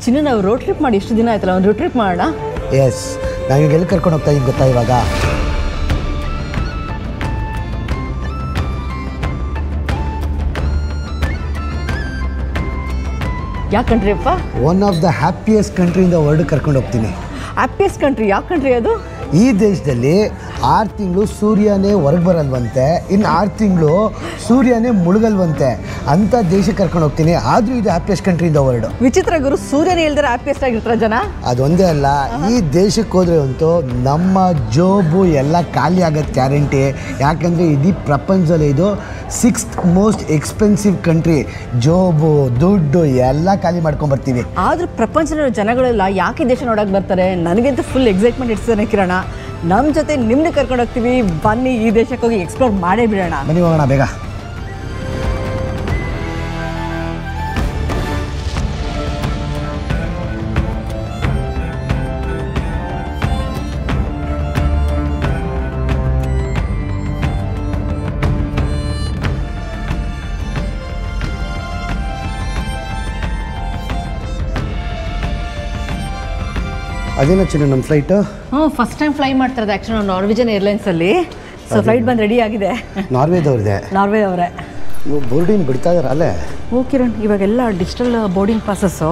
ಚಿನ್ನ ನಾವು road trip ಮಾಡಿ ಎಷ್ಟು ದಿನ ಆಯ್ತಲ್ಲ, ಒಂದು ರೋಡ್ ಟ್ರಿಪ್ ಮಾಡೋಣ. ಎಸ್, ನಾನು ಎಲ್ಲಿ ಕರ್ಕೊಂಡು ಹೋಗ್ತಾ ಇದ್ದೀನಿ ಗೊತ್ತಾ ಇವಾಗ? ಯಾವ ಕಂಟ್ರಿ ಅಪ್ಪ? One of the happiest country in the world ಕರ್ಕೊಂಡು ಹೋಗ್ತೀನಿ. Happiest country? ಯಾವ ಕಂಟ್ರಿ ಅದು? ಈ ದೇಶದಲ್ಲಿ 6 ತಿಂಗಳು ಸೂರ್ಯನೇ ಹೊರಗೆ ಬರಲ್ವಂತೆ, ಇನ್ನು 6 ತಿಂಗಳು ಸೂರ್ಯನೇ ಮುಳುಗಲ್ವಂತೆ. ಅಂಥ ದೇಶಕ್ಕೆ ಕರ್ಕೊಂಡು ಹೋಗ್ತೀನಿ. ಆದರೂ ಇದು happiest country in the world. ವಿಚಿತ್ರ ಗುರು, ಸೂರ್ಯನೇ ಇಲ್ದರೆ ಹ್ಯಾಪಿಯೆಸ್ಟ್ ಆಗಿರ್ತಾರೆ ಜನ. ಅದೊಂದೇ ಅಲ್ಲ, ಈ ದೇಶಕ್ಕೆ ಹೋದರೆ ಅಂತೂ ನಮ್ಮ ಜೋಬು ಎಲ್ಲ ಖಾಲಿ ಆಗೋದು ಗ್ಯಾರಂಟಿ. ಯಾಕಂದರೆ ಇಡೀ ಪ್ರಪಂಚದಲ್ಲಿ ಇದು 6th ಮೋಸ್ಟ್ ಎಕ್ಸ್ಪೆನ್ಸಿವ್ ಕಂಟ್ರಿ. ಜೋಬು, ದುಡ್ಡು ಎಲ್ಲ ಖಾಲಿ ಮಾಡ್ಕೊಂಬರ್ತೀವಿ. ಆದರೂ ಪ್ರಪಂಚದ ಜನಗಳೆಲ್ಲ ಯಾಕೆ ದೇಶ ನೋಡೋಕೆ ಬರ್ತಾರೆ? ನನಗಂತೂ ಫುಲ್ ಎಕ್ಸೈಟ್ಮೆಂಟ್ ಇಡ್ತಾನೆ ಕಿರಣ. ನಮ್ಮ ಜೊತೆ ನಿಮ್ಮನ್ನ ಕರ್ಕೊಂಡು ಹೋಗ್ತೀವಿ. ಬನ್ನಿ, ಈ ದೇಶಕ್ಕೆ ಹೋಗಿ ಎಕ್ಸ್ಪ್ಲೋರ್ ಮಾಡೇ ಬಿಡೋಣ. ಬನ್ನಿ ಹೋಗೋಣ ಬೇಗ. ಅದೇನೋ ಚಿನ್ನ ನಮ್ಮ ಫ್ಲೈಟು? ಫಸ್ಟ್ ಟೈಮ್ ಫ್ಲೈ ಮಾಡ್ತಾರೆ ಆ್ಯಕ್ಚುಲಿ ನಾವು ನಾರ್ವೆಜನ್ ಏರ್ಲೈನ್ಸಲ್ಲಿ. ಸೊ ಫ್ಲೈಟ್ ಬಂದು ರೆಡಿ ಆಗಿದೆ. ನಾರ್ವೇದವ್ರದ್ದೆ? ನಾರ್ವೇದವರೇ. ಬೋರ್ಡಿಂಗ್ ಬಿಡ್ತಾ ಇದಾರೆ ಅಲ್ಲೇ? ಓ ಕಿರಣ್, ಇವಾಗೆಲ್ಲ digital boarding passes.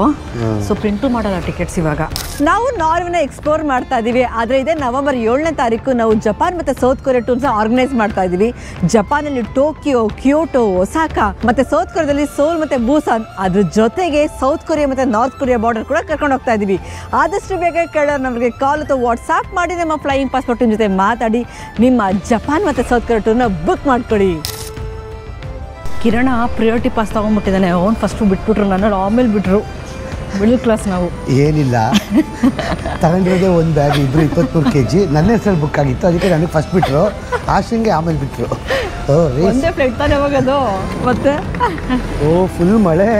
So print ಮಾಡಲ್ಲ ಟಿಕೆಟ್ಸ್. ಇವಾಗ ನಾವು ನಾರ್ವೆನ ಎಕ್ಸ್ಪ್ಲೋರ್ ಮಾಡ್ತಾ ಇದ್ದೀವಿ. ಆದರೆ ಇದೇ ನವೆಂಬರ್ 7ನೇ ತಾರೀಕು ನಾವು ಜಪಾನ್ ಮತ್ತು ಸೌತ್ ಕೊರಿಯಾ ಟೂರ್ಸ್ನ ಆರ್ಗನೈಸ್ ಮಾಡ್ತಾ ಇದ್ದೀವಿ. ಜಪಾನಲ್ಲಿ ಟೋಕಿಯೋ, ಕ್ಯೋಟೋ, ಒಸಾಕಾ ಮತ್ತು ಸೌತ್ ಕೊರಿಯಾದಲ್ಲಿ ಸೋಲ್ ಮತ್ತು ಬೂಸಾನ್, ಅದ್ರ ಜೊತೆಗೆ ಸೌತ್ ಕೊರಿಯಾ ಮತ್ತು ನಾರ್ತ್ ಕೊರಿಯಾ ಬಾರ್ಡರ್ ಕೂಡ ಕರ್ಕೊಂಡು ಹೋಗ್ತಾ ಇದ್ದೀವಿ. ಆದಷ್ಟು ಬೇಗ ಕೇಳೋರು ನಮಗೆ ಕಾಲ್ ಅಥವಾ ವಾಟ್ಸಾಪ್ ಮಾಡಿ ನಮ್ಮ ಫ್ಲೈಯಿಂಗ್ ಪಾಸ್ಪೋರ್ಟಿನ ಜೊತೆ ಮಾತಾಡಿ ನಿಮ್ಮ ಜಪಾನ್ ಮತ್ತು ಸೌತ್ ಕೊರಿಯಾ ಟೂರ್ನ ಬುಕ್ ಮಾಡ್ಕೊಳ್ಳಿ. ಕಿರಣ ಪ್ರಿಯಾರಿಟಿ ಪಾಸ್ ತೊಗೊಂಡ್ಬಿಟ್ಟಿದ್ದಾನೆ. ಅವ್ನು ಫಸ್ಟು ಬಿಟ್ಬಿಟ್ರು, ನನ್ನ ಆಮೇಲೆ ಬಿಟ್ಟರು. ಮಿಡಲ್ ಕ್ಲಾಸ್ ನಾವು. ಏನಿಲ್ಲ, ತಗೊಂಡಿರೋದೇ ಒಂದು ಬ್ಯಾಗ್, ಇಬ್ಬರು 23 kg. ನನ್ನ ಹೆಸರಲ್ಲಿ ಬುಕ್ ಆಗಿತ್ತು, ಅದಕ್ಕೆ ನನಗೆ ಫಸ್ಟ್ ಬಿಟ್ಟರು, ಆಶಂಗೆ ಆಮೇಲೆ ಬಿಟ್ಟರು. ಒಂದೇ ಫ್ಲೈಟ್ ತಾನೇ ಹೋಗೋದು ಮತ್ತೆ. ಫುಲ್ ಮಳೆ.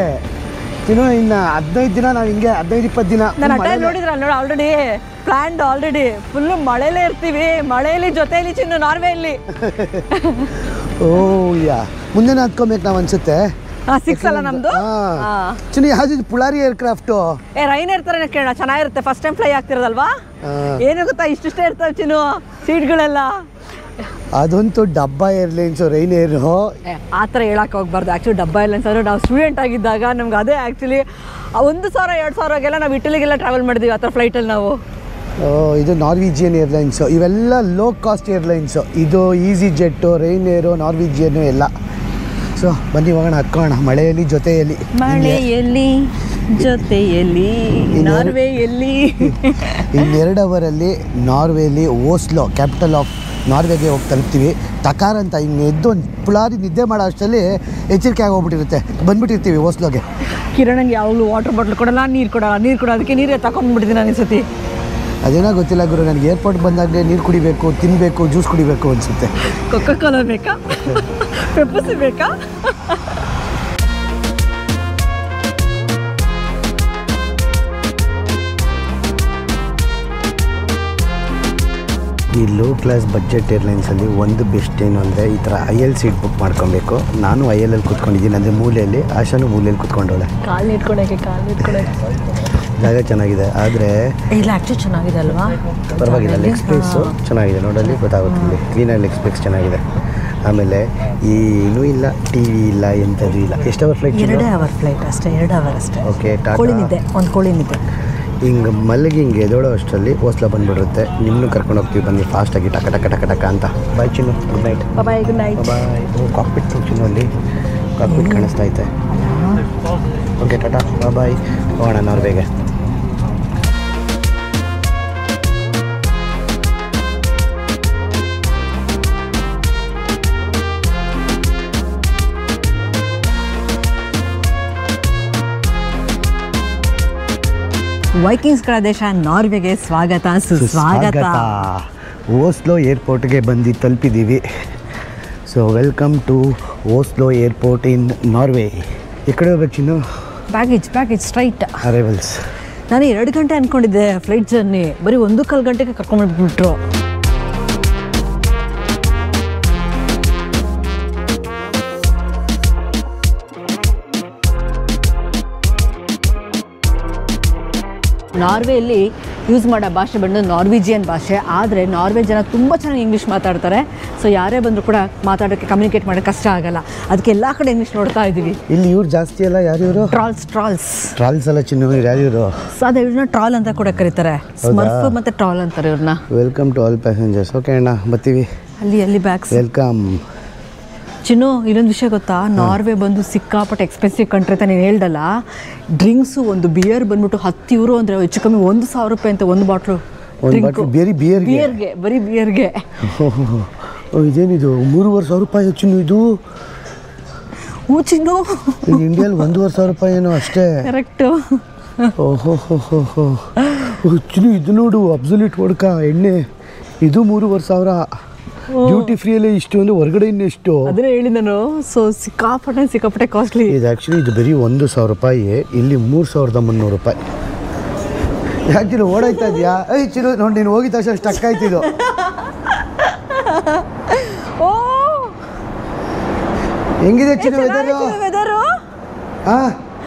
ಇನ್ನು 15 ದಿನ ನಾವು ಹಿಂಗೆ 15-20 ದಿನ ನಾನು ಅಡ್ಡ ನೋಡಿದ್ರೆ ನೋಡಿ ಆಲ್ರೆಡಿ ಪ್ಲ್ಯಾನ್ಡ್ ಆಲ್ರೆಡಿ ಫುಲ್ಲು ಮಳೆಯಲ್ಲೇ ಇರ್ತೀವಿ. ಮಳೆಯಲ್ಲಿ ಜೊತೆಯಲ್ಲಿ ಚಿನ್ನು ನಾರ್ವೆಯಲ್ಲಿ. ಯಾ ಮುಂದೆ ಹತ್ಕೊಬೇಕು ನಾವು ಅನ್ಸುತ್ತೆ. 6 ಅಲ್ಲ ನಮ್ದು. ಚಿನ್ನ ಯಾವ್ದು ಪುಳಾರಿ ಏರ್ಕ್ರಾಫ್ಟು? ರೈನ್ ಇರ್ತಾರೆ ಕೇಳೋಣ, ಚೆನ್ನಾಗಿರುತ್ತೆ. ಫಸ್ಟ್ ಟೈಮ್ ಫ್ಲೈ ಆಗ್ತಿರೋದಲ್ವಾ? ಏನು ಗೊತ್ತಾ, ಇಷ್ಟಿಷ್ಟೇ ಇರ್ತವೆ ಚಿನ್ನು ಸೀಟ್ಗಳೆಲ್ಲ. ಅದಂತೂ ಡಬ್ಬಾ ಏರ್ಲೈನ್ಸು, ರೈನ್ ಏರು ಆ ಥರ ಹೇಳಕ್ಕೆ ಹೋಗ್ಬಾರ್ದು. ಆ್ಯಕ್ಚುಲಿ ಡಬ್ಬಾ ಏರ್ಲೈನ್ಸ್ ಅಂದರೆ ನಾವು ಸ್ಟೂಡೆಂಟ್ ಆಗಿದ್ದಾಗ ನಮ್ಗೆ ಅದೇ ಆ್ಯಕ್ಚುಲಿ 1,000-2,000ಗೆಲ್ಲ ನಾವು ಇಟಲಿಗೆಲ್ಲ ಟ್ರಾವೆಲ್ ಮಾಡಿದ್ವಿ ಆ ಥರ ಫ್ಲೈಟಲ್ಲಿ ನಾವು. ಇದು ನಾರ್ವಿಜಿಯನ್ ಏರ್ಲೈನ್ಸು, ಇವೆಲ್ಲ ಲೋ ಕಾಸ್ಟ್ ಏರ್ಲೈನ್ಸು. ಇದು ಈಸಿ ಜೆಟ್ಟು, ರೈನ್ ಏರು, ನಾರ್ವಿಜಿಯನು ಎಲ್ಲ. ಸೊ ಬನ್ನಿ ಹೋಗೋಣ, ಹತ್ಕೋಣ. ಮಳೆಯಲ್ಲಿ ಜೊತೆಯಲ್ಲಿ ನಾರ್ವೆಯಲ್ಲಿ ಇನ್ನು 2 ಅವರಲ್ಲಿ ನಾರ್ವೆಯಲ್ಲಿ ಓಸ್ಲೋ, ಕ್ಯಾಪಿಟಲ್ ಆಫ್ ನಾರ್ವೆಗೆ ಹೋಗಿ ತಲುಪ್ತೀವಿ. ತಕಾರ ಅಂತ ಹಿಂಗೆ ಎದ್ದು ಒಂದು ಪುಳಾರಿ ನಿದ್ದೆ ಮಾಡೋ ಅಷ್ಟರಲ್ಲಿ ಎಚ್ಚರಿಕೆ ಆಗೋಗ್ಬಿಟ್ಟಿರುತ್ತೆ, ಬಂದ್ಬಿಟ್ಟಿರ್ತೀವಿ ಓಸ್ಲೋಗೆ. ಕಿರಣಂಗೆ ಯಾವಾಗಲೂ ವಾಟರ್ ಬಾಟ್ಲ್ ಕೊಡಲ್ಲ, ನೀರು ಕೊಡೋ, ಅದಕ್ಕೆ ನೀರೇ ತಗೊಂಡ್ಬಿಡ್ತೀನಿ ನಾನು ಈ ಸತಿ. ಅದೇನೋ ಗೊತ್ತಿಲ್ಲ ಗುರು, ನನಗೆ ಏರ್ಪೋರ್ಟ್ ಬಂದಾಗ ನೀರು ಕುಡಿಬೇಕು, ತಿನ್ನಬೇಕು, ಜ್ಯೂಸ್ ಕುಡಿಬೇಕು ಅನಿಸುತ್ತೆ. ಕೊಕೋ ಕೋಲಾ ಬೇಕಾ, ಪೆಪ್ಸಿ ಬೇಕಾ? ಈ ಲೋ ಕ್ಲಾಸ್ ಬಡ್ಜೆಟ್ ಏರ್ಲೈನ್ಸಲ್ಲಿ ಒಂದು ಬೆಸ್ಟ್ ಏನು ಅಂದರೆ ಈ ಥರ IL ಸೀಟ್ ಬುಕ್ ಮಾಡ್ಕೊಬೇಕು. ನಾನು ILಲ್ಲಿ ಕೂತ್ಕೊಂಡಿದ್ದೀನಿ, ಅಂದರೆ ಮೂಲೆಯಲ್ಲಿ, ಆಶಾನು ಮೂಲೆಯಲ್ಲಿ ಕೂತ್ಕೊಂಡವಳೆ. ಕಾಲು ನಿಟ್ಕೊಳಕ್ಕೆ ಜಾಗ ಚೆನ್ನಾಗಿದೆ. ಆದರೆ ಇಲ್ಲ ಆ್ಯಕ್ಚುಲಿ ಚೆನ್ನಾಗಿದೆ ಅಲ್ವಾ? ಪರವಾಗಿಲ್ಲ, ಲೆಗ್ ಸ್ಪೇಸು ಚೆನ್ನಾಗಿದೆ. ನೋಡಲ್ಲಿ ಗೊತ್ತಾಗುತ್ತೆ, ಕ್ಲೀನಾಗಿ ಲೆಗ್ ಸ್ಪೇಸ್ ಚೆನ್ನಾಗಿದೆ. ಆಮೇಲೆ ಏನೂ ಇಲ್ಲ, TV ಇಲ್ಲ, ಎಂಥದ್ದು ಇಲ್ಲ. ಎಷ್ಟು ಅವರ್ ಫ್ಲೈಟ್? 2 ಅವರ್ ಫ್ಲೈಟ್ ಅಷ್ಟೇ, 2 ಅವರ್ ಅಷ್ಟೇ. ಓಕೆ, ಒಂದು ಕೋಳಿನಿದೆ. ಹಿಂಗೆ ಮಲ್ಲಿಗೆ ಹಿಂಗೆ ಎದೋಳೋ ಅಷ್ಟರಲ್ಲಿ ಓಸ್ಲೋ ಬಂದುಬಿಡುತ್ತೆ. ನಿಮ್ಮನ್ನು ಕರ್ಕೊಂಡು ಹೋಗ್ತೀವಿ, ಬನ್ನಿ ಫಾಸ್ಟಾಗಿ ಟಕ ಟಕ ಟಕ ಟಕ ಅಂತ. ಬಾಯ್ ಚಿನ್ನು, ಗುಡ್ ನೈಟ್. ಬಾಯ್, ಗುಡ್ ನೈಟ್. ಬಾಯ್. ಕಾಕ್ಪಿಟ್ ಚಿನ್ನು, ಅಲ್ಲಿ ಕಾಕ್ಪಿಟ್ ಕಾಣಿಸ್ತಾ ಐತೆ. ಓಕೆ, ಟಾಟಾ, ಬಾಯ್. ಹೋಗೋಣ ನಾರ್ವೆಗೆ. ವೈಕಿಂಗ್ಸ್ಗಳ ದೇಶ ನಾರ್ವೆಗೆ ಸ್ವಾಗತ, ಸುಸ್ವಾಗತ. ಓಸ್ಲೋ ಏರ್ಪೋರ್ಟ್ಗೆ ಬಂದು ತಲುಪಿದ್ದೀವಿ. So welcome to Oslo airport in Norway. ಈ ಕಡೆ ಹೋಗ್ಬೇಕು ಚಿನ್ನು? Baggage straight arrivals. ನಾನು 2 ಗಂಟೆ ಅಂದ್ಕೊಂಡಿದ್ದೆ ಫ್ಲೈಟ್ ಜರ್ನಿ, ಬರೀ 1.25 ಗಂಟೆಗೆ ಕರ್ಕೊಂಡ್ಬಿಟ್ರು. ನಾರ್ವೆಯಲ್ಲಿ ಯೂಸ್ ಮಾಡೋ ಭಾಷೆ ಬಂದು ನಾರ್ವಿಜಿಯನ್ ಭಾಷೆ. ಆದರೆ ನಾರ್ವೆ ಜನ ತುಂಬ ಚೆನ್ನಾಗಿ ಇಂಗ್ಲೀಷ್ ಮಾತಾಡ್ತಾರೆ. ಸೊ ಯಾರೇ ಬಂದರೂ ಕೂಡ ಮಾತಾಡೋಕ್ಕೆ ಕಮ್ಯುನಿಕೇಟ್ ಮಾಡೋಕ್ಕೆ ಕಷ್ಟ ಆಗಲ್ಲ. ಅದಕ್ಕೆ ಎಲ್ಲ ಕಡೆ ಇಂಗ್ಲೀಷ್ ನೋಡ್ತಾ ಇದ್ದೀವಿ. ಇಲ್ಲಿ ಇವ್ರು ಜಾಸ್ತಿ ಅಲ್ಲ, ಯಾರು ಇವರು? ಟ್ರಾಲ್ಸ್ ಅಲ್ಲ ಚಿನ್ನು, ಯಾರು ಇವರು? ಸೊ ಅದೇ ಇವ್ರನ್ನ ಟ್ರಾಲ್ ಅಂತ ಕೂಡ ಕರೀತಾರೆ. ಸ್ಮರ್ಫ್ ಮತ್ತು ಟ್ರಾಲ್ ಅಂತಾರೆ ಇವ್ರನ್ನ. Welcome to all passengers. Okay ಅಣ್ಣ, ಬರ್ತೀವಿ. ಅಲ್ಲಿ ಬ್ಯಾಗ್ಸ್. ವೆಲ್ಕಮ್. ಚಿನ್ನು, ಇನ್ನೊಂದು ವಿಷಯ ಗೊತ್ತಾ? ನಾರ್ವೆ ಬಂದು ಸಿಕ್ಕಾಪಟ್ಟೆ ಎಕ್ಸ್ಪೆನ್ಸಿವ್ ಕಂಟ್ರಿ ಅಂತ ನೀನು ಹೇಳ್ದಲ್ಲ. ಡ್ರಿಂಕ್ಸು ಒಂದು ಬಿಯರ್ ಬಂದ್ಬಿಟ್ಟು €10 ಅಂದರೆ ಹೆಚ್ಚು ಕಮ್ಮಿ ₹1,000 ಅಂತ ಒಂದು ಬಾಟ್ಲು. ಬಿಯರ್ಗೆ, ಬರೀ ಬಿಯರ್ಗೆ. ಇದೇನಿದು ₹3,500 ಚಿನ್ನು? ಇದು ಚಿನ್ನು ಇಂಡಿಯಲ್ಲಿ ₹1,500 ಏನೋ ಅಷ್ಟೇ. ಕರೆಕ್ಟು. ಓಹೋ ಚಿನ್ನು, ಇದು ನೋಡು, ಅಬ್ಸಲ್ಯೂಟ್ ವೋಡ್ಕಾ ಎಣ್ಣೆ. ಇದು ₹3,500. ಡ್ಯೂಟಿ ಫ್ರೀಯಲ್ಲೇ ಇಷ್ಟು ಅಂದರೆ ಹೊರಗಡೆ ಇನ್ನೆಷ್ಟು? ಅದನ್ನೇ ಹೇಳಿ ನಾನು. ಸೊ ಸಿಕ್ಕಾಪಟ್ಟೆ ಕಾಸ್ಟ್ಲಿ ಇದು. ಆ್ಯಕ್ಚುಲಿ ಇದು ಬರೀ ₹1,000, ಇಲ್ಲಿ ₹3,300. ಯಾಕೆ ಚಿನ್ನು ಓಡಾಯ್ತಾ ಇದೆಯಾ? ಚಿನ್ನು ನೋಡಿ, ನೀನು ಹೋಗಿದ ತಕ್ಷಣ ಸ್ಟಕ್ ಆಯ್ತಿದ್ದು. ಹೆಂಗಿದೆ ಚಿನ್ನು ವೆದರು? ಹಾಂ,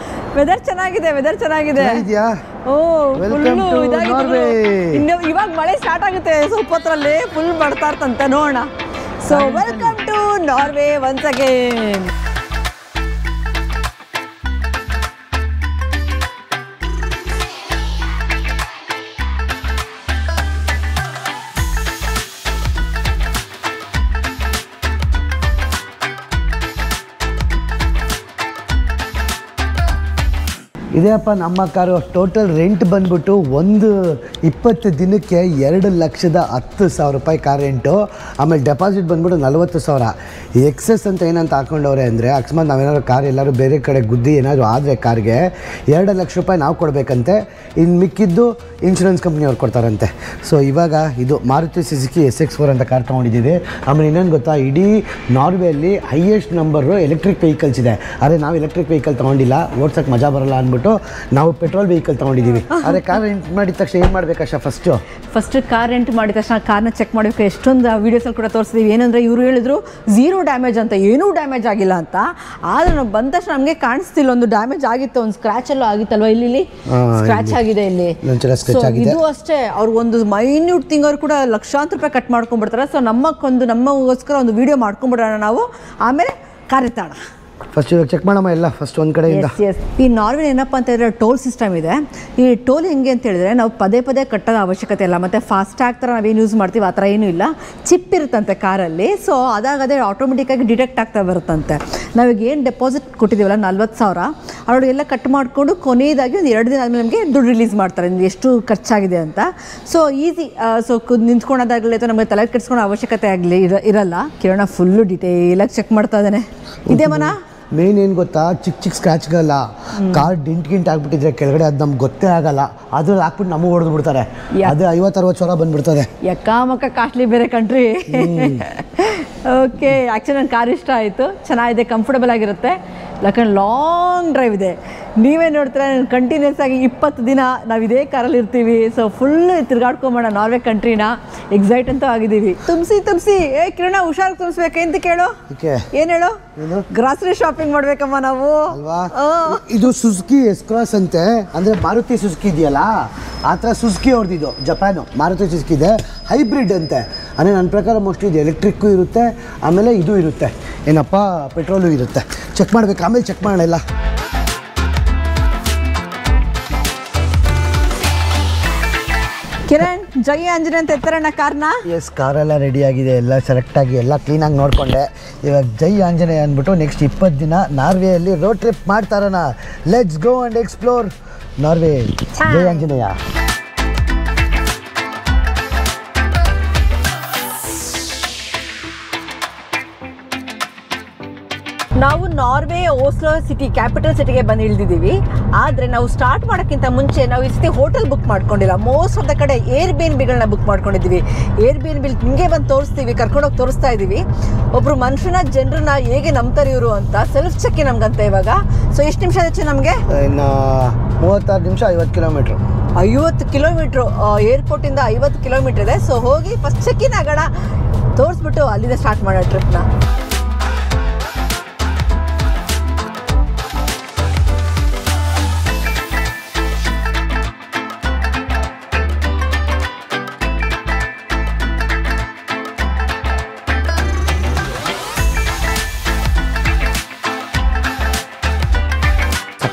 ವೆದರ್ ಚೆನ್ನಾಗಿದೆ. ಇದೆಯಾ? ಇವಾಗ ಮಳೆ ಸ್ಟಾರ್ಟ್ ಆಗುತ್ತೆ ಸ್ವಲ್ಪ ಹೊತ್ತರಲ್ಲಿ, ಫುಲ್ ಬರ್ತಾ ಇರ್ತಂತೆ ನೋಡೋಣ. So welcome to Norway once again. ಇದೇಪ್ಪ ನಮ್ಮ ಕಾರು. ಟೋಟಲ್ ರೆಂಟ್ ಬಂದ್ಬಿಟ್ಟು 20 ದಿನಕ್ಕೆ ₹2,10,000 ಕಾರ್ ರೆಂಟು. ಆಮೇಲೆ ಡೆಪಾಸಿಟ್ ಬಂದ್ಬಿಟ್ಟು 40,000. ಎಕ್ಸೆಸ್ ಅಂತ ಏನಂತ ಹಾಕೊಂಡವ್ರೆ ಅಂದರೆ, ಅಕಸ್ಮಾತ್ ನಾವೇನಾದ್ರು ಕಾರ್ ಎಲ್ಲರೂ ಬೇರೆ ಕಡೆ ಗುದ್ದಿ ಏನಾದರೂ ಆದರೆ ಕಾರ್ಗೆ ₹2,00,000 ನಾವು ಕೊಡಬೇಕಂತೆ. ಇನ್ನು ಮಿಕ್ಕಿದ್ದು ಇನ್ಶೂರೆನ್ಸ್ ಕಂಪ್ನಿಯವ್ರು ಕೊಡ್ತಾರಂತೆ. ಸೊ ಇವಾಗ ಇದು ಮಾರುತಿ ಸುಜುಕಿ SX4 ಅಂತ ಕಾರ್ ತೊಗೊಂಡಿದ್ದೀವಿ. ಆಮೇಲೆ ಇನ್ನೊಂದು ಗೊತ್ತಾ, ಇಡೀ ನಾರ್ವೆಯಲ್ಲಿ ಹೈಯೆಸ್ಟ್ ನಂಬರು ಎಲೆಕ್ಟ್ರಿಕ್ ವೆಹಿಕಲ್ಸ್ ಇದೆ. ಆದರೆ ನಾವು ಎಲೆಕ್ಟ್ರಿಕ್ ವೆಹಿಕಲ್ ತೊಗೊಂಡಿಲ್ಲ, ಓಡ್ಸೋಕ್ಕೆ ಮಜಾ ಬರಲ್ಲ ಅಂದ್ಬಿಟ್ಟು ನಾವು ಪೆಟ್ರೋಲ್ ವೆಹಿಕಲ್ ತೊಗೊಂಡಿದ್ದೀವಿ. ಆದರೆ ಕಾರ್ ರೆಂಟ್ ಮಾಡಿದ ತಕ್ಷಣ ಏನು ಮಾಡಬೇಕಷ್ಟ? ಫಸ್ಟ್ ಕಾರ್ ರೆಂಟ್ ಮಾಡಿದ ತಕ್ಷಣ ಕಾರ್ನ ಚೆಕ್ ಮಾಡಬೇಕು. ಎಷ್ಟೊಂದು ವೀಡಿಯೋಸಲ್ಲಿ ಕೂಡ ತೋರಿಸಿದ್ದೀವಿ. ಏನಂದರೆ ಇವರು ಹೇಳಿದ್ರು 0 ಡ್ಯಾಮೇಜ್ ಅಂತ, ಏನೂ ಡ್ಯಾಮೇಜ್ ಆಗಿಲ್ಲ ಅಂತ. ಆದರೆ ನಾವು ಬಂದ ತಕ್ಷಣ ನಮಗೆ ಕಾಣಿಸ್ತಿಲ್ಲ, ಒಂದು ಡ್ಯಾಮೇಜ್ ಆಗಿತ್ತು, ಒಂದು ಸ್ಕ್ರ್ಯಾಚಲ್ಲೂ ಆಗಿತ್ತಲ್ವ? ಇಲ್ಲಿ ಸ್ಕ್ರ್ಯಾಚ್ ಆಗಿದೆ. ಇಲ್ಲಿ ಇದು ಅಷ್ಟೇ. ಅವ್ರು ಒಂದು ಮೈನ್ಯೂಟ್ ತಿಂಗಳು ಕೂಡ ₹1,00,000 ಕಟ್ ಮಾಡ್ಕೊಂಡ್ಬಿಡ್ತಾರೆ. ಸೊ ನಮಗೋಸ್ಕರ ಒಂದು ವಿಡಿಯೋ ಮಾಡ್ಕೊಂಡ್ಬಿಡೋಣ ನಾವು, ಆಮೇಲೆ ಕಾರ್ ಎತ್ತಾಡ. ಫಸ್ಟ್ ಇವಾಗ ಚೆಕ್ ಮಾಡಮ್ಮ ಎಲ್ಲ ಫಸ್ಟ್ ಒಂದು ಕಡೆಯಿಂದ. ಈ ನಾರ್ವೆ ಏನಪ್ಪ ಅಂತ ಹೇಳಿದ್ರೆ ಟೋಲ್ ಸಿಸ್ಟಮ್ ಇದೆ. ಈ ಟೋಲ್ ಹೆಂಗೆ ಅಂತ ಹೇಳಿದ್ರೆ ನಾವು ಪದೇ ಕಟ್ಟೋದ ಅವಶ್ಯಕತೆ ಇಲ್ಲ. ಮತ್ತು ಫಾಸ್ಟ್ಯಾಗ್ ಥರ ನಾವೇನು ಯೂಸ್ ಮಾಡ್ತೀವಿ ಆ ಥರ ಏನೂ ಇಲ್ಲ. ಚಿಪ್ ಇರುತ್ತಂತೆ ಕಾರಲ್ಲಿ. ಸೊ ಅದೇ ಆಟೋಮೆಟಿಕ್ಕಾಗಿ ಡಿಟೆಕ್ಟ್ ಆಗ್ತಾ ಬರುತ್ತಂತೆ. ನಾವೀಗ ಏನು ಡೆಪಾಸಿಟ್ ಕೊಟ್ಟಿದ್ದೀವಲ್ಲ 40,000, ಅವರಿಗೆಲ್ಲ ಕಟ್ ಮಾಡಿಕೊಂಡು ಕೊನೆಯದಾಗಿ ಒಂದು 2 ದಿನ ಆದಮೇಲೆ ನಮಗೆ ದುಡ್ಡು ರಿಲೀಸ್ ಮಾಡ್ತಾರೆ, ಎಷ್ಟು ಖರ್ಚಾಗಿದೆ ಅಂತ. So easy. ಸೊ ನಿಂತ್ಕೊಳ್ಳೋದಾಗಲಿ ಅಥವಾ ನಮಗೆ ತಲೆ ಕೆಡಿಸ್ಕೊಳ್ಳೋ ಅವಶ್ಯಕತೆ ಆಗಲಿ ಇರಲ್ಲ. ಕಿರಣ ಫುಲ್ಲು ಡಿಟೇಲಾಗಿ ಚೆಕ್ ಮಾಡ್ತಾ ಇದ್ದಾನೆ. ಇದೇ ಮನ ಮೇನ್ ಏನು ಗೊತ್ತಾ, ಚಿಕ್ಕ ಸ್ಕ್ರ್ಯಾಚ್ಗಲ್ಲ, ಕಾರ್ ಗಿಂಟ್ ಆಗ್ಬಿಟ್ಟಿದ್ರೆ ಕೆಳಗಡೆ ಅದು ನಮ್ಗೆ ಗೊತ್ತೇ ಆಗಲ್ಲ. ಅದ್ರಲ್ಲಿ ಹಾಕ್ಬಿಟ್ಟು ನಮಗೆ ಹೊಡೆದು ಬಿಡ್ತಾರೆ. ಅದು 50-60 ಬಂದ್ಬಿಡ್ತದೆ. ಯಕ್ಕ ಕಾಸ್ಟ್ಲಿ ಬೇರೆ ಕಂಟ್ರಿ. ಓಕೆ, ಆ್ಯಕ್ಚುಲಿ ನನ್ನ ಕಾರ್ ಇಷ್ಟ ಆಯಿತು, ಚೆನ್ನಾಗಿದೆ, ಕಂಫರ್ಟಬಲ್ ಆಗಿರುತ್ತೆ. ಯಾಕಂದ್ರೆ ಲಾಂಗ್ ಡ್ರೈವ್ ಇದೆ. ನೀವೇ ನೋಡ್ತೀರಾ, ಕಂಟಿನ್ಯೂಸ್ ಆಗಿ 20 ದಿನ ನಾವು ಇದೇ ಕಾರಲ್ಲಿ ಇರ್ತೀವಿ. ಸೊ ಫುಲ್ ತಿರ್ಗಾಡ್ಕೊಂಬೋಣ ನಾರ್ವೆ ಕಂಟ್ರಿನ. ಎಕ್ಸೈಟ್ ಅಂತೂ ಆಗಿದ್ದೀವಿ. ತುಂಬಿಸಿ ಕಿರಣ, ಹುಷಾರಾಗಿ ತುಂಬಿಸ್ಬೇಕು. ಎಂತ ಕೇಳು, ಏನು ಹೇಳು? ಗ್ರಾಸರಿ ಶಾಪಿಂಗ್ ಮಾಡ್ಬೇಕಮ್ಮ ನಾವು ಅಲ್ವಾ? ಇದು ಸುಜುಕಿ S-Cross ಅಂತೆ, ಅಂದರೆ ಮಾರುತಿ ಸುಜುಕಿ ಇದೆಯಲ್ಲ ಆ ಥರ ಸುಜುಕಿ ಅವ್ರದ್ದು. ಜಪಾನು ಮಾರುತಿ ಸುಜುಕಿ ಇದೆ, ಹೈಬ್ರಿಡ್ ಅಂತೆ. ಅಂದರೆ ನನ್ನ ಪ್ರಕಾರ ಮೋಸ್ಟ್ಲಿ ಇದು ಎಲೆಕ್ಟ್ರಿಕ್ಕು ಇರುತ್ತೆ, ಆಮೇಲೆ ಇದು ಇರುತ್ತೆ, ಏನಪ್ಪ ಪೆಟ್ರೋಲು ಇರುತ್ತೆ. ಚೆಕ್ ಮಾಡಬೇಕು, ಆಮೇಲೆ ಚೆಕ್ ಮಾಡೋಣ ಎಲ್ಲ. ಕಿರಣ್, ಜೈ ಆಂಜನೇಯ ಅಂತ ಎತ್ತರೋಣ ಕಾರ್ನ. ಎಸ್, ಕಾರೆಲ್ಲ ರೆಡಿ ಆಗಿದೆ, ಎಲ್ಲ ಸೆಲೆಕ್ಟಾಗಿ ಎಲ್ಲ ಕ್ಲೀನಾಗಿ ನೋಡಿಕೊಂಡೆ. ಇವಾಗ ಜೈ ಆಂಜನೇಯ ಅಂದ್ಬಿಟ್ಟು ನೆಕ್ಸ್ಟ್ 20 ದಿನ ನಾರ್ವೆಯಲ್ಲಿ ರೋಡ್ ಟ್ರಿಪ್ ಮಾಡ್ತಾರಣ. Let's go and explore Norway. ಜೈ ಆಂಜನೇಯ. ನಾವು ನಾರ್ವೆ ಓಸ್ಲೋ ಸಿಟಿ, ಕ್ಯಾಪಿಟಲ್ ಸಿಟಿಗೆ ಬಂದು ಇಳಿದಿದ್ದೀವಿ. ಆದರೆ ನಾವು ಸ್ಟಾರ್ಟ್ ಮಾಡೋಕ್ಕಿಂತ ಮುಂಚೆ ನಾವು ಈ ಸತಿ ಹೋಟೆಲ್ ಬುಕ್ ಮಾಡ್ಕೊಂಡಿಲ್ಲ. ಮೋಸ್ಟ್ ಆಫ್ ದ ಕಡೆ ಏರ್ಬಿಎನ್ಬಿಗಳನ್ನ ಬುಕ್ ಮಾಡ್ಕೊಂಡಿದ್ದೀವಿ. ಏರ್ಬಿಎನ್ಬಿ ನಿಮಗೆ ಬಂದು ತೋರಿಸ್ತೀವಿ, ಕರ್ಕೊಂಡೋಗಿ ತೋರಿಸ್ತಾ ಇದ್ದೀವಿ. ಒಬ್ಬರು ಜನರನ್ನ ಹೇಗೆ ನಂಬ್ತಾರೆ ಇವರು ಅಂತ ಸೆಲ್ಫ್ ಚೆಕ್ ನಮ್ಗಂತ ಇವಾಗ. ಸೊ ಎಷ್ಟು ನಿಮಿಷ ಆಯ್ತು ನಮಗೆ? ಇನ್ನು 36 ನಿಮಿಷ, 50 ಕಿಲೋಮೀಟ್ರು. 50 ಕಿಲೋಮೀಟ್ರು ಏರ್ಪೋರ್ಟಿಂದ 50 ಕಿಲೋಮೀಟ್ರ್ ಇದೆ. ಸೊ ಹೋಗಿ ಫಸ್ಟ್ ಚೆಕ್ಕಿನ್ ಆಗೋಣ, ತೋರಿಸ್ಬಿಟ್ಟು ಅಲ್ಲಿಂದ ಸ್ಟಾರ್ಟ್ ಮಾಡೋ ಟ್ರಿಪ್ನ.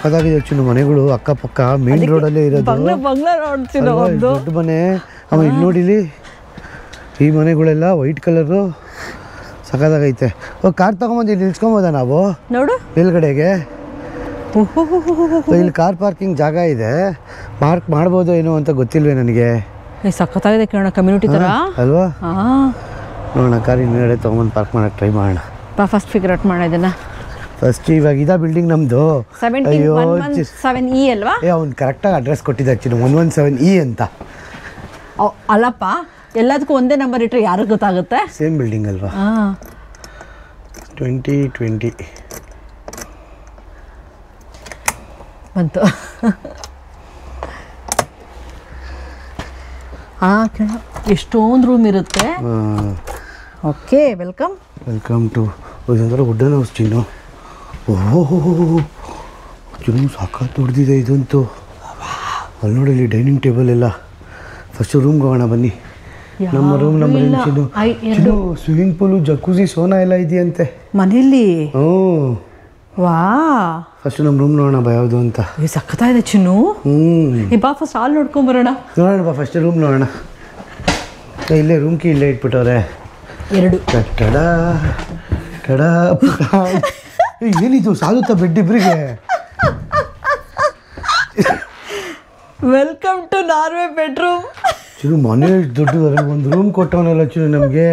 ಸಕ್ಕದಾಗಿದೆ ಚಿನ್ನು ಮನೆಗಳು ಅಕ್ಕಪಕ್ಕ ಮೇನ್ ರೋಡಲ್ಲೇ ಇರೋದು. ಬಂಗ್ಲಾ ನೋಡ್ತಿರೋ ಒಂದು ದೊಡ್ಡ ಮನೆ. ಆಮೇಲೆ ಇಲ್ಲಿ ನೋಡಿಲಿ ಈ ಮನೆಗಳೆಲ್ಲ ವೈಟ್ ಕಲರು ಸಕ್ಕದಾಗೈತೆ. ಕಾರ್ ತಗೊಂಬಂದು ಇಲ್ಲಿ ನಿಲ್ಸ್ಕೊಬೋದಾ ನಾವು ನೋಡು ಮೇಲ್ಗಡೆಗೆ? ಇಲ್ಲಿ ಕಾರ್ ಪಾರ್ಕಿಂಗ್ ಜಾಗ ಇದೆ, ಪಾರ್ಕ್ ಮಾಡ್ಬೋದು ಏನೋ ಅಂತ ಗೊತ್ತಿಲ್ವೇ ನನಗೆ. ಸಖತ್ತಾಗಿದೆ ಕೇಳೋಣ, ಕಮ್ಯುನಿಟಿ ಥರ ಅಲ್ವಾ? ನೋಡೋಣ ಕಾರ್ ಹಿಂದ್ಗಡೆ ತೊಗೊಂಬಂದು ಪಾರ್ಕ್ ಮಾಡೋಕ್ಕೆ ಟ್ರೈ ಮಾಡೋಣ. ಫಸ್ಟ್ ಫಿಗರ್ ಔಟ್ ಮಾಡೋದನ್ನ. ಫಸ್ಟ್ ಇವಾಗ ಇದಾ ಬಿಲ್ಡಿಂಗ್ ನಮ್ಮದು. 17E ಅಲ್ವಾ? ಅವ್ನು ಕರೆಕ್ಟಾಗಿ ಅಡ್ರೆಸ್ ಕೊಟ್ಟಿದ್ದ ಚಿನ್ನು, 117E ಅಂತ. ಅಲ್ಲಪ್ಪ, ಎಲ್ಲದಕ್ಕೂ ಒಂದೇ ನಂಬರ್ ಇಟ್ಟರೆ ಯಾರಿಗೆ ಗೊತ್ತಾಗುತ್ತೆ? ಸೇಮ್ ಬಿಲ್ಡಿಂಗ್ ಅಲ್ವಾ? 2020 ಬಂತು. ಎಷ್ಟೊಂದು ರೂಮ್ ಇರುತ್ತೆ. ಓಕೆ, ವೆಲ್ಕಮ್ ಟು ಇದೊಂಥರ ವುಡನ್ ಹೌಸ್ ಚಿನ್ನು. ಓಹೋ ಚಿನ್ನು ಸಾಕಾಗಿ ದೊಡ್ಡದಿದೆ ಇದಂತೂ. ಅಲ್ಲಿ ನೋಡಿ ಇಲ್ಲಿ ಡೈನಿಂಗ್ ಟೇಬಲ್ ಎಲ್ಲ. ಫಸ್ಟ್ ರೂಮ್ಗೆ ಹೋಗೋಣ ಬನ್ನಿ. ನಮ್ಮ ರೂಮ್ ನಂಬರ್ ಚಿನ್ನು. ಸ್ವಿಮ್ಮಿಂಗ್ ಪೂಲು, ಜಕೂಸಿ, ಸೋನಾ ಎಲ್ಲ ಇದೆಯಂತೆ ಮನೆಯಲ್ಲಿ. ವಾ, ಫಸ್ಟ್ ನಮ್ಮ ರೂಮ್ ನೋಡೋಣ ಬಾ ಯಾವುದು ಅಂತ. ಸಖತ್ತಾಗಿದೆ ಚಿನ್ನು. ಬಾ ಫಸ್ಟ್ ಹಾಲ್ ನೋಡ್ಕೊಂಬರೋಣ. ನೋಡೋಣ ಬಾ ಫಸ್ಟ್ ರೂಮ್ ನೋಡೋಣ. ಇಲ್ಲೇ ರೂಮ್ ಕೀ ಇಲ್ಲೇ ಇಟ್ಬಿಟ್ಟವ್ರೆ. 2 ಕಟ್ಟಡ ಏನಿದು ಸಾಲುತ್ತಾ ಬೆಡ್ ಇಬ್ಬರಿಗೆ? Welcome to Norway bedroom. ಚಿನ್ನು ಮನೆ ದೊಡ್ಡದು, ಒಂದು ರೂಮ್ ಕೊಟ್ಟವನಲ್ಲ ಚಿನ್ನು ನಮಗೆ.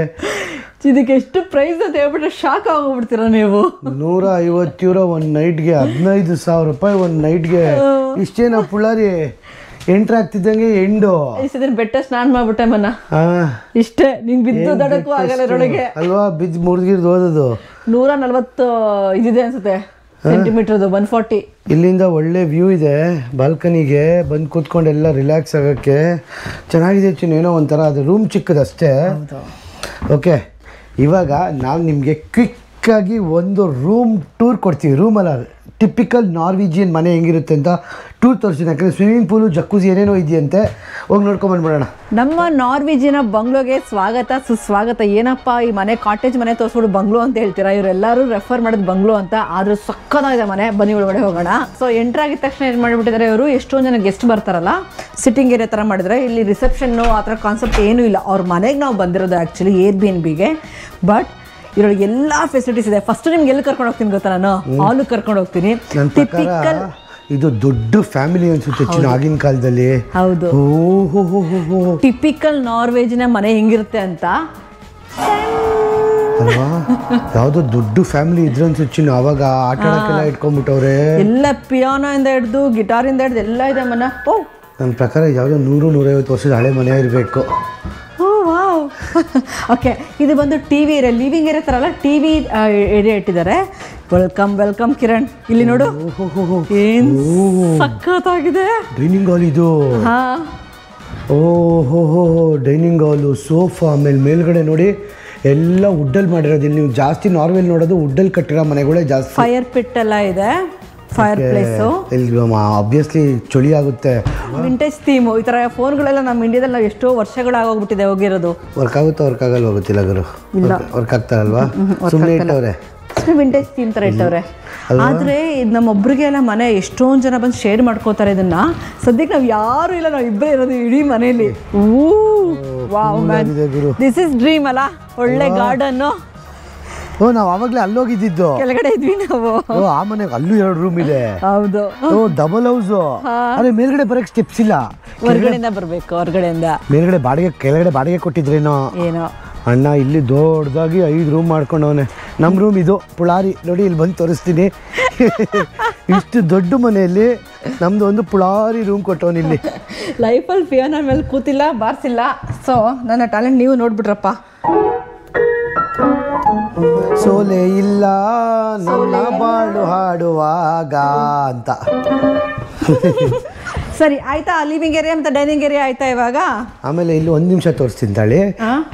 ಇದಕ್ಕೆ ಎಷ್ಟು ಪ್ರೈಸ್ ಅಂತ ಹೇಳ್ಬಿಟ್ರೆ ಶಾಕ್ ಆಗೋಗ್ಬಿಡ್ತೀರಾ ನೀವು. 150 euro ಒಂದು ನೈಟ್ಗೆ, 15,000 ರೂಪಾಯಿ ಒಂದು ನೈಟ್ಗೆ. ಇಷ್ಟೇನಾ ಪುಳ್ಳಾರಿ? Entry ಆಗ್ತಿದ್ದಂಗೆ end. ಇಷ್ಟ ಬೆಟ್ಟ ಸ್ನಾನ ಮಾಡ್ಬಿಟ್ಟೆ ಮನ. ಇಷ್ಟೇ, ನಿಂಗೆ ಬಿದ್ದು ದಡಕ್ಕೂ ಆಗಲ್ಲ ಅದರೊಳಗೆ ಅಲ್ವಾ? ಬಿದ್ದು ಮುರಿದಿರ್ದು ಓದೋದು. 140 ಇದಿದೆ ಅನ್ಸುತ್ತೆ ಸೆಂಟಿಮೀಟರ್ದು, 140. ಇಲ್ಲಿಂದ ಒಳ್ಳೆ ವ್ಯೂ ಇದೆ, ಬಾಲ್ಕನಿಗೆ ಬಂದು ಕೂತ್ಕೊಂಡು ಎಲ್ಲ ರಿಲ್ಯಾಕ್ಸ್ ಆಗೋಕ್ಕೆ ಚೆನ್ನಾಗಿದೆ ಚಿನ್ನು. ಏನೋ ಒಂಥರ ಅದು ರೂಮ್ ಚಿಕ್ಕದಷ್ಟೇ. ಓಕೆ, ಇವಾಗ ನಾವು ನಿಮಗೆ ಕ್ವಿಕ್ಕಾಗಿ ಒಂದು ರೂಮ್ ಟೂರ್ ಕೊಡ್ತೀವಿ. ರೂಮಲ್ಲ, ಟಿಪಿಕಲ್ ನಾರ್ವಿಜಿಯನ್ ಮನೆ ಹೆಂಗಿರುತ್ತೆ ಅಂತ ಟೂರ್ ತೋರಿಸ್ತೀನಿ. ಯಾಕಂದರೆ ಸ್ವಿಮ್ಮಿಂಗ್ ಪೂಲು, ಜಕ್ಕೂಸಿ ಏನೇನೋ ಇದೆಯಂತೆ, ಹೋಗಿ ನೋಡ್ಕೊಂಬಂದ್ಬಿಡೋಣ. ನಮ್ಮ ನಾರ್ವಿಜಿಯನ್ ಬಂಗ್ಲೋಗೆ ಸ್ವಾಗತ ಸುಸ್ವಾಗತ. ಏನಪ್ಪ ಈ ಮನೆ ಕಾಟೇಜ್ ಮನೆ ತೋರಿಸ್ಬಿಡು ಬಂಗ್ಲೋ ಅಂತ ಹೇಳ್ತೀರಾ? ಇವರೆಲ್ಲರೂ ರೆಫರ್ ಮಾಡೋದು ಬಂಗ್ಲೋ ಅಂತ. ಆದರೂ ಸಕ್ಕತ್ತಾಗಿದೆ ಮನೆ. ಬನ್ನಿ ಒಳಗಡೆ ಹೋಗೋಣ. ಸೊ ಎಂಟ್ರ್ ಆಗಿದ ತಕ್ಷಣ ಏನು ಮಾಡಿಬಿಟ್ಟಿದ್ದಾರೆ ಇವರು, ಎಷ್ಟೊಂದು ಜನ ಗೆಸ್ಟ್ ಬರ್ತಾರಲ್ಲ, ಸಿಟ್ಟಿಂಗ್ ಏರಿಯಾ ಥರ ಮಾಡಿದರೆ. ಇಲ್ಲಿ ರಿಸೆಪ್ಷನ್ನು ಆ ಥರ ಕಾನ್ಸೆಪ್ಟ್ ಏನೂ ಇಲ್ಲ. ಅವ್ರ ಮನೆಗೆ ನಾವು ಬಂದಿರೋದು ಆ್ಯಕ್ಚುಲಿ Airbnb-ಗೆ. ಬಟ್ ಇದ್ರೊಳಗೆ ಎಲ್ಲ ಫೆಸಿಲಿಟೀಸ್ ಇದೆ. ಫಸ್ಟ್ ನಿಮ್ಗೆ ಎಲ್ಲಿ ಕರ್ಕೊಂಡು ಹೋಗ್ತೀನಿ ಗೊತ್ತಾ? ನಾನು ಹಾಲು ಕರ್ಕೊಂಡು ಹೋಗ್ತೀನಿ. ಟಿಪಿಕಲ್ ಇದು ದೊಡ್ಡ ಫ್ಯಾಮಿಲಿ ಅನ್ಸುತ್ತೆ ಚಿನ್ನ ಆಗಿನ ಕಾಲದಲ್ಲಿ. ಹೌದು, ಟಿಪಿಕಲ್ ನಾರ್ವೇಜಿನ ಮನೆ ಹೆಂಗಿರುತ್ತೆ ಅಂತ ಅಲ್ವಾ? ಯಾವುದೋ ದೊಡ್ಡ ಫ್ಯಾಮಿಲಿ ಇದ್ರೆ ಅನ್ಸುತ್ತೆ ಚಿನ್ನ. ಅವಾಗ ಆಟ ಆಡೋಕ್ಕೆಲ್ಲ ಇಟ್ಕೊಂಡ್ಬಿಟ್ಟವ್ರೆ. ಎಲ್ಲ ಪಿಯಾನೋ ಇಂದ ಹಿಡ್ದು ಗಿಟಾರಿಂದ ಹಿಡ್ದು ಎಲ್ಲ ಇದೆ ಮನ. ನನ್ನ ಪ್ರಕಾರ ಯಾವುದೋ 100-150 ವರ್ಷದ ಹಳೆ ಮನೆ ಇರಬೇಕು. ಓಕೆ, ಇದು ಬಂದು ಟಿವಿ ಏರಿಯಾ, ಲಿವಿಂಗ್ ಏರಿಯಾ ಥರ ಅಲ್ಲ, ಟಿವಿ ಏರಿಯಾ ಇಟ್ಟಿದ್ದಾರೆ. ವೆಲ್ಕಮ್ ಕಿರಣ್. ಇಲ್ಲಿ ನೋಡು, ಏನ್ ಸಖತ್ತಾಗಿದೆ ಡೈನಿಂಗ್ ಹಾಲ್ ಇದು. ಓಹೋ, ಡೈನಿಂಗ್ ಹಾಲು, ಸೋಫಾ, ಆಮೇಲೆ ಮೇಲ್ಗಡೆ ನೋಡಿ ಎಲ್ಲ ವುಡ್ಡಲ್ಲಿ ಮಾಡಿರೋದು. ಇಲ್ಲಿ ನೀವು ಜಾಸ್ತಿ ನಾರ್ವೆಲ್ ನೋಡೋದು ವುಡ್ಡಲ್ಲಿ ಕಟ್ಟಿರೋ ಮನೆಗಳೇ ಜಾಸ್ತಿ. ಫೈರ್ ಪಿಟ್ ಎಲ್ಲ ಇದೆ, ಫೈರ್ ಪ್ಲೇಸು. ಇಲ್ಲಿ ಆಬ್ವಿಯಸ್ಲಿ ಚಳಿ ಆಗುತ್ತೆ. Vintage theme. ಈ ಥರ ಫೋನ್ಗಳೆಲ್ಲ ನಮ್ಮ ಇಂಡಿಯಾದಲ್ಲಿ ನಾವು ಎಷ್ಟೋ ವರ್ಷಗಳಾಗೋಗ್ಬಿಟ್ಟಿದೆ ಹೋಗಿರೋದು. ವರ್ಕ್ ಆಗುತ್ತಾ ವರ್ಕ್ ಆಗಲ್ಲ ಗೊತ್ತಿಲ್ಲ ಗುರು. ವರ್ಕ್ ಆಗ್ತಾರಲ್ವಾ? ಸುಮ್ಮನೆ ಇಟ್ಟವ್ರೆ, ವಿಂಟೇಜ್ ಥೀಮ್ ಥರ ಇಟ್ಟವ್ರೆ. ಆದರೆ ಇದು ನಮ್ಮೊಬ್ರಿಗೆ ಎಲ್ಲ ಮನೆ ಎಷ್ಟೊಂದು ಜನ ಬಂದು ಶೇರ್ ಮಾಡ್ಕೋತಾರೆ ಇದನ್ನ. ಸದ್ಯಕ್ಕೆ ನಾವು ಯಾರು ಇಲ್ಲ, ನಾವು ಇಬ್ಬರೇ ಇರೋದು ಇಡೀ ಮನೆಯಲ್ಲಿ. ದಿಸ್ ಇಸ್ ಡ್ರೀಮ್ ಅಲ್ಲ, ಒಳ್ಳೆ ಗಾರ್ಡನ್ನು. ನಾವು ಆವಾಗಲೇ ಅಲ್ಲೋಗಿದ್ದು, ಕೆಳಗಡೆ ಇದ್ವಿ ನಾವು. ಆ ಮನೆಗೆ ಅಲ್ಲೂ 2 ರೂಮ್ ಇದೆ. ಹೌದು, ಡಬಲ್ ಹೌಸ್. ಅದೇ ಮೇಲ್ಗಡೆ ಬರಕ್ಕೆ ಸ್ಟೆಪ್ಸ್ ಇಲ್ಲ, ಹೊರಗಡೆಯಿಂದ ಬರಬೇಕು. ಹೊರಗಡೆಯಿಂದ ಮೇಲ್ಗಡೆ ಬಾಡಿಗೆ, ಕೆಳಗಡೆ ಬಾಡಿಗೆ ಕೊಟ್ಟಿದ್ರೇನೋ ಏನೋ. ಅಣ್ಣ ಇಲ್ಲಿ ದೊಡ್ಡದಾಗಿ 5 ರೂಮ್ ಮಾಡ್ಕೊಂಡವನೆ. ನಮ್ಮ ರೂಮ್ ಇದು ಪುಳಾರಿ ನೋಡಿ, ಇಲ್ಲಿ ಬಂದು ತೋರಿಸ್ತೀನಿ. ಇಷ್ಟು ದೊಡ್ಡ ಮನೆಯಲ್ಲಿ ನಮ್ದು ಒಂದು ಪುಳಾರಿ ರೂಮ್ ಕೊಟ್ಟವನು. ಇಲ್ಲಿ ಲೈಫಲ್ಲಿ ಪಿಯಾನೋ ಮೇಲೆ ಕೂತಿಲ್ಲ, ಬಾರಿಸಿಲ್ಲ. ಸೊ ನನ್ನ ಟ್ಯಾಲೆಂಟ್ ನೀವು ನೋಡ್ಬಿಟ್ರಪ್ಪ. ಸೋಲೆ ಇಲ್ಲ ನನ್ನ ಬಾಳು ಹಾಡುವಾಗ ಅಂತ. ಸರಿ ಆಯ್ತಾ, ಲಿವಿಂಗ್ ಏರಿಯಾ ಮತ್ತು ಡೈನಿಂಗ್ ಏರಿಯಾ ಆಯ್ತಾ ಇವಾಗ? ಆಮೇಲೆ ಇಲ್ಲಿ 1 ನಿಮಿಷ ತೋರಿಸ್ತೀನಿ ತಾಳಿ.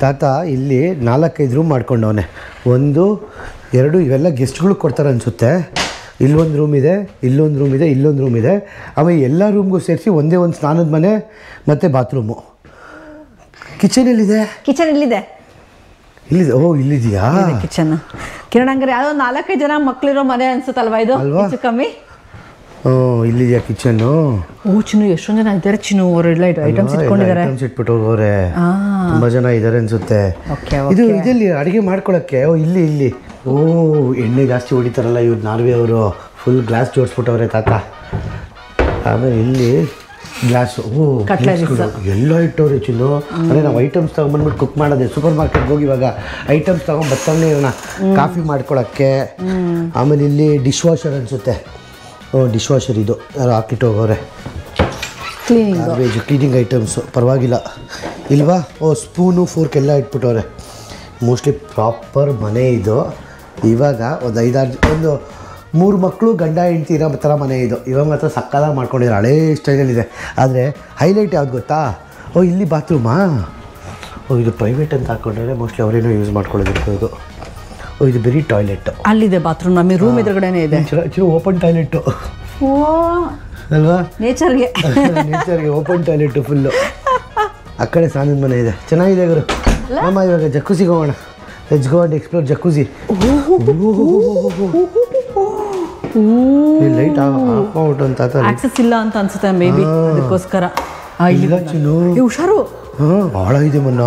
ತಾತ ಇಲ್ಲಿ 4-5 ರೂಮ್ ಮಾಡ್ಕೊಂಡವನೆ. 1, 2 ಇವೆಲ್ಲ ಗೆಸ್ಟ್ಗಳು ಕೊಡ್ತಾರೆ ಅನಿಸುತ್ತೆ. ಇಲ್ಲೊಂದು ರೂಮ್ ಇದೆ, ಇಲ್ಲೊಂದು ರೂಮ್ ಇದೆ, ಇಲ್ಲೊಂದು ರೂಮ್ ಇದೆ. ಆಮೇಲೆ ಎಲ್ಲ ರೂಮ್ಗೂ ಸೇರಿಸಿ ಒಂದೇ ಒಂದು ಸ್ನಾನದ ಮನೆ ಮತ್ತು ಬಾತ್ರೂಮು. ಕಿಚನ್ ಎಲ್ಲಿದೆ? ಕಿಚನ್ ಇಲ್ಲಿದೆ. ಇಲ್ಲಿದೆ. ಇಲ್ಲಿದೆಯಾ ಕಿಚನ್? ಕಿರಣ್ ಹಂಗಾರೆ ಯಾವುದೋ 4-5 ಜನ ಮಕ್ಕಳಿರೋ ಮನೆ ಅನ್ಸುತ್ತಲ್ವಾ ಇದು? ಹೆಚ್ಚು ಕಮ್ಮಿ. ಇಲ್ಲಿದೆಯಾ ಕಿಚನ್ನು. ಓ ಚಿನ್ನು ಎಷ್ಟೊಂದು ಜನ ಇದ್ದಾರೆ ಚಿನ್ನು, ಅವರೆಲ್ಲ ಐಟಮ್ಸ್ ಇಟ್ಕೊಂಡಿದ್ದಾರೆ. ಐಟಮ್ಸ್ ಇಟ್ಬಿಟ್ಟು ಹೋಗೋರೆ, ತುಂಬ ಜನ ಇದ್ದಾರೆ ಅನ್ಸುತ್ತೆ. ಇದು ಇದರಲ್ಲಿ ಅಡುಗೆ ಮಾಡ್ಕೊಳಕ್ಕೆ. ಇಲ್ಲಿ ಎಣ್ಣೆ ಜಾಸ್ತಿ ಹೊಡಿತಾರಲ್ಲ ಇವ್ರು ನಾರ್ವೆ ಅವರು, ಫುಲ್ ಗ್ಲಾಸ್ ಜೋಡಿಸ್ಬಿಟ್ಟವ್ರೆ ತಾತ. ಆಮೇಲೆ ಇಲ್ಲಿ ಗ್ಲಾಸು ಎಲ್ಲ ಇಟ್ಟವ್ರೆ ಚಿನ್ನು. ಅಂದರೆ ನಾವು ಐಟಮ್ಸ್ ತೊಗೊಂಬಂದ್ಬಿಟ್ಟು ಕುಕ್ ಮಾಡೋದೆ. ಸೂಪರ್ ಮಾರ್ಕೆಟ್ಗೆ ಹೋಗಿ ಇವಾಗ ಐಟಮ್ಸ್ ತೊಗೊಂಡು ಬರ್ತಾನೆ ಇರೋಣ ಕಾಫಿ ಮಾಡ್ಕೊಳಕ್ಕೆ. ಆಮೇಲೆ ಇಲ್ಲಿ ಡಿಶ್ ವಾಷರ್ ಅನಿಸುತ್ತೆ. ಡಿಶ್ ವಾಷರ್ ಇದು ಯಾರು ಹಾಕಿಟ್ಟು ಹೋಗೋರೆ. ಕ್ಲೀನಿಂಗ್ ಐಟಮ್ಸು ಪರವಾಗಿಲ್ಲ ಇಲ್ವಾ. ಸ್ಪೂನು ಫೋರ್ಕ್ ಎಲ್ಲ ಇಟ್ಬಿಟ್ಟವ್ರೆ. ಮೋಸ್ಟ್ಲಿ ಪ್ರಾಪರ್ ಮನೆ ಇದು. ಇವಾಗ ಒಂದು 5-6 3 ಮಕ್ಕಳು ಗಂಡ ಹೆಂಡ್ತಿ ಇರೋ ಥರ ಮನೆ ಇದು. ಇವಾಗ ಮಾತ್ರ ಸಕ್ಕದಾಗಿ ಮಾಡ್ಕೊಂಡಿರೋ ಹಳೇ ಸ್ಟೈಲಲ್ಲಿದೆ. ಆದರೆ ಹೈಲೈಟ್ ಯಾವ್ದು ಗೊತ್ತಾ? ಇಲ್ಲಿ ಬಾತ್ರೂಮಾ. ಇದು ಪ್ರೈವೇಟ್ ಅಂತ ಹಾಕ್ಕೊಂಡ್ರೆ ಮೋಸ್ಟ್ಲಿ ಅವರೇನೋ ಯೂಸ್ ಮಾಡ್ಕೊಳ್ಳೋದಿರ್ಬೋದು. ಇದು ಬರೀ ಟಾಯ್ಲೆಟ್. ಅಲ್ಲಿದೆ ಬಾತ್ರೂಮ್, ನಮಗೆ ರೂಮ್ ಎದುರುಗಡೆನೇ ಇದೆ. ಓಪನ್ ಟಾಯ್ಲೆಟ್ಟು ಅಲ್ವಾ? ನೇಚರ್ಗೆ ಓಪನ್ ಟಾಯ್ಲೆಟ್ಟು ಫುಲ್ಲು. ಆ ಕಡೆ ಸ್ನಾನದ ಮನೆ ಇದೆ. ಚೆನ್ನಾಗಿದೆ ಗುರು. ನಮ್ಮ ಇವಾಗ ಜಕ್ಕೂಸಿಗೆ ಹೋಗೋಣ. Let's go and explore jacuzzi. Light out ಅಂತ ಆಕ್ಸೆಸ್ ಇಲ್ಲ ಅಂತ ಅನ್ಸುತ್ತೆ ಮೇ ಬಿ, ಅದಕ್ಕೋಸ್ಕರ. ಹುಷಾರು. ಭಾಳ ಇದೆ ಮನ್ನ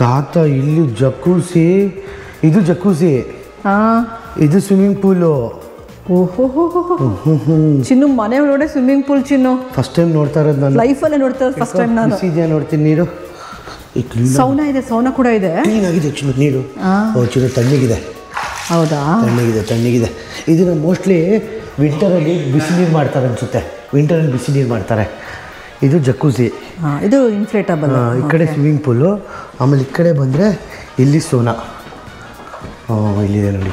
ತಾತ. ಇಲ್ಲಿ ಜಕ್ಕೂಸಿ, ಇದು ಜಕ್ಕೂಸಿ, ಇದು ಸ್ವಿಮ್ಮಿಂಗ್ ಪೂಲು. ಚಿನ್ನು ಮನೆ ಒಳಗಡೆ ಸ್ವಿಮ್ಮಿಂಗ್ ಪೂಲ್. ಚಿನ್ನು ಫಸ್ಟ್ ಟೈಮ್ ನೋಡ್ತಾ ಇರೋದು ನಾನು ಲೈಫಲ್ಲೇ ನೋಡ್ತಾ ಇರೋದು ಫಸ್ಟ್ ಟೈಮ್ ನಾನು. ಇದೆಯಾ ನೋಡ್ತೀನಿ ನೀರು. ಸೌನಾ ಇದೆ, ಸೌನಾ ಕೂಡ ಇದೆ. ಕ್ಲೀನ್ ಆಗಿದೆ ಚಿನ್ನು ನೀರು. ಚಿನ್ನು ತಣ್ಣಗಿದೆ. ಹೌದಾ? ತಣ್ಣಗಿದೆ. ಇದನ್ನು ಮೋಸ್ಟ್ಲಿ ವಿಂಟರಲ್ಲಿ ಬಿಸಿ ನೀರು ಮಾಡ್ತಾರೆ ಅನಿಸುತ್ತೆ. ವಿಂಟರಲ್ಲಿ ಬಿಸಿ ನೀರು ಮಾಡ್ತಾರೆ. ಇದು ಜಕ್ಕೂಸಿ, ಇದು ಇನ್ಫ್ಲೇಟಬಲ್. ಈ ಕಡೆ ಸ್ವಿಮ್ಮಿಂಗ್ ಪೂಲು. ಆಮೇಲೆ ಈ ಕಡೆ ಬಂದರೆ ಇಲ್ಲಿ ಸೋನಾ. ಇಲ್ಲಿದೆ ನೋಡಿ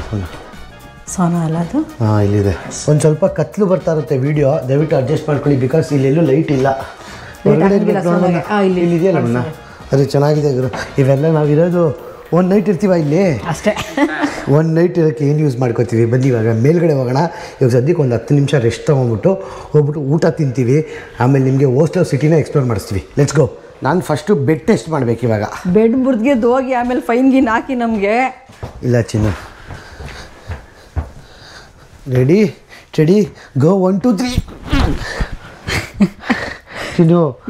ಸೋನಾ ಅಲ್ಲ ಅದು. ಇಲ್ಲಿದೆ. ಒಂದು ಸ್ವಲ್ಪ ಕತ್ಲು ಬರ್ತಾ ಇರುತ್ತೆ ವಿಡಿಯೋ, ದಯವಿಟ್ಟು ಅಡ್ಜಸ್ಟ್ ಮಾಡ್ಕೊಳ್ಳಿ. ಬಿಕಾಸ್ ಇಲ್ಲೆಲ್ಲೂ ಲೈಟ್ ಇಲ್ಲ. ಇಲ್ಲಿದೆಯಲ್ಲ ಅಣ್ಣ, ಅದು ಚೆನ್ನಾಗಿದೆ ಗುರು. ಇವೆಲ್ಲ ನಾವಿರೋದು ಒಂದು ನೈಟ್ ಇರ್ತೀವ ಇಲ್ಲಿ ಅಷ್ಟೇ. ಒಂದು ನೈಟ್ ಇರೋಕ್ಕೆ ಏನು ಯೂಸ್ ಮಾಡ್ಕೋತೀವಿ. ಬನ್ನಿ ಇವಾಗ ಮೇಲ್ಗಡೆ ಹೋಗೋಣ. ಇವಾಗ ಸದ್ಯಕ್ಕೆ ಒಂದು 10 ನಿಮಿಷ ರೆಸ್ಟ್ ತೊಗೊಂಬಿಟ್ಟು ಊಟ ತಿಂತೀವಿ. ಆಮೇಲೆ ನಿಮಗೆ ಓಸ್ಟರ್ ಸಿಟಿನ ಎಕ್ಸ್ಪ್ಲೋರ್ ಮಾಡಿಸ್ತೀವಿ. Let's go. ನಾನು ಫಸ್ಟು ಬೆಡ್ ಟೆಸ್ಟ್ ಮಾಡ್ಬೇಕು ಇವಾಗ. ಬೆಡ್ ಮುರಿದ್ಗೆ ಹೋಗಿ ಆಮೇಲೆ ಫೈನ್ಗಿನ್ ಹಾಕಿ ನಮಗೆ. ಇಲ್ಲ ಚಿನ್ನ. ರೆಡಿ ಗೋ 1 2 3.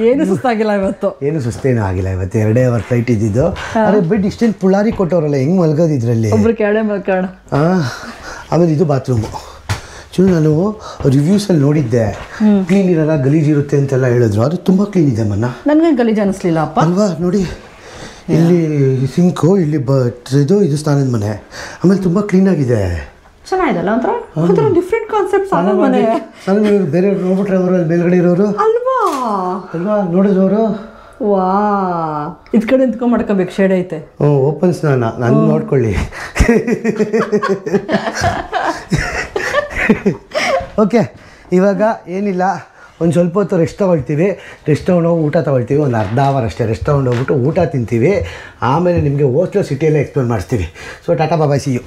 ಏನು ಸುಸ್ತಾಗಿಲ್ಲ ಇವತ್ತು. ಏನು ಸುಸ್ತೇನೂ ಆಗಿಲ್ಲ ಇವತ್ತು. 2 ಅವರ್ ಫ್ಲೈಟ್ ಇದ್ದಿದ್ದು. ಅರೆ ಬೆಡ್ ಇಷ್ಟೇನು ಪುಳಾರಿ ಕೊಟ್ಟವ್ರಲ್ಲ, ಹೆಂಗೆ ಮಲ್ಗೋದು ಇದರಲ್ಲಿ. ಒಬ್ರು ಕೆಳಗಡೆ ಮಲ್ಕೋಣ. ಆಮೇಲೆ ಇದು ಬಾತ್ರೂಮು. ನಾನು ರಿವ್ಯೂಸಲ್ಲಿ ನೋಡಿದ್ದೆ, ಕ್ಲೀನ್ ಇರಲ್ಲ, ಗಲೀಜಿರುತ್ತೆ ಅಂತೆಲ್ಲ ಹೇಳಿದ್ರು. ಅದು ತುಂಬ ಕ್ಲೀನ್ ಇದೆ ಮನ್ನ. ನನಗೆ ಗಲೀಜು ಅನ್ನಿಸ್ಲಿಲ್ಲ ಅಪ್ಪ. ಅಲ್ವಾ? ನೋಡಿ ಇಲ್ಲಿ ಸಿಂಕು, ಇಲ್ಲಿ ಇದು ಸ್ನಾನದ ಮನೆ. ಆಮೇಲೆ ತುಂಬ ಕ್ಲೀನಾಗಿದೆ. ಚೆನ್ನಾಗಿದಲ್ಲ ಒಂಥರ ಡಿಫ್ರೆಂಟ್ ಕಾನ್ಸೆಪ್ಟ್. ಸ್ನಾನದ ಮನೆ ಬೇರೆ ನೋಡ್ಬಿಟ್ರೆ ಅವರು ಅಲ್ಲಿ ಮೇಲ್ಗಡೆ ಇರೋರು ಅಲ್ವಾ ನೋಡಿದ್ರು ಅವರು. ವಾ, ಇದ್ ಕಡೆ ನಿಂತ್ಕೊಂಡು ಮಾಡ್ಕೋಬೇಕು. ಶೇಡ್ ಐತೆ. ಓಪನ್ ಸ್ನಾನ. ನಾನು ನೋಡ್ಕೊಳ್ಳಿ. ಓಕೆ, ಇವಾಗ ಏನಿಲ್ಲ, ಒಂದು ಸ್ವಲ್ಪ ಹೊತ್ತು ರೆಸ್ಟ್ ತೊಗೊಳ್ತೀವಿ. ರೆಸ್ಟ್ ತೊಗೊಂಡೋಗಿ ಊಟ ತೊಗೊಳ್ತೀವಿ. ಒಂದು ಅರ್ಧ ಅವರ್ ಅಷ್ಟೇ ರೆಸ್ಟ್ ತೊಗೊಂಡೋಗ್ಬಿಟ್ಟು ಊಟ ತಿಂತೀವಿ. ಆಮೇಲೆ ನಿಮಗೆ ಓಸ್ಲೋ ಸಿಟಿಯಲ್ಲೇ ಎಕ್ಸ್ಪ್ಲೋರ್ ಮಾಡಿಸ್ತೀವಿ. So tata bye, see you.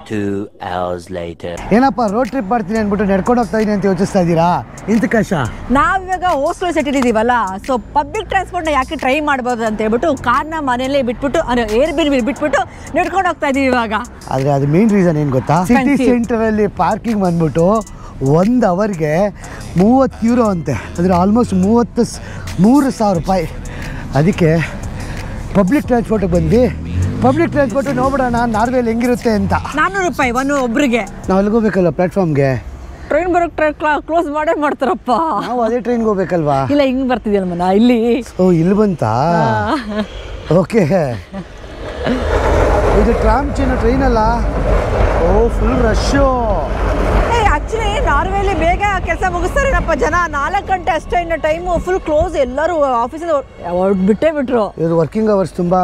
2 hours later. ಏನಪ್ಪ ರೋಡ್ ಟ್ರಿಪ್ ಮಾಡ್ತೀನಿ ಅಂದ್ಬಿಟ್ಟು ನಡ್ಕೊಂಡು ಹೋಗ್ತಾ ಇದೀನಿ ಅಂತ ಯೋಚಿಸ್ತಾ ಇದ್ದೀರಾ? ಇಂತ ಕಶ ನಾವಿವಾಗ ಓಸ್ಲೋ ಸಿಟಿಲಿ ಇದೀವಲ್ಲ, ಸೊ ಪಬ್ಲಿಕ್ ಟ್ರಾನ್ಸ್ಪೋರ್ಟ್ನ ಯಾಕೆ ಟ್ರೈ ಮಾಡ್ಬೋದು ಅಂತ ಹೇಳ್ಬಿಟ್ಟು ಕಾರ್ನ ಮನೆಯಲ್ಲೇ ಬಿಟ್ಬಿಟ್ಟು ಏರ್ಬಿನ್ಬಿ ಬಿಟ್ಬಿಟ್ಟು ನಡ್ಕೊಂಡು ಹೋಗ್ತಾ ಇದೀವಿ ಇವಾಗ. ಆದರೆ ಅದು ಮೇನ್ ರೀಸನ್ ಏನು ಗೊತ್ತಾ? ಸಿಟಿ ಸೆಂಟರಲ್ಲಿ ಪಾರ್ಕಿಂಗ್ ಬಂದ್ಬಿಟ್ಟು 1 ಅವರ್ಗೆ 30 ಯೂರೋ ಅಂತೆ. ಅಂದರೆ ಆಲ್ಮೋಸ್ಟ್ 33,000 ರೂಪಾಯಿ. ಅದಕ್ಕೆ ಪಬ್ಲಿಕ್ ಟ್ರಾನ್ಸ್ಪೋರ್ಟಿಗೆ ಬಂದ್ವಿ. ಪಬ್ಲಿಕ್ ಟ್ರಾನ್ಸ್ಪೋರ್ಟ್ ನೋಡ್ಬಿಡೋಣ ನಾರ್ವೆಯಲ್ಲಿ ಹೆಂಗಿರುತ್ತೆ ಅಂತ. 400 ರೂಪಾಯಿ ಒಬ್ರಿಗೆ. ನಾವು ಅಲ್ಲಿಗೋಗ್ಬೇಕಲ್ಲ ಪ್ಲಾಟ್ಫಾರ್ಮ್ಗೆ. ಟ್ರೈನ್ ಬರೋಕ್ಕೆ ಕ್ಲೋಸ್ ಮಾಡೇ ಮಾಡ್ತಾರಪ್ಪ. ನಾವು ಅದೇ ಟ್ರೈನ್ಗೆ ಹೋಗ್ಬೇಕಲ್ವಾ? ಇಲ್ಲ, ಹಿಂಗೆ ಬರ್ತಿದ್ಯಲ್ಲ ಮನ ಇಲ್ಲಿ. ಇಲ್ಲಿ ಬಂತಾ? ಓಕೆ, ಇದು ಟ್ರಾಮ್ ಟ್ರೈನಲ್ಲ. Full rush. ಆ್ಯಕ್ಚುಲಿ ನಾರ್ವೆಲಿ ಬೇಗ ಕೆಲಸ ಮುಗಿಸ್ತಾರೇನಪ್ಪ ಜನ. 4 ಗಂಟೆ ಅಷ್ಟೇ ಇನ್ನು ಟೈಮು. Full close. ಎಲ್ಲರೂ ಆಫೀಸಿಂದ ಬಿಟ್ಟರು. ಇವರು ವರ್ಕಿಂಗ್ ಅವರ್ಸ್ ತುಂಬ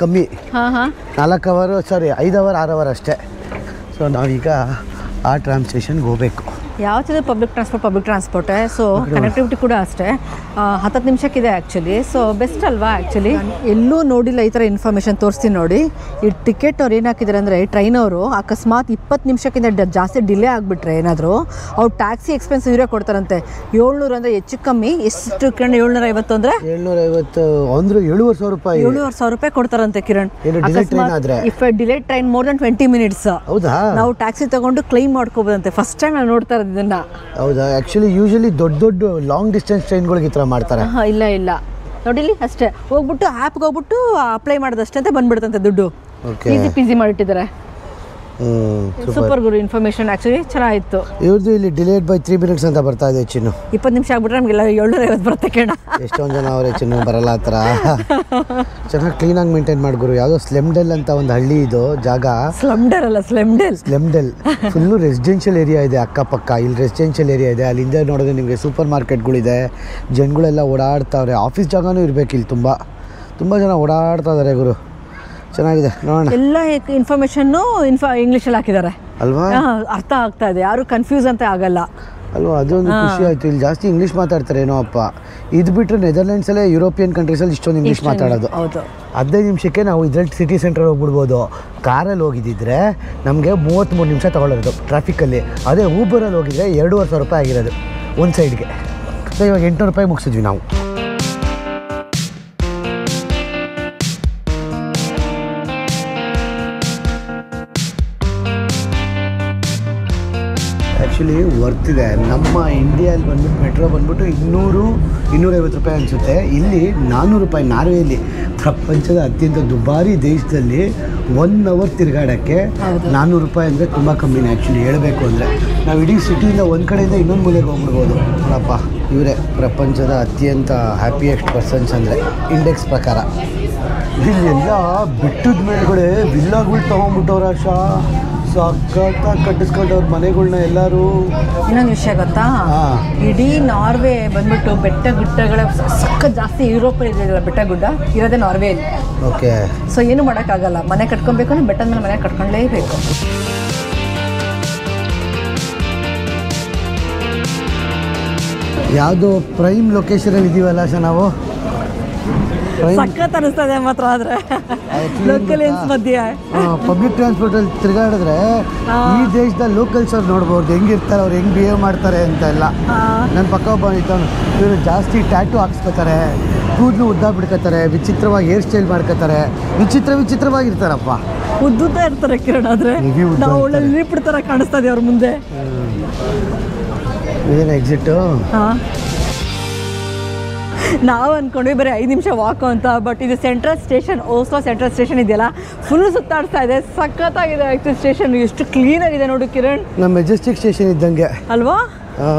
ಕಮ್ಮಿ. 4 ಅವರ್ 5 ಅವರ್ 6 ಅವರ್ ಅಷ್ಟೇ. ಸೊ ನಾವೀಗ ಆ ಟ್ರಾಮ್ ಸ್ಟೇಷನ್ಗೆ ಹೋಗಬೇಕು. ಯಾವತ್ತಿದೆ ಪಬ್ಲಿಕ್ ಟ್ರಾನ್ಸ್ಪೋರ್ಟೇ. ಸೊ ಕನೆಕ್ಟಿವಿಟಿ ಕೂಡ ಅಷ್ಟೇ. 10 ನಿಮಿಷಕ್ಕಿದೆ ಆ್ಯಕ್ಚುಲಿ. ಸೊ ಬೆಸ್ಟ್ ಅಲ್ವಾ? ಆ್ಯಕ್ಚುಲಿ ಎಲ್ಲೂ ನೋಡಿಲ್ಲ ಈ ಥರ ಇನ್ಫಾರ್ಮೇಷನ್. ತೋರಿಸ್ತೀನಿ ನೋಡಿ. ಈ ಟಿಕೆಟ್ ಅವ್ರು ಏನು ಹಾಕಿದ್ದಾರೆ ಅಂದರೆ, ಟ್ರೈನವರು ಅಕಸ್ಮಾತ್ 20 ನಿಮಿಷಕ್ಕಿಂತ ಜಾಸ್ತಿ ಡಿಲೇ ಆಗಿಬಿಟ್ರೆ ಏನಾದರೂ ಅವ್ರು ಟ್ಯಾಕ್ಸಿ ಎಕ್ಸ್ಪೆನ್ಸ್ ಇವರೇ ಕೊಡ್ತಾರಂತೆ. 700 ಅಂದರೆ ಹೆಚ್ಚು ಕಮ್ಮಿ. ಎಷ್ಟು ಕಿರಣ್? 750 ಅಂದರೆ 750 ಅಂದರೆ 7,500 ರೂಪಾಯಿ. 7,500 ರೂಪಾಯಿ ಕೊಡ್ತಾರಂತೆ Kiran. If dilate train more than 20 minutes, ಹೌದಾ, ನಾವು ಟ್ಯಾಕ್ಸಿ ತಗೊಂಡು ಕ್ಲೈಮ್ ಮಾಡ್ಕೋಬೋದಂತೆ. ಫಸ್ಟ್ ಟೈಮ್ ನಾನು ನೋಡ್ತಾ ಇರೋದು ಇದನ್ನ. ಹೌದಾ? ಆ್ಯಕ್ಚುಲಿ ಯೂಶಲಿ ದೊಡ್ಡ ದೊಡ್ಡ ಲಾಂಗ್ ಡಿಸ್ಟೆನ್ಸ್ ಟ್ರೈನ್ಗಳಿಗೆ ಈ ಥರ ಮಾಡ್ತಾರೆ. ಇಲ್ಲ ನೋಡಿಲಿ ಅಷ್ಟೇ, ಹೋಗ್ಬಿಟ್ಟು ಆ್ಯಪ್ಗೆ ಹೋಗ್ಬಿಟ್ಟು ಅಪ್ಲೈ ಮಾಡೋದಷ್ಟೇ ಅಂತ ಬಂದ್ಬಿಡುತ್ತಂತೆ ದುಡ್ಡು. ಈಸಿ ಪೀಸಿ ಮಾಡಿಟ್ಟಿದ್ದಾರೆ. ಸೂಪರ್ ಗುರು, ಇನ್ಫಾರ್ಮೇಶನ್ ಆಕ್ಚುಲಿ ಚೆನ್ನಾಗಿತ್ತು. ಇವ್ರದ್ದು ಇಲ್ಲಿ ಡಿಲೇಡ್ ಬೈ 3 minutes ಅಂತ ಬರ್ತಾ ಇದೆ ಚಿನ್ನು. 20 ನಿಮಿಷ ಆಗ್ಬಿಟ್ರೆ ನಮಗೆಲ್ಲ 750 ಬರುತ್ತೆ ಕೇಳ. ಎಷ್ಟೊಂದು ಜನ ಅವರೇ ಚಿನ್ನು ಬರಲ್ಲ ಆ ಥರ. ಚೆನ್ನಾಗಿ ಕ್ಲೀನಾಗಿ ಮೇಂಟೈನ್ ಮಾಡ್ಗುರು. ಯಾವುದೋ ಸ್ಲೆಮ್ಡೆಲ್ ಅಂತ ಒಂದು ಹಳ್ಳಿ ಇದು ಜಾಗ. ಸ್ಲೆಮ್ಡೆಲ್ ಅಲ್ಲ, ಸ್ಲೆಮ್ಡೆಲ್ ಫುಲ್ಲು ರೆಸಿಡೆನ್ಷಿಯಲ್ ಏರಿಯಾ ಇದೆ ಅಕ್ಕಪಕ್ಕ. ಇಲ್ಲಿ ರೆಸಿಡೆನ್ಷಿಯಲ್ ಏರಿಯಾ ಇದೆ. ಅಲ್ಲಿಂದ ನೋಡಿದ್ರೆ ನಿಮಗೆ ಸೂಪರ್ ಮಾರ್ಕೆಟ್ಗಳಿದೆ. ಜನಗಳೆಲ್ಲ ಓಡಾಡ್ತಾವ್ರೆ. ಆಫೀಸ್ ಜಾಗನೂ ಇರಬೇಕು ಇಲ್ಲಿ. ತುಂಬ ಜನ ಓಡಾಡ್ತಾ ಇದ್ದಾರೆ ಗುರು. ಚೆನ್ನಾಗಿದೆ ನೋಡೋಣ. ಎಲ್ಲ ಇನ್ಫಾರ್ಮೇಶನ್ನು ಇಂಗ್ಲೀಷಲ್ಲಿ ಹಾಕಿದ್ದಾರೆ ಅಲ್ವಾ? ಅರ್ಥ ಆಗ್ತಾ ಇದೆ, ಯಾರು ಕನ್ಫ್ಯೂಸ್ ಅಂತ ಆಗಲ್ಲ ಅಲ್ವಾ? ಅದೊಂದು ಖುಷಿ ಆಯಿತು. ಇಲ್ಲಿ ಜಾಸ್ತಿ ಇಂಗ್ಲೀಷ್ ಮಾತಾಡ್ತಾರೆ ಏನೋ ಅಪ್ಪ. ಇದು ಬಿಟ್ಟರೆ ನೆದರ್ಲೆಂಡ್ಸಲ್ಲೇ ಯುರೋಪಿಯನ್ ಕಂಟ್ರೀಸಲ್ಲಿ ಇಷ್ಟೊಂದು ಇಂಗ್ಲೀಷ್ ಮಾತಾಡೋದು. 15 ನಿಮಿಷಕ್ಕೆ ನಾವು ಇದ್ರಲ್ಲಿ ಸಿಟಿ ಸೆಂಟ್ರಲ್ಲಿ ಹೋಗ್ಬಿಡ್ಬೋದು. ಕಾರಲ್ಲಿ ಹೋಗಿದ್ದಿದ್ರೆ ನಮಗೆ 33 ನಿಮಿಷ ತೊಗೊಳ್ಳೋದು ಟ್ರಾಫಿಕಲ್ಲಿ. ಅದೇ ಊಬರಲ್ಲಿ ಹೋಗಿದ್ರೆ 2,500 ರೂಪಾಯಿ ಆಗಿರೋದು ಒಂದು ಸೈಡ್ಗೆ. ಸೊ ಇವಾಗ 800 ರೂಪಾಯಿ ಮುಗಿಸಿದ್ವಿ ನಾವು. ಆ್ಯಕ್ಚುಲಿ ವರ್ತ್ ಇದೆ. ನಮ್ಮ ಇಂಡಿಯಲ್ಲಿ ಬಂದ್ಬಿಟ್ಟು ಮೆಟ್ರೋ ಬಂದ್ಬಿಟ್ಟು 200-250 ರೂಪಾಯಿ ಅನಿಸುತ್ತೆ. ಇಲ್ಲಿ 400 ರೂಪಾಯಿ. ನಾರ್ವೆಯಲ್ಲಿ ಪ್ರಪಂಚದ ಅತ್ಯಂತ ದುಬಾರಿ ದೇಶದಲ್ಲಿ 1 ಅವರ್ ತಿರುಗಾಡೋಕ್ಕೆ 400 ರೂಪಾಯಿ ಅಂದರೆ ತುಂಬ ಕಮ್ಮಿನೇ ಆ್ಯಕ್ಚುಲಿ ಹೇಳಬೇಕು ಅಂದರೆ. ನಾವು ಇಡೀ ಸಿಟಿಯಿಂದ ಒಂದು ಕಡೆಯಿಂದ ಇನ್ನೊಂದು ಮೂಲೆಗೆ ಹೋಗ್ಬಿಡ್ಬೋದು. ಅಪ್ಪ ಇವರೇ ಪ್ರಪಂಚದ ಅತ್ಯಂತ ಹ್ಯಾಪಿಯೆಸ್ಟ್ ಪರ್ಸನ್ಸ್ ಅಂದರೆ ಇಂಡೆಕ್ಸ್ ಪ್ರಕಾರ. ಇಲ್ಲೆಲ್ಲ ಬೆಟ್ಟದ ಮೇಲ್ಗಡೆ ವಿಲ್ಲಾಗಳು ತೊಗೊಂಡ್ಬಿಟ್ಟವ್ರ ಆಶಾ. ಸಖತ್ತಾಗಿ ಕಟ್ಟಿಸ್ಕೊಂಡವ್ರ ಮನೆಗಳ್ನ ಎಲ್ಲರೂ. ಇನ್ನೊಂದು ವಿಷಯ ಗೊತ್ತಾ, ಇಡೀ ನಾರ್ವೆ ಬಂದ್ಬಿಟ್ಟು ಬೆಟ್ಟ ಗುಡ್ಡಗಳ ಸಖತ್ ಜಾಸ್ತಿ. ಯುರೋಪಲ್ಲಿ ಇದೆಯಲ್ಲ ಬೆಟ್ಟ ಗುಡ್ಡ ಇರೋದೇ ನಾರ್ವೆಯಲ್ಲಿ. ಓಕೆ. ಸೊ ಏನು ಮಾಡೋಕ್ಕಾಗಲ್ಲ, ಮನೆ ಕಟ್ಕೊಬೇಕು ಅಂದ್ರೆ ಬೆಟ್ಟದ ಮೇಲೆ ಮನೆ ಕಟ್ಕೊಳ್ಳೇಬೇಕು. ಯಾವುದೋ ಪ್ರೈಮ್ ಲೊಕೇಶನಲ್ಲಿ ಇದೀವಲ್ಲ ಸರ್ ನಾವು. ಸಖತ್ ಅನಿಸ್ತದೆ ಮಾತ್ರ. ಆದರೆ ಲೋಕಲಿಯನ್ಸ್ ಮಧ್ಯೆ ಪಬ್ಲಿಕ್ ಟ್ರಾನ್ಸ್ಪೋರ್ಟಲ್ಲಿ ತಿರುಗಾಡಿದ್ರೆ ಈ ದೇಶದ ಲೋಕಲ್ಸ್ ಅವ್ರು ನೋಡ್ಬೋದು ಹೆಂಗಿರ್ತಾರೆ, ಅವ್ರು ಹೆಂಗೆ ಬಿಹೇವ್ ಮಾಡ್ತಾರೆ ಅಂತ ಎಲ್ಲ. ನನ್ನ ಪಕ್ಕ ಒಬ್ಬ ಇದ್ದವನು. ಇವರು ಜಾಸ್ತಿ ಟ್ಯಾಟು ಹಾಕ್ಸ್ಕೊತಾರೆ, ಕೂದಲು ಉದ್ದ ಬಿಡ್ಕೋತಾರೆ, ವಿಚಿತ್ರವಾಗಿ ಹೇರ್ ಸ್ಟೈಲ್ ಮಾಡ್ಕೋತಾರೆ. ವಿಚಿತ್ರವಾಗಿರ್ತಾರಪ್ಪ. ಉದ್ದುದ್ದ ಇರ್ತಾರೆ ಕಿರಣ್. ಆದರೆ ನಾವು ಒಳ್ಳೆ ಬಿಡ್ತಾರೆ ಕಾಣಿಸ್ತದೆ ಅವ್ರ ಮುಂದೆ. ಇದೇನು ಎಕ್ಸಿಟ್ಟು? ನಾವು ಅಂದ್ಕೊಂಡ್ವಿ ಬರೀ 5 ನಿಮಿಷ ವಾಕು ಅಂತ. ಬಟ್ ಇದು central station, Oslo central station ಇದೆಯಲ್ಲ, ಫುಲ್ ಸುತ್ತಾಡ್ತಾ ಇದೆ. ಸಖತ್ತಾಗಿದೆ ಆ್ಯಕ್ಚುಲಿ ಸ್ಟೇಷನ್. ಎಷ್ಟು ಕ್ಲೀನಾಗಿದೆ ನೋಡಿ ಕಿರಣ್. ನಮ್ಮ ಮೆಜೆಸ್ಟಿಕ್ ಸ್ಟೇಷನ್ ಇದ್ದಂಗೆ ಅಲ್ವಾ?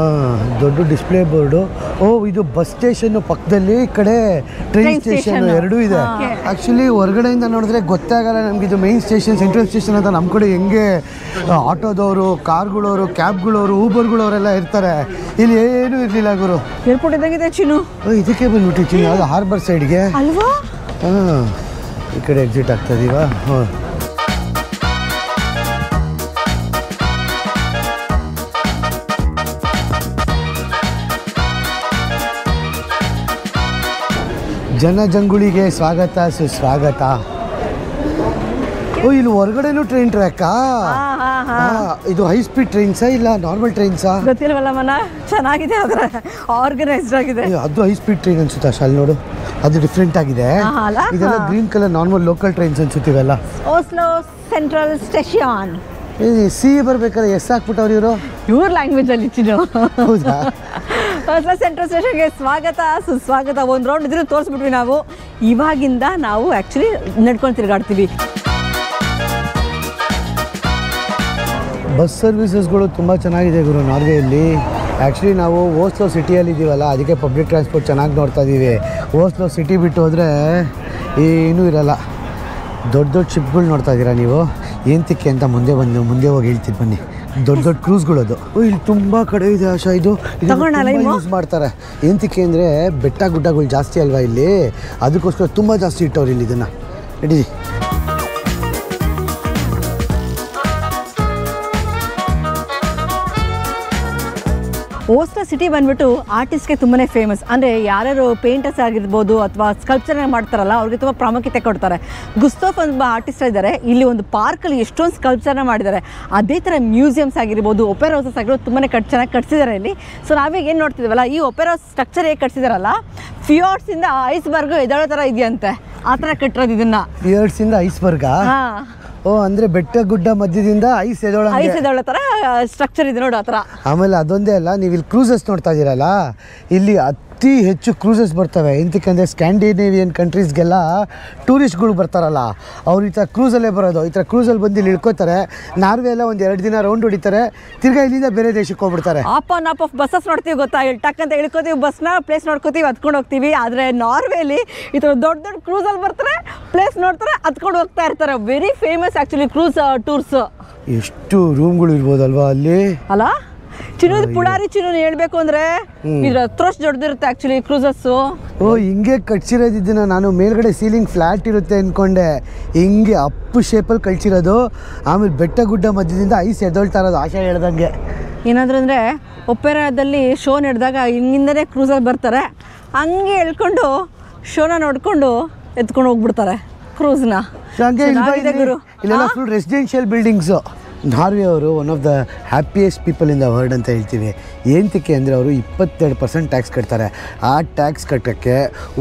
ದೊಡ್ಡ ಡಿಸ್ಪ್ಲೇ ಬೋರ್ಡು. ಇದು ಬಸ್ ಸ್ಟೇಷನ್ ಪಕ್ಕದಲ್ಲಿ, ಈ ಕಡೆ ಟ್ರೈನ್ ಸ್ಟೇಷನ್ ಎರಡೂ ಇದೆ. ಆ್ಯಕ್ಚುಲಿ ಹೊರಗಡೆಯಿಂದ ನೋಡಿದ್ರೆ ಗೊತ್ತಾಗಲ್ಲ ನಮ್ಗೆ ಇದು ಮೇನ್ ಸ್ಟೇಷನ್, ಸೆಂಟ್ರಲ್ ಸ್ಟೇಷನ್ ಅಂತ. ನಮ್ಮ ಕಡೆ ಹೆಂಗೆ ಆಟೋದವರು, ಕಾರ್ಗಳವರು, ಕ್ಯಾಬ್ಗಳವರು, ಊಬರ್ಗಳವರೆಲ್ಲ ಇರ್ತಾರೆ. ಇಲ್ಲಿ ಏನೂ ಇರಲಿಲ್ಲ ಗುರು. ಏರ್ಪೋರ್ಟ್ ಇದ್ದಂಗಿದೆ ಚಿನ್ನು. ಇದಕ್ಕೆ ಬಂದ್ಬಿಟ್ಟು ಚಿನ್ನು, ಅದು ಹಾರ್ಬರ್ ಸೈಡ್ಗೆ ಅಲ್ವಾ? ಈ ಕಡೆ ಎಕ್ಸಿಟ್ ಆಗ್ತದೀವಾ? ಜನಜಂಗುಳಿಗೆ ಸ್ವಾಗತ ಸುಸ್ವಾಗತ. ಇಲ್ಲಿ ಹೊರಗಡೆನೂ ಟ್ರೈನ್ ಟ್ರ್ಯಾಕಾ? ಇದು ಹೈ ಸ್ಪೀಡ್ ಟ್ರೈನ್ಸಾ ಇಲ್ಲ ನಾರ್ಮಲ್ ಟ್ರೈನ್ಸಾ ಗೊತ್ತಿಲ್ವಲ್ಲ ಮನ. ಚೆನ್ನಾಗಿದೆ, ಆದರೆ ಆರ್ಗನೈಸ್ಡ್ ಆಗಿದೆ. ಅದು ಹೈ ಸ್ಪೀಡ್ ಟ್ರೈನ್ ಅನ್ಸುತ್ತೆ ಅಷ್ಟು. ಅಲ್ಲಿ ನೋಡು, ಅದು ಡಿಫ್ರೆಂಟ್ ಆಗಿದೆ. ಇದೆಲ್ಲ green colour normal local trains ಅನ್ಸುತ್ತೀವಲ್ಲ. Oslo central station. ಸಿ ಬರ್ಬೇಕಾದ್ರೆ ಎಸ್ ಹಾಕ್ಬಿಟ್ಟವ್ರು ಇವರು. ಇವ್ರ ಲ್ಯಾಂಗ್ವೇಜ್ ಅಲ್ಲಿ ಚಿನ್ನು. ಹೌದಾ? ಓಸ್ಲೋ ಸೆಂಟ್ರಲ್ ಸ್ಟೇಷನ್ಗೆ ಸ್ವಾಗತ ಸುಸ್ವಾಗತ. ಒಂದು ರೌಂಡ್ ಇದ್ರೂ ತೋರಿಸ್ಬಿಟ್ವಿ ನಾವು. ಇವಾಗಿಂದ ನಾವು ಆ್ಯಕ್ಚುಲಿ ನಡ್ಕೊಂಡು ತಿರುಗಾಡ್ತೀವಿ. ಬಸ್ ಸರ್ವಿಸಸ್ಗಳು ತುಂಬ ಚೆನ್ನಾಗಿದೆ ಗುರು ನಾರ್ವೆಯಲ್ಲಿ. ಆ್ಯಕ್ಚುಲಿ ನಾವು ಓಸ್ಲೋ ಸಿಟಿಯಲ್ಲಿ ಇದ್ದೀವಲ್ಲ, ಅದಕ್ಕೆ ಪಬ್ಲಿಕ್ ಟ್ರಾನ್ಸ್ಪೋರ್ಟ್ ಚೆನ್ನಾಗಿ ನೋಡ್ತಾ ಇದ್ದೀವಿ. ಓಸ್ಲೋ ಸಿಟಿ ಬಿಟ್ಟು ಹೋದರೆ ಏನೂ ಇರಲ್ಲ. ದೊಡ್ಡ ಶಿಪ್ಗಳು ನೋಡ್ತಾ ಇದ್ದೀರಾ ನೀವು. ಏಂತಕ್ಕೆ ಅಂತ ಮುಂದೆ ಹೋಗಿ ಹೇಳ್ತೀನಿ ಬನ್ನಿ. ದೊಡ್ಡ ಕ್ರೂಸ್ಗಳದು ಇಲ್ಲಿ ತುಂಬ ಕಡೆ ಇದೆ ಆಶಾ. ಇದು ಯೂಸ್ ಮಾಡ್ತಾರೆ. ಏಂತಕ್ಕೆ ಅಂದರೆ ಬೆಟ್ಟ ಗುಡ್ಡಗಳು ಜಾಸ್ತಿ ಅಲ್ವಾ ಇಲ್ಲಿ, ಅದಕ್ಕೋಸ್ಕರ ತುಂಬ ಜಾಸ್ತಿ ಇಟ್ಟವ್ರು ಇಲ್ಲಿ ಇದನ್ನು. ನಡೀರಿ. ಓಸ್ಲೋ ಸಿಟಿ ಬಂದ್ಬಿಟ್ಟು ಆರ್ಟಿಸ್ಟ್ಗೆ ತುಂಬಾ ಫೇಮಸ್. ಅಂದರೆ ಯಾರ್ಯಾರು ಪೇಂಟರ್ಸ್ ಆಗಿರ್ಬೋದು ಅಥವಾ ಸ್ಕಲ್ಪ್ಚರ್ ಮಾಡ್ತಾರಲ್ಲ, ಅವ್ರಿಗೆ ತುಂಬ ಪ್ರಾಮುಖ್ಯತೆ ಕೊಡ್ತಾರೆ. ಗುಸ್ತಾಫ್ ಒಬ್ಬ ಆರ್ಟಿಸ್ಟ್ ಇದ್ದಾರೆ. ಇಲ್ಲಿ ಒಂದು ಪಾರ್ಕಲ್ಲಿ ಎಷ್ಟೊಂದು ಸ್ಕಲ್ಪ್ಚರ್ನ ಮಾಡಿದ್ದಾರೆ. ಅದೇ ಥರ ಮ್ಯೂಸಿಯಮ್ಸ್ ಆಗಿರ್ಬೋದು, ಒಪೆರಾ ಹೌಸಸ್ ಆಗಿರ್ಬೋದು ತುಂಬಾ ಚೆನ್ನಾಗಿ ಕಟ್ಸಿದ್ದಾರೆ ಇಲ್ಲಿ. ಸೊ ನಾವೀಗ ಏನು ನೋಡ್ತಿದ್ದೀವಲ್ಲ, ಈ ಒಪೆರಾ ಸ್ಟ್ರಕ್ಚರ್ ಹೇಗೆ ಕಟ್ಸಿದಾರಲ್ಲ, ಫಿಯಾರ್ಡ್ಸಿಂದ ಐಸ್ಬರ್ಗ್ ಎದಳೋ ಥರ ಇದೆಯಂತೆ. ಆ ಥರ ಕಟ್ಟಿರೋದು ಇದನ್ನು. ಫಿಯಾರ್ಡ್ಸಿಂದ ಐಸ್ಬರ್ಗಾ? ಓ ಅಂದರೆ ಬೆಟ್ಟ ಗುಡ್ಡ ಮಧ್ಯದಿಂದ ಐಸ್ ಎದೊಳ ಥರ ಸ್ಟ್ರಕ್ಚರ್ ಇದೆ ನೋಡು ಆ ಥರ. ಆಮೇಲೆ ಅದೊಂದೇ ಅಲ್ಲ, ನೀವು ಇಲ್ಲಿ ಕ್ರೂಸಸ್ ನೋಡ್ತಾ ಇದ್ದೀರಲ್ಲ, ಇಲ್ಲಿ ಅತಿ ಹೆಚ್ಚು ಕ್ರೂಸಸ್ ಬರ್ತವೆ. ಎಂತಕ್ಕಂದರೆ ಸ್ಕ್ಯಾಂಡಿನೇವಿಯನ್ ಕಂಟ್ರೀಸ್ಗೆಲ್ಲ ಟೂರಿಸ್ಟ್ಗಳು ಬರ್ತಾರಲ್ಲ, ಅವ್ರು ಈ ಥರ ಕ್ರೂಸಲ್ಲೇ ಬರೋದು. ಈ ಥರ ಕ್ರೂಸಲ್ಲಿ ಬಂದು ಇಲ್ಲಿ ಇಳ್ಕೋತಾರೆ. ನಾರ್ವೆ ಎಲ್ಲ ಒಂದು 2 ದಿನ ರೌಂಡ್ ಹೊಡಿತಾರೆ, ತಿರ್ಗಾ ಇಲ್ಲಿಂದ ಬೇರೆ ದೇಶಕ್ಕೆ ಹೋಗ್ಬಿಡ್ತಾರೆ. ಆಪ್ ಆಫ್ ಬಸ್ಸಸ್ ನೋಡ್ತೀವಿ ಗೊತ್ತಾ, ಇಲ್ಲಿ ಟಕ್ ಅಂತ ಇಳ್ಕೋತೀವಿ, ಬಸ್ನ ಪ್ಲೇಸ್ ನೋಡ್ಕೋತೀವಿ, ಹತ್ಕೊಂಡು ಹೋಗ್ತೀವಿ. ಆದರೆ ನಾರ್ವೆಲಿ ಈ ಥರ ದೊಡ್ಡ ದೊಡ್ಡ ಕ್ರೂಸಲ್ಲಿ ಬರ್ತಾರೆ, ಪ್ಲೇಸ್ ನೋಡ್ತಾರೆ, ಹತ್ಕೊಂಡು ಹೋಗ್ತಾ ಇರ್ತಾರೆ. Very famous actually cruise tours. ಎಷ್ಟು ರೂಮ್ಗಳು ಇರ್ಬೋದಲ್ವಾ ಅಲ್ಲಿ ಅಲ್ಲ? ಚಿನ್ನದ ಪುಡಾರಿ ಚಿನ್ನ ಹೇಳ್ಬೇಕು ಅಂದ್ರೆ ಇದ್ರ ಹತ್ರಷ್ಟು ದೊಡ್ಡದಿರುತ್ತೆ ಆಕ್ಚುಲಿ ಕ್ರೂಸಸ್. ಓ ಹಿಂಗೆ ಕಟ್ಸಿರೋದಿದ್ದನ್ನ ನಾನು ಮೇಲ್ಗಡೆ ಸೀಲಿಂಗ್ ಫ್ಲಾಟ್ ಇರುತ್ತೆ ಅನ್ಕೊಂಡೆ. ಹಿಂಗೆ ಅಪ್ಪು ಶೇಪಲ್ಲಿ ಕಳ್ಸಿರೋದು. ಆಮೇಲೆ ಬೆಟ್ಟ ಗುಡ್ಡ ಮಧ್ಯದಿಂದ ಐಸ್ ಎದ್ದೊಳ್ತಾ ಇರೋದು ಆಶಾ ಹೇಳ್ದಂಗೆ. ಏನಾದ್ರು ಅಂದರೆ ಒಪೆರಾದಲ್ಲಿ ಶೋ ನಡೆದಾಗ ಹಿಂಗಿಂದನೇ ಕ್ರೂಸಲ್ಲಿ ಬರ್ತಾರೆ, ಹಂಗೆ ಎಳ್ಕೊಂಡು ಶೋನ ನೋಡ್ಕೊಂಡು ಎತ್ಕೊಂಡು ಹೋಗ್ಬಿಡ್ತಾರೆ ಕ್ರೂಸ್ನ. ಇಲ್ಲೆಲ್ಲ ಫುಲ್ ರೆಸಿಡೆನ್ಷಿಯಲ್ ಬಿಲ್ಡಿಂಗ್ಸು. ನಾರ್ವೆ ಅವರು one of the happiest people in the world ಅಂತ ಹೇಳ್ತೀವಿ. ಏನಕ್ಕೆ ಅಂದರೆ ಅವರು 22% ಟ್ಯಾಕ್ಸ್ ಕಟ್ತಾರೆ. ಆ ಟ್ಯಾಕ್ಸ್ ಕಟ್ಟೋಕ್ಕೆ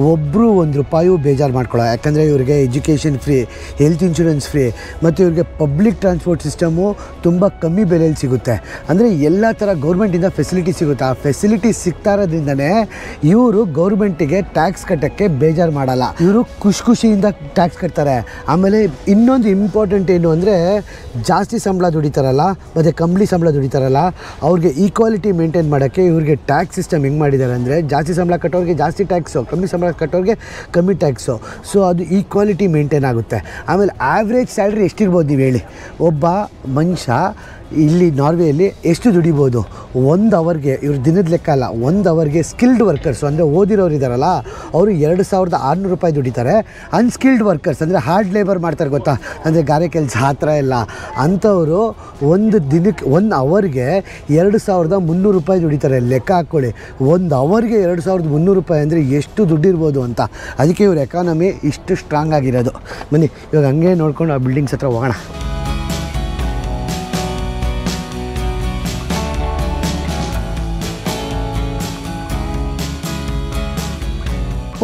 ಒಬ್ಬರು ₹1 ಬೇಜಾರು ಮಾಡ್ಕೊಳ್ಳೋ. ಯಾಕಂದರೆ ಇವ್ರಿಗೆ education free, health insurance free, ಮತ್ತು ಇವ್ರಿಗೆ ಪಬ್ಲಿಕ್ ಟ್ರಾನ್ಸ್ಪೋರ್ಟ್ ಸಿಸ್ಟಮು ತುಂಬ ಕಮ್ಮಿ ಬೆಲೆಯಲ್ಲಿ ಸಿಗುತ್ತೆ. ಅಂದರೆ ಎಲ್ಲ ಥರ ಗೌರ್ಮೆಂಟಿಂದ ಫೆಸಿಲಿಟಿ ಸಿಗುತ್ತೆ. ಆ ಫೆಸಿಲಿಟಿ ಸಿಗ್ತಾ ಇರೋದ್ರಿಂದನೇ ಇವರು ಗೌರ್ಮೆಂಟಿಗೆ ಟ್ಯಾಕ್ಸ್ ಕಟ್ಟೋಕ್ಕೆ ಬೇಜಾರು ಮಾಡಲ್ಲ. ಇವರು ಖುಷಿಯಿಂದ ಟ್ಯಾಕ್ಸ್ ಕಟ್ತಾರೆ. ಆಮೇಲೆ ಇನ್ನೊಂದು ಇಂಪಾರ್ಟೆಂಟ್ ಏನು ಅಂದರೆ, ಜಾಸ್ತಿ ಸಂಬಳ ದುಡಿತಾರಲ್ಲ ಮತ್ತು ಕಂಪ್ನಿ ಸಂಬಳ ದುಡಿತಾರಲ್ಲ, ಅವ್ರಿಗೆ ಈಕ್ವಾಲಿಟಿ ಮೇಂಟೈನ್ ಮಾಡೋಕ್ಕೆ ಇವ್ರಿಗೆ ಟ್ಯಾಕ್ಸ್ ಸಿಸ್ಟಮ್ ಹೆಂಗೆ ಮಾಡಿದ್ದಾರೆ ಅಂದರೆ, ಜಾಸ್ತಿ ಸಂಬಳ ಕಟ್ಟೋರಿಗೆ ಜಾಸ್ತಿ ಟ್ಯಾಕ್ಸು, ಕಮ್ಮಿ ಸಂಬಳ ಕಟ್ಟೋರಿಗೆ ಕಮ್ಮಿ ಟ್ಯಾಕ್ಸು. ಸೊ ಅದು ಈಕ್ವಾಲಿಟಿ ಮೇಂಟೈನ್ ಆಗುತ್ತೆ. ಆಮೇಲೆ ಆ್ಯಾವ್ರೇಜ್ ಸ್ಯಾಲ್ರಿ ಎಷ್ಟಿರ್ಬೋದು ನೀವು ಹೇಳಿ? ಒಬ್ಬ ಮನುಷ್ಯ ಇಲ್ಲಿ ನಾರ್ವೆಯಲ್ಲಿ ಎಷ್ಟು ದುಡಿಬೋದು? 1 ಅವರ್ಗೆ, ಇವ್ರ ದಿನದ ಲೆಕ್ಕ ಅಲ್ಲ, 1 ಅವರ್ಗೆ ಸ್ಕಿಲ್ಡ್ ವರ್ಕರ್ಸು ಅಂದರೆ ಓದಿರೋರು ಇದ್ದಾರಲ್ಲ, ಅವರು ₹2,600 ದುಡಿತಾರೆ. ಅನ್ಸ್ಕಿಲ್ಡ್ ವರ್ಕರ್ಸ್ ಅಂದರೆ ಹಾರ್ಡ್ ಲೇಬರ್ ಮಾಡ್ತಾರೆ ಗೊತ್ತಾ, ಅಂದರೆ ಗಾರೆ ಕೆಲಸ ಆ ಥರ ಎಲ್ಲ, ಅಂಥವರು ಒಂದು ದಿನಕ್ಕೆ 1 ಅವರ್ಗೆ ₹2,300 ದುಡಿತಾರೆ. ಲೆಕ್ಕ ಹಾಕ್ಕೊಳ್ಳಿ, 1 ಅವರ್ಗೆ ₹2,300 ಅಂದರೆ ಎಷ್ಟು ದುಡ್ಡಿರ್ಬೋದು ಅಂತ. ಅದಕ್ಕೆ ಇವ್ರ ಎಕಾನಮಿ ಇಷ್ಟು ಸ್ಟ್ರಾಂಗ್ ಆಗಿರೋದು. ಬನ್ನಿ ಇವಾಗ ಹಂಗೆ ನೋಡ್ಕೊಂಡು ಆ ಬಿಲ್ಡಿಂಗ್ಸ್ ಹತ್ರ ಹೋಗೋಣ.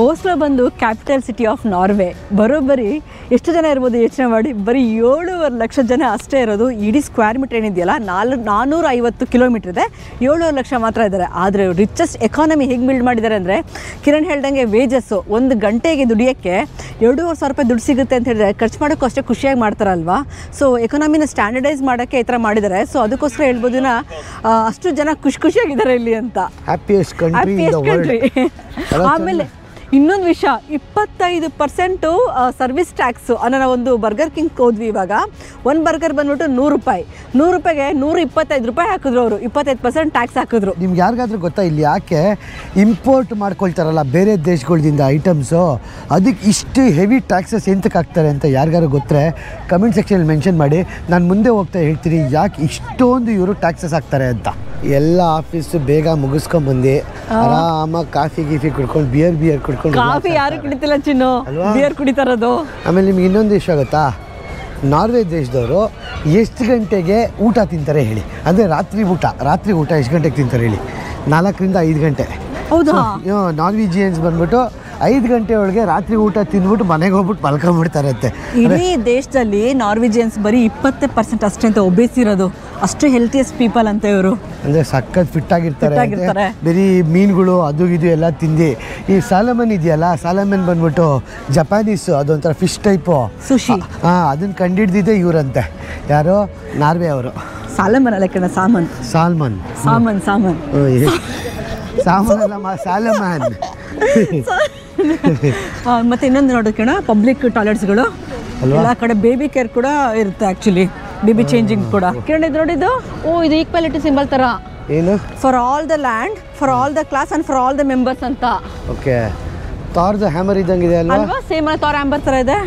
ಓಸ್ಲೋ ಬಂದು ಕ್ಯಾಪಿಟಲ್ ಸಿಟಿ ಆಫ್ ನಾರ್ವೆ. ಬರೋಬ್ಬರಿ ಎಷ್ಟು ಜನ ಇರ್ಬೋದು ಯೋಚನೆ ಮಾಡಿ, ಬರೀ 7.5 ಲಕ್ಷ ಜನ ಅಷ್ಟೇ ಇರೋದು. ಇಡೀ ಸ್ಕ್ವೇರ್ ಮೀಟರ್ ಏನಿದೆಯಲ್ಲ 450 ಕಿಲೋಮೀಟರ್ ಇದೆ, 7.5 ಲಕ್ಷ ಮಾತ್ರ ಇದ್ದಾರೆ. ಆದರೆ ರಿಚೆಸ್ಟ್ ಎಕಾನಮಿ ಹೇಗೆ ಬಿಲ್ಡ್ ಮಾಡಿದ್ದಾರೆ ಅಂದರೆ, ಕಿರಣ್ ಹೇಳ್ದಂಗೆ ವೇಜಸ್ಸು 1 ಗಂಟೆಗೆ ದುಡಿಯೋಕ್ಕೆ ₹2,500 ದುಡ್ಡು ಸಿಗುತ್ತೆ ಅಂತ ಹೇಳಿದ್ರೆ ಖರ್ಚು ಮಾಡೋಕ್ಕೂ ಅಷ್ಟೇ ಖುಷಿಯಾಗಿ ಮಾಡ್ತಾರಲ್ವಾ. ಸೊ ಎಕಾನಮಿನ ಸ್ಟ್ಯಾಂಡರ್ಡೈಸ್ ಮಾಡೋಕ್ಕೆ ಈ ಥರ ಮಾಡಿದ್ದಾರೆ. ಸೊ ಅದಕ್ಕೋಸ್ಕರ ಹೇಳ್ಬೋದು ಅಷ್ಟು ಜನ ಖುಷಿಯಾಗಿದ್ದಾರೆ ಇಲ್ಲಿ ಅಂತ. Happiest country. ಆಮೇಲೆ ಇನ್ನೊಂದು ವಿಷಯ, 25% ಸರ್ವಿಸ್ ಟ್ಯಾಕ್ಸು ಅನ್ನೋ ನಾವು ಒಂದು ಬರ್ಗರ್ ಕಿಂಗ್ ಹೋದ್ವಿ. ಇವಾಗ ಒಂದು ಬರ್ಗರ್ ಬಂದ್ಬಿಟ್ಟು ₹100, ₹100ಗೆ ₹125 ಹಾಕಿದ್ರು. ಅವರು 25% ಟ್ಯಾಕ್ಸ್ ಹಾಕಿದ್ರು. ನಿಮ್ಗೆ ಯಾರಿಗಾದ್ರೂ ಗೊತ್ತಾ ಇಲ್ಲಿ ಯಾಕೆ ಇಂಪೋರ್ಟ್ ಮಾಡ್ಕೊಳ್ತಾರಲ್ಲ ಬೇರೆ ದೇಶಗಳಿಂದ ಐಟಮ್ಸು, ಅದಕ್ಕೆ ಇಷ್ಟು ಹೆವಿ ಟ್ಯಾಕ್ಸಸ್ ಎಂತಕ್ಕೆ ಹಾಕ್ತಾರೆ ಅಂತ ಯಾರಿಗಾರು ಗೊತ್ತರೆ ಕಮೆಂಟ್ ಸೆಕ್ಷನಲ್ಲಿ ಮೆನ್ಷನ್ ಮಾಡಿ. ನಾನು ಮುಂದೆ ಹೋಗ್ತಾ ಹೇಳ್ತೀನಿ ಯಾಕೆ ಇಷ್ಟೊಂದು ಇವರು ಟ್ಯಾಕ್ಸಸ್ ಹಾಕ್ತಾರೆ ಅಂತ. ಎಲ್ಲ ಆಫೀಸು ಬೇಗ ಮುಗಿಸ್ಕೊಂಡ್ಬಂದು ಆರಾಮಾಗಿ ಕಾಫಿ ಕುಡ್ಕೊಂಡು ಬಿಯರ್ ಕುಡ್ಕೊಂಡು. ಕಾಫಿ ಯಾರು ಕುಡಿತಿಲ್ಲ ಚಿನ್ನು, ಬಿಯರ್ ಕುಡಿತಾರದು. ಆಮೇಲೆ ನಿಮ್ಗೆ ಇನ್ನೊಂದು ವಿಷಯ ಗೊತ್ತಾ, ನಾರ್ವೆ ದೇಶದವರು ಎಷ್ಟು ಗಂಟೆಗೆ ಊಟ ತಿಂತಾರೆ ಹೇಳಿ? ಅಂದರೆ ರಾತ್ರಿ ಊಟ ಎಷ್ಟು ಗಂಟೆಗೆ ತಿಂತಾರೆ ಹೇಳಿ? 4 ರಿಂದ 5 ಗಂಟೆ. ಹೌದಾ? ನಾರ್ವಿಜಿಯನ್ಸ್ ಬಂದ್ಬಿಟ್ಟು 5 ಗಂಟೆ ಒಳಗೆ ರಾತ್ರಿ ಊಟ ತಿಂದ್ಬಿಟ್ಟು ಮನೆಗೆ ಹೋಗ್ಬಿಟ್ಟು ಮಲ್ಕೊಂಡ್ಬಿಡ್ತಾರಂತೆ. ಇಡೀ ದೇಶದಲ್ಲಿ ನಾರ್ವಿಜಿಯನ್ಸ್ ಬರೀ 20% ಅಷ್ಟೇ ಅಂತ ಒಬೇಸಿರೋದು. ಅಷ್ಟು ಹೆಲ್ತಿಯಸ್ಟ್ ಪೀಪಲ್ ಅಂತ ಇವರು. ಅಂದರೆ ಸಖತ್ ಫಿಟ್ ಆಗಿರ್ತಾರೆ. ಬರೀ ಮೀನುಗಳು ಅದು ಇದು ಎಲ್ಲ ತಿಂದು. ಈ ಸಾಲಮನ್ ಇದೆಯಲ್ಲ, ಸಾಲಮನ್ ಬಂದ್ಬಿಟ್ಟು ಜಪಾನೀಸು, ಅದೊಂಥರ ಫಿಶ್ ಟೈಪು ಸುಶಿ. ಅದನ್ನು ಕಂಡಿಡ್ದಿದ್ದೆ ಇವರಂತೆ. ಯಾರು? ನಾರ್ವೆ ಅವರು. ಸಾಲಮನ್ ಅಲ್ಲ ಕಣ, ಸಾಲ್ಮನ್ ಅಲ್ಲಮ್ಮ, ಸಾಲಮನ್. ಮತ್ತೆ ಇನ್ನೊಂದು ನೋಡೋಣ, ಪಬ್ಲಿಕ್ ಟಾಯ್ಲೆಟ್ಸ್ಗಳು ಎಲ್ಲ ಕಡೆ. ಬೇಬಿ ಕೇರ್ ಕೂಡ ಇರುತ್ತೆ ಆ್ಯಕ್ಚುಲಿ, ಬೇಬಿ ಚೇಂಜಿಂಗ್ ಕೂಡ. ಕಿರಣ್ ಇದು ನೋಡಿದ್ದು, ಇದು ಈಕ್ವಾಲಿಟಿ ಸಿಂಬಲ್ ಥರ ಏನು? For all the land, for all the class and for all the members ಅಂತ. ಓಕೆ, ಥಾರ್ದ ಹ್ಯಾಮರ್ ಇದ್ದಂಗೆ ಇದೆ ಅಲ್ವಾ? ಸೇಮ್ ಥಾರ್ ಹ್ಯಾಮರ್ ಥರ ಇದೆ.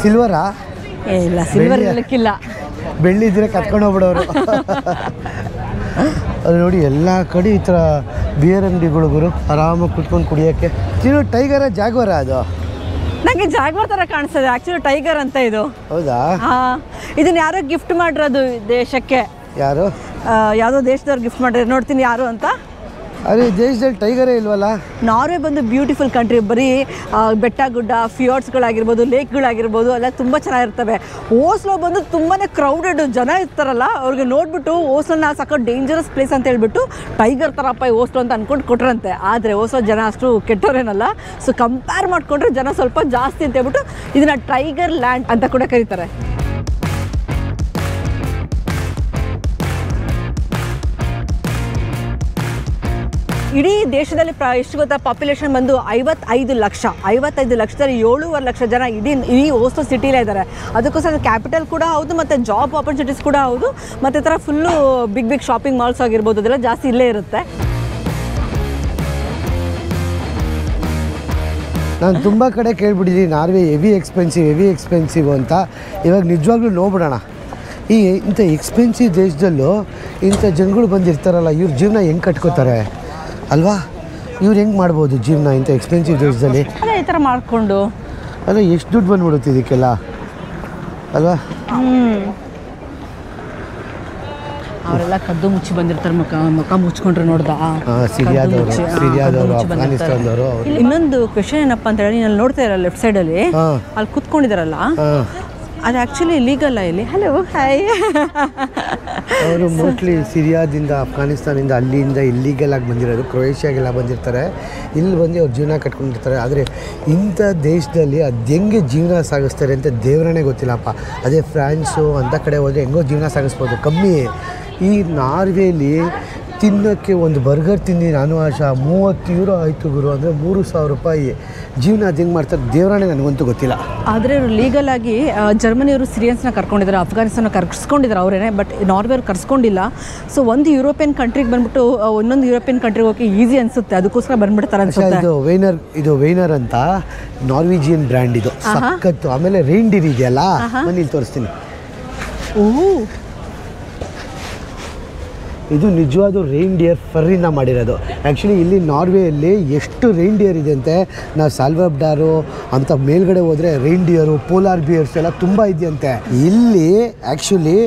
ಸಿಲ್ವರಾ? ಇಲ್ಲ, ಸಿಲ್ವರ್ ಇರಲಿಕ್ಕಿಲ್ಲ, ಬೆಳ್ಳಿ ಇದ್ರೆ ಕತ್ಕೊಂಡು ಹೋಗ್ಬಿಡೋರು. ಅದು ನೋಡಿ ಎಲ್ಲ ಕಡೆ ಈ ಥರ ಬಿಯರ್ ಅಂಗಡಿಗಳು ಗುರು, ಆರಾಮಾಗಿ ಕುತ್ಕೊಂಡು ಕುಡಿಯೋಕ್ಕೆ. ಟೈಗರ ಜಾಗ್ವಾರ? ಅದು ನನಗೆ ಜಾಗ್ವಾರ್ ಥರ ಕಾಣಿಸ್ತದೆ, ಆ್ಯಕ್ಚುಲಿ ಟೈಗರ್ ಅಂತ ಇದು. ಹೌದಾ? ಇದನ್ನ ಯಾರೋ ಗಿಫ್ಟ್ ಮಾಡಿರೋದು ದೇಶಕ್ಕೆ. ಯಾರು? ಯಾವುದೋ ದೇಶದವ್ರು ಗಿಫ್ಟ್ ಮಾಡಿರೋದು. ನೋಡ್ತೀನಿ ಯಾರು ಅಂತ. ಅರೆ ದೇಶದಲ್ಲಿ ಟೈಗರೇ ಇಲ್ವಲ್ಲ. ನಾರ್ವೆ ಬಂದು ಬ್ಯೂಟಿಫುಲ್ ಕಂಟ್ರಿ, ಬರೀ ಬೆಟ್ಟ ಗುಡ್ಡ, ಫಿಯೋರ್ಡ್ಸ್ಗಳಾಗಿರ್ಬೋದು, ಲೇಕ್ಗಳಾಗಿರ್ಬೋದು ಎಲ್ಲ ತುಂಬ ಚೆನ್ನಾಗಿರ್ತವೆ. ಓಸ್ಲೋ ಬಂದು ತುಂಬಾ ಕ್ರೌಡೆಡ್ ಜನ ಇರ್ತಾರಲ್ಲ, ಅವ್ರಿಗೆ ನೋಡ್ಬಿಟ್ಟು ಓಸ್ಲೋನ ಸಾಕೋ ಡೇಂಜರಸ್ ಪ್ಲೇಸ್ ಅಂತ ಹೇಳ್ಬಿಟ್ಟು ಟೈಗರ್ ಥರಪ್ಪ ಈ ಓಸ್ಲೋ ಅಂತ ಅಂದ್ಕೊಂಡು ಕೊಟ್ರಂತೆ. ಆದರೆ ಓಸ್ಲೋ ಜನ ಅಷ್ಟು ಕೆಟ್ಟವರೇನಲ್ಲ. ಸೊ ಕಂಪೇರ್ ಮಾಡಿಕೊಂಡ್ರೆ ಜನ ಸ್ವಲ್ಪ ಜಾಸ್ತಿ ಅಂತ ಹೇಳ್ಬಿಟ್ಟು ಇದನ್ನು ಟೈಗರ್ ಲ್ಯಾಂಡ್ ಅಂತ ಕೂಡ ಕರೀತಾರೆ. ಇಡೀ ದೇಶದಲ್ಲಿ ಎಷ್ಟು ಗೊತ್ತಾ, ಪಾಪ್ಯುಲೇಷನ್ ಬಂದು 55 ಲಕ್ಷ. 55 ಲಕ್ಷದಲ್ಲಿ 7.5 ಲಕ್ಷ ಜನ ಇಡೀ ಓಸ್ಲೋ ಸಿಟಿಲೇ ಇದ್ದಾರೆ. ಅದಕ್ಕೋಸ್ಕರ ಕ್ಯಾಪಿಟಲ್ ಕೂಡ ಹೌದು, ಮತ್ತು ಜಾಬ್ ಆಪರ್ಚುನಿಟೀಸ್ ಕೂಡ ಹೌದು, ಮತ್ತು ಈ ಥರ ಫುಲ್ಲು ಬಿಗ್ ಶಾಪಿಂಗ್ ಮಾಲ್ಸ್ ಆಗಿರ್ಬೋದು, ಅದೆಲ್ಲ ಜಾಸ್ತಿ ಇಲ್ಲೇ ಇರುತ್ತೆ. ನಾನು ತುಂಬ ಕಡೆ ಕೇಳ್ಬಿಟ್ಟಿದ್ದೀನಿ ನಾರ್ವೆ ಹೆವಿ ಎಕ್ಸ್ಪೆನ್ಸಿವ್ ಅಂತ. ಇವಾಗ ನಿಜವಾಗ್ಲೂ ನೋಡ್ಬಿಡೋಣ, ಈ ಇಂಥ ಎಕ್ಸ್ಪೆನ್ಸಿವ್ ದೇಶದಲ್ಲೂ ಇಂಥ ಜನಗಳು ಬಂದಿರ್ತಾರಲ್ಲ, ಇವ್ರ ಜೀವನ ಹೆಂಗೆ ಕಟ್ಕೋತಾರೆ ಅಲ್ವಾ? ಇವ್ರು ಹೆಂಗೆ ಮಾಡ್ಬೋದು ಜೀವನ ಇಂಥ ಎಕ್ಸ್ಪೆನ್ಸಿವ್ ದೇಶದಲ್ಲಿ? ಅದೇ ಈ ಥರ ಮಾಡಿಕೊಂಡು ಅಲ್ಲ, ಎಷ್ಟು ದುಡ್ಡು ಬಂದ್ಬಿಡುತ್ತೆ ಇದಕ್ಕೆಲ್ಲ ಅಲ್ವಾ? ಅವರೆಲ್ಲ ಕದ್ದು ಮುಚ್ಚಿ ಬಂದಿರ್ತಾರೆ, ಮುಖ ಮುಚ್ಕೊಂಡ್ರೆ ನೋಡ್ದ. ಸಿರಿಯಾದವರು, ಅಫ್ಘಾನಿಸ್ತಾನದವರು. ಇನ್ನೊಂದು ಕ್ವೆಶನ್ ಏನಪ್ಪ ಅಂತ ಹೇಳಿ, ನಾನು ನೋಡ್ತಾ ಇರಲ್ಲ ಲೆಫ್ಟ್ ಸೈಡಲ್ಲಿ ಅಲ್ಲಿ ಕೂತ್ಕೊಂಡಿದಾರಲ್ಲ, ಅದು ಆ್ಯಕ್ಚುಲಿ ಲೀಗಲ್ಲ ಇಲ್ಲಿ. Hello, hi. ಅವರು ಮೋಸ್ಟ್ಲಿ ಸಿರಿಯಾದಿಂದ, ಅಫ್ಘಾನಿಸ್ತಾನಿಂದ, ಅಲ್ಲಿಂದ ಇಲ್ಲೀಗಲ್ ಆಗಿ ಬಂದಿರೋದು. ಕ್ರೊಯೇಷಿಯಾಗೆಲ್ಲ ಬಂದಿರ್ತಾರೆ, ಇಲ್ಲಿ ಬಂದು ಅವ್ರು ಜೀವನ ಕಟ್ಕೊಂಡಿರ್ತಾರೆ. ಆದರೆ ಇಂಥ ದೇಶದಲ್ಲಿ ಅದು ಹೆಂಗೆ ಜೀವನ ಸಾಗಿಸ್ತಾರೆ ಅಂತ ದೇವರೇ ಗೊತ್ತಿಲ್ಲಪ್ಪ. ಅದೇ ಫ್ರಾನ್ಸು ಅಂಥ ಕಡೆ ಹೋದರೆ ಹೆಂಗೋ ಜೀವನ ಸಾಗಿಸ್ಬೋದು, ಕಮ್ಮಿ. ಈ ನಾರ್ವೇಲಿ ತಿನ್ನೋಕ್ಕೆ ಒಂದು ಬರ್ಗರ್ ತಿಂದು ನಾನು ಆಶಾ 30 ಯೂರೋ ಆಯಿತು ಗುರು, ಅಂದರೆ 3,000 ರೂಪಾಯಿ. ಜೀವನ ಅದು ಹೆಂಗೆ ಮಾಡ್ತಾರೆ ದೇವರಾಣೆ ನನಗಂತೂ ಗೊತ್ತಿಲ್ಲ. ಆದರೆ ಇವರು ಲೀಗಲ್ ಆಗಿ ಜರ್ಮನಿಯವರು ಸಿರಿಯನ್ಸ್ನ ಕರ್ಕೊಂಡಿದ್ದಾರೆ, ಅಫ್ಘಾನಿಸ್ತಾನ ಕರ್ಸ್ಕೊಂಡಿದ್ದಾರೆ ಅವರೇನೆ, ಬಟ್ ನಾರ್ವೆಯವ್ರು ಕರ್ಸ್ಕೊಂಡಿಲ್ಲ. ಸೊ ಒಂದು ಯುರೋಪಿಯನ್ ಕಂಟ್ರಿಗೆ ಬಂದ್ಬಿಟ್ಟು ಇನ್ನೊಂದು ಯುರೋಪಿಯನ್ ಕಂಟ್ರಿಗೆ ಹೋಗಿ ಈಸಿ ಅನಿಸುತ್ತೆ, ಅದಕ್ಕೋಸ್ಕರ ಬಂದ್ಬಿಡ್ತಾರೆ ಅನ್ಸುತ್ತೆ. ಇದು ವೇನರ್ ಅಂತ ನಾರ್ವಿಜಿಯನ್ ಬ್ರ್ಯಾಂಡ್, ಇದು ಸಖತ್ತು. ಆಮೇಲೆ ರೈನ್ಡಿಯರ್ ಇದೆಯಲ್ಲ, ನಾನು ಇಲ್ಲಿ ತೋರಿಸ್ತೀನಿ. ಇದು ನಿಜವಾದ ರೈನ್ಡಿಯರ್ ಫರ್ರಿಂದ ಮಾಡಿರೋದು. ಆ್ಯಕ್ಚುಲಿ ಇಲ್ಲಿ ನಾರ್ವೆಯಲ್ಲಿ ಎಷ್ಟು ರೈನ್ಡಿಯರ್ ಇದೆ ಅಂತೆ, ನಾವು ಸಾಲ್ವರ್ಡಾರು ಅಂತ ಮೇಲ್ಗಡೆ ಹೋದರೆ ರೈನ್ಡಿಯರು, ಪೋಲಾರ್ ಬಿಯರ್ಸ್ ಎಲ್ಲ ತುಂಬ ಇದೆಯಂತೆ. ಇಲ್ಲಿ ಆ್ಯಕ್ಚುಲಿ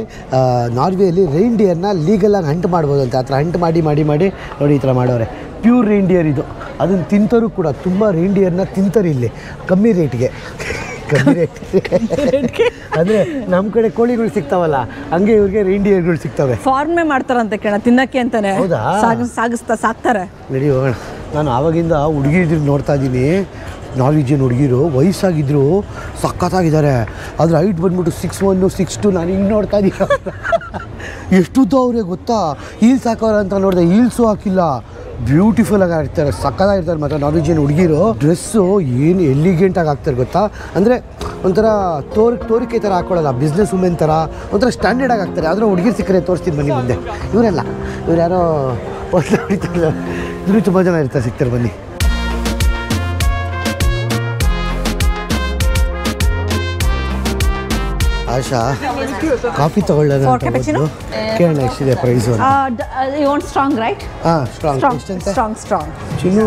ನಾರ್ವೆಯಲ್ಲಿ ರೈನ್ಡಿಯರ್ನ ಲೀಗಲಾಗಿ ಹಂಟ್ ಮಾಡ್ಬೋದು ಅಂತ. ಆ ಥರ ಹಂಟ್ ಮಾಡಿ ಮಾಡಿ ಮಾಡಿ ನೋಡಿ ಈ ಥರ ಮಾಡೋರೆ. ಪ್ಯೂರ್ ರೈನ್ಡಿಯರ್ ಇದು, ಅದನ್ನು ತಿಂತರೂ ಕೂಡ ತುಂಬ ರೈನ್ಡಿಯರ್ನ ತಿಂತಾರೆ ಇಲ್ಲಿ ಕಮ್ಮಿ ರೇಟ್ಗೆ. ಅಂದರೆ ನಮ್ಮ ಕಡೆ ಕೋಳಿಗಳು ಸಿಗ್ತಾವಲ್ಲ, ಹಂಗೆ ಇವ್ರಿಗೆ ರೈನ್ಡಿಯರ್ಗಳು ಸಿಗ್ತವೆ. ಫಾರ್ಮೇ ಮಾಡ್ತಾರಂತೆ ಕೇಳ, ತಿನ್ನಕ್ಕೆ ಅಂತಾನೆ. ಹೌದಾ? ಸಾಕ್ತಾರೆ. ನಡಿ ಹೋಗೋಣ. ನಾನು ಆವಾಗಿಂದ ಹುಡುಗಿರು ನೋಡ್ತಾ ಇದ್ದೀನಿ, ನಾರ್ವಿಜಿಯನ್ ಹುಡುಗಿರು ವಯಸ್ಸಾಗಿದ್ರು ಸಖತ್ತಾಗಿದ್ದಾರೆ. ಅದ್ರ ಹೈಟ್ ಬಂದ್ಬಿಟ್ಟು 6'1", 6'2". ನಾನು ಹಿಂಗೆ ನೋಡ್ತಾ ಇದ್ದೀನಿ, ಎಷ್ಟುದ್ದ ಅವ್ರಿಗೆ ಗೊತ್ತಾ? ಹೀಲ್ಸ್ ಹಾಕೋರ ಅಂತ ನೋಡಿದೆ, ಹೀಲ್ಸು ಹಾಕಿಲ್ಲ, ಬ್ಯೂಟಿಫುಲ್ ಆಗಿ ಇರ್ತಾರೆ, ಸಕ್ಕತ್ತಾಗಿರ್ತಾರೆ. ಮತ್ತು ನಾರ್ವಿಜಿಯನ್ ಹುಡುಗಿರು ಡ್ರೆಸ್ಸು ಏನು ಎಲಿಗೆಂಟಾಗಿ ಹಾಕ್ತಾರೆ ಗೊತ್ತಾ? ಅಂದರೆ ಒಂಥರ ತೋರಿಕೆ ಥರ ಹಾಕೊಳ್ಳಲ್ಲ, ಬಿಸ್ನೆಸ್ ವುಮೆನ್ ಥರ ಒಂಥರ ಸ್ಟ್ಯಾಂಡರ್ಡಾಗಿ ಹಾಕ್ತಾರೆ. ಆದರೆ ಹುಡುಗಿರು ಸಿಕ್ಕರೆ ತೋರಿಸ್ತೀನಿ ಬನ್ನಿ ಮುಂದೆ. ಇವರೆಲ್ಲ ಇವ್ರು ಯಾರೋ ಹೊಸ ಹೊಡಿತಾರಲ್ಲ, ಇದ್ರು ತುಂಬ ಜನ ಇರ್ತಾರೆ, ಸಿಗ್ತಾರೆ ಬನ್ನಿ. ಆಶಾ ಕಾಫಿ ತಗೊಳ್ಳೋಣ ಅಂತ ಬಂದು ಕೇಳೋಣ ಎಷ್ಟಿದೆ ಪ್ರೈಸು ಅಂತ. Strong right? ಹಾಂ, ಸ್ಟ್ರಾಂಗ್. ಚಿನ್ನು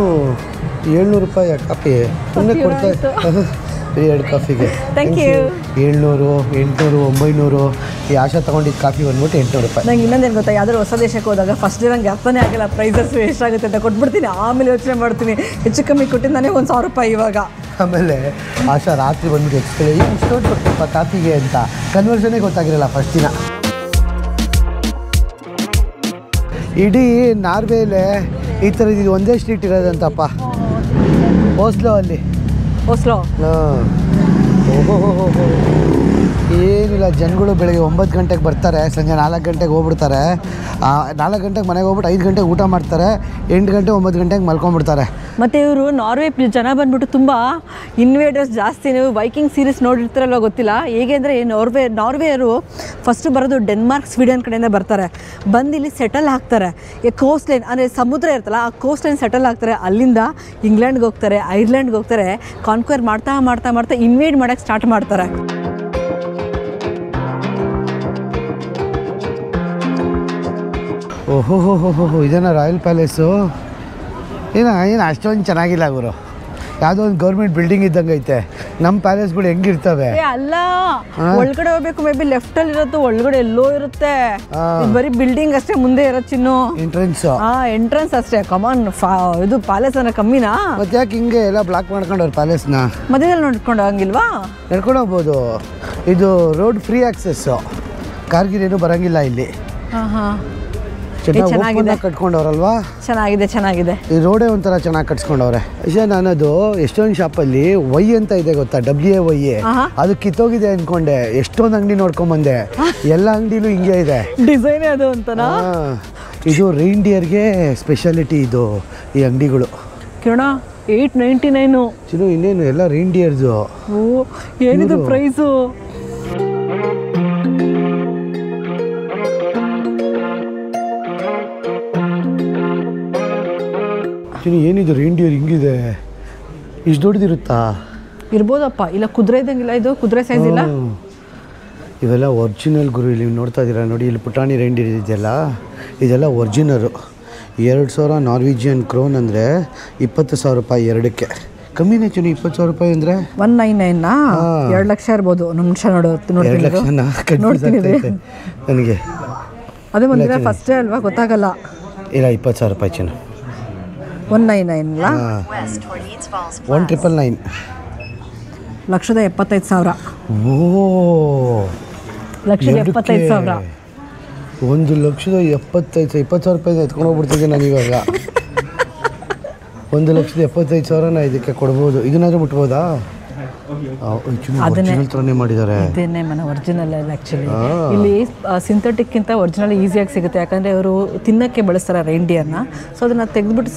700 ರೂಪಾಯಿ ಕಾಫಿ ಸುಮ್ಮನೆ ಕೊಡ್ತಾ 2 ಕಾಫಿಗೆ. 700, 800, 900. ಈ ಆಶಾ ತೊಗೊಂಡಿದ್ದು ಕಾಫಿ ಬಂದ್ಬಿಟ್ಟು 800 ರೂಪಾಯಿ. ನಂಗೆ ಇನ್ನೊಂದೇನು ಗೊತ್ತಾ, ಯಾವ್ದಾದ್ರು ಹೊಸ ದೇಶಕ್ಕೆ ಹೋದಾಗ ಫಸ್ಟ್ ಡೇ ನಂಗೆ ಅರ್ಥನೇ ಆಗಿಲ್ಲ ಪ್ರೈಸಸ್ ಎಷ್ಟಾಗುತ್ತೆ ಅಂತ ಕೊಟ್ಬಿಡ್ತೀನಿ, ಆಮೇಲೆ ಯೋಚನೆ ಮಾಡ್ತೀನಿ. ಹೆಚ್ಚು ಕಮ್ಮಿ ಕೊಟ್ಟಿದ್ದಾನೆ 1,000 ರೂಪಾಯಿ ಇವಾಗ. ಆಮೇಲೆ ಆಶಾ ರಾತ್ರಿ ಬಂದ್ಬಿಟ್ಟು ಎಕ್ಸ್ಪೆಕ್ಟ್ ಇಷ್ಟೊಂದು ಕೊಡ್ತಪ್ಪ ಕಾಫಿಗೆ ಅಂತ ಕನ್ವರ್ಷನೇ ಗೊತ್ತಾಗಿರಲ್ಲ ಫಸ್ಟ್ ದಿನ. ಇಡೀ ನಾರ್ವೆಲೇ ಈ ಥರದ್ದು ಇದು ಒಂದೇ ಸ್ಟ್ರೀಟ್ ಇರೋದಂತಪ್ಪ, ಓಸ್ಲೋ ಅಲ್ಲಿ. ಓಸ್ಲೋ? ಹಾಂ. ಓಹೋ, ಏನಿಲ್ಲ, ಜನಗಳು ಬೆಳಗ್ಗೆ 9 ಗಂಟೆಗೆ ಬರ್ತಾರೆ, ಸಂಜೆ 4 ಗಂಟೆಗೆ ಹೋಗ್ಬಿಡ್ತಾರೆ. 4 ಗಂಟೆಗೆ ಮನೆಗೆ ಹೋಗ್ಬಿಟ್ಟು 5 ಗಂಟೆಗೆ ಊಟ ಮಾಡ್ತಾರೆ, 8 ಗಂಟೆ 9 ಗಂಟೆಗೆ ಮಲ್ಕೊಂಡ್ಬಿಡ್ತಾರೆ. ಮತ್ತು ಇವರು ನಾರ್ವೆ ಜನ ಬಂದ್ಬಿಟ್ಟು ತುಂಬ ಇನ್ವೇಡರ್ಸ್ ಜಾಸ್ತಿ. ನೀವು ವೈಕಿಂಗ್ ಸೀರೀಸ್ ನೋಡಿರ್ತಾರಲ್ವ ಗೊತ್ತಿಲ್ಲ, ಹೇಗೆ ಅಂದರೆ ನಾರ್ವೆಯರು ಫಸ್ಟು ಬರೋದು ಡೆನ್ಮಾರ್ಕ್, ಸ್ವೀಡನ್ ಕಡೆಯಿಂದ ಬರ್ತಾರೆ, ಬಂದು ಇಲ್ಲಿ ಸೆಟಲ್ ಆಗ್ತಾರೆ. ಕೋಸ್ಟ್ ಲೈನ್ ಅಂದರೆ ಸಮುದ್ರ ಇರ್ತಲ್ಲ, ಆ ಕೋಸ್ಟ್ ಲೈನ್ ಸೆಟಲ್ ಆಗ್ತಾರೆ. ಅಲ್ಲಿಂದ ಇಂಗ್ಲೆಂಡ್ಗೆ ಹೋಗ್ತಾರೆ, ಐರ್ಲೆಂಡ್ಗೆ ಹೋಗ್ತಾರೆ, ಕಾನ್ಕ್ವೇರ್ ಮಾಡ್ತಾ ಮಾಡ್ತಾ ಮಾಡ್ತಾ ಇನ್ವೇಡ್ ಮಾಡೋಕ್ಕೆ ಸ್ಟಾರ್ಟ್ ಮಾಡ್ತಾರೆ. ಓಹೋ, ಇದೇನಾ ರಾಯಲ್ ಪ್ಯಾಲೇಸು? ಏನು ಅಷ್ಟೊಂದು ಚೆನ್ನಾಗಿಲ್ಲ ಗುರು. ಯಾವುದೋ ಒಂದು ಗೌರ್ಮೆಂಟ್ ಬಿಲ್ಡಿಂಗ್ ಇದ್ದಂಗೆ ಐತೆ. ನಮ್ಮ ಪ್ಯಾಲೇಸ್ಗಳು ಹೆಂಗಿರ್ತವೆ? ಅಲ್ಲ, ಒಳಗಡೆ ಹೋಗ್ಬೇಕು, ಮೇ ಬಿ ಲೆಫ್ಟ್ ಅಲ್ಲಿ ಇರುತ್ತೆ, ಒಳಗಡೆ ಎಲ್ಲೋ ಇರುತ್ತೆ. ಬರೀ ಬಿಲ್ಡಿಂಗ್ ಅಷ್ಟೇ ಮುಂದೆ ಇರೋ ಚಿನ್ನು. ಎಂಟ್ರೆನ್ಸ್ ಅಷ್ಟೇ. ಕಮಾನ್, ಇದು ಪ್ಯಾಲೇಸ್ ಅನ್ನೋ ಕಮ್ಮಿನಾ? ಮತ್ತೆ ಯಾಕೆ ಹಿಂಗೆ ಎಲ್ಲ ಬ್ಲಾಕ್ ಮಾಡ್ಕೊಂಡವ್ರು ಪ್ಯಾಲೇಸ್ನ? ಮಧ್ಯದಲ್ಲಿ ನೋಡ್ಕೊಂಡು ಹಂಗಿಲ್ವಾ? ನಡ್ಕೊಂಡು ಹೋಗ್ಬೋದು. ಇದು ರೋಡ್ ಫ್ರೀ ಆಕ್ಸೆಸ್ಸು, ಕಾರ್ಗಿರೇನು ಬರಂಗಿಲ್ಲ ಇಲ್ಲಿ. ಚೆನ್ನಾಗಿ ಕಟ್ಕೊಂಡವ್ರಲ್ವಾ? ಚೆನ್ನಾಗಿದೆ. ಈ ರೋಡೇ ಒಂಥರ ಚೆನ್ನಾಗಿ ಕಟ್ಸ್ಕೊಂಡವ್ರೆ. ನಾನದು ಎಷ್ಟೊಂದು ಶಾಪಲ್ಲಿ ವೈ ಅಂತ ಇದೆ ಗೊತ್ತಾ, WAY, ಅದು ಕಿತ್ತೋಗಿದೆ ಅನ್ಕೊಂಡೆ. ಎಷ್ಟೊಂದು ಅಂಗಡಿ ನೋಡ್ಕೊಂಬಂದೆ, ಎಲ್ಲ ಅಂಗಡಿಲೂ ಹಿಂಗೆ ಇದೆ ಡಿಸೈನ್ ಅದು ಅಂತನಾ? ಇದು ರೈನ್ಡಿಯರ್ಗೆ ಸ್ಪೆಷಾಲಿಟಿ ಇದು ಈ ಅಂಗಡಿಗಳು. ಕಿರಣ 899 ಚಿನ್ನು. ಇನ್ನೇನು ಎಲ್ಲ ರೈನ್ಡಿಯರ್ದು. ಏನಿದು ಪ್ರೈಸು? ಏನಿದು ರೈನ್ಡಿಯರ್ ಹಿಂಗಿದೆ? ಇಷ್ಟು ದೊಡ್ಡದಿರುತ್ತಾ? ಇರ್ಬೋದಪ್ಪ. ಇಲ್ಲ ಕುದುರೆ ಇದ್ದಂಗಿಲ್ಲ, ಇದು ಕುದುರೆ ಸೈಜ್ ಇಲ್ಲ. ಇವೆಲ್ಲ ಒರಿಜಿನಲ್ ಗುರು. ಇಲ್ಲಿ ನೋಡ್ತಾ ಇದ್ದೀರಾ ನೋಡಿ, ಇಲ್ಲಿ ಪುಟಾಣಿ ರೈನ್ಡಿಯರ್ ಇದೆಯಲ್ಲ, ಇದೆಲ್ಲ ಒರಿಜಿನರು. 2000 ನಾರ್ವಿಜಿಯನ್ ಕ್ರೋನ್ ಅಂದರೆ 20,000 ರೂಪಾಯಿ ಎರಡಕ್ಕೆ. ಕಮ್ಮಿನೇ ಚಿನ್ನು, 20,000 ರೂಪಾಯಿ ಅಂದರೆ 199 2 ಲಕ್ಷ ಇರ್ಬೋದು. ನಿಮಿಷ ನೋಡ್ತೀನಿ ನನಗೆ. ಅದೇ ಬಂದಿಲ್ಲ ಫಸ್ಟೇ ಅಲ್ವಾ, ಗೊತ್ತಾಗಲ್ಲ. ಇಲ್ಲ, 20,000 ರೂಪಾಯಿ ಚಿನ್ನು. 199 ಅಲ್ಲ, 1,999. 1,75,000. ಓ, 1,75,000. 1,75,000 20,000 ರೂಪಾಯಿ ಎತ್ಕೊಂಡು ಹೋಗ್ಬಿಡ್ತಿದ್ದೆ ನಾನು ಇವಾಗ. 1,75,000 ಇದಕ್ಕೆ ಕೊಡ್ಬೋದು. ಇದನ್ನಾದ್ರೂ ಮುಟ್ಬೋದಾ? ಥರನೇ ಮಾಡಿದ್ದಾರೆ. ಇದೇನೆ ಮನೆ ಒರಿಜಿನಲ್ ಅಲ್ಲ ಆ್ಯಕ್ಚುಲಿ. ಇಲ್ಲಿ ಸಿಂಥೆಟಿಕ್ಕಿಂತ ಒರಿಜಿನಲ್ ಈಸಿಯಾಗಿ ಸಿಗುತ್ತೆ, ಯಾಕಂದರೆ ಅವರು ತಿನ್ನಕ್ಕೆ ಬಳಸ್ತಾರೆ ರೈನ್ಡಿಯರ್ನ. ಸೊ ಅದನ್ನು ತೆಗೆದುಬಿಟ್ಟು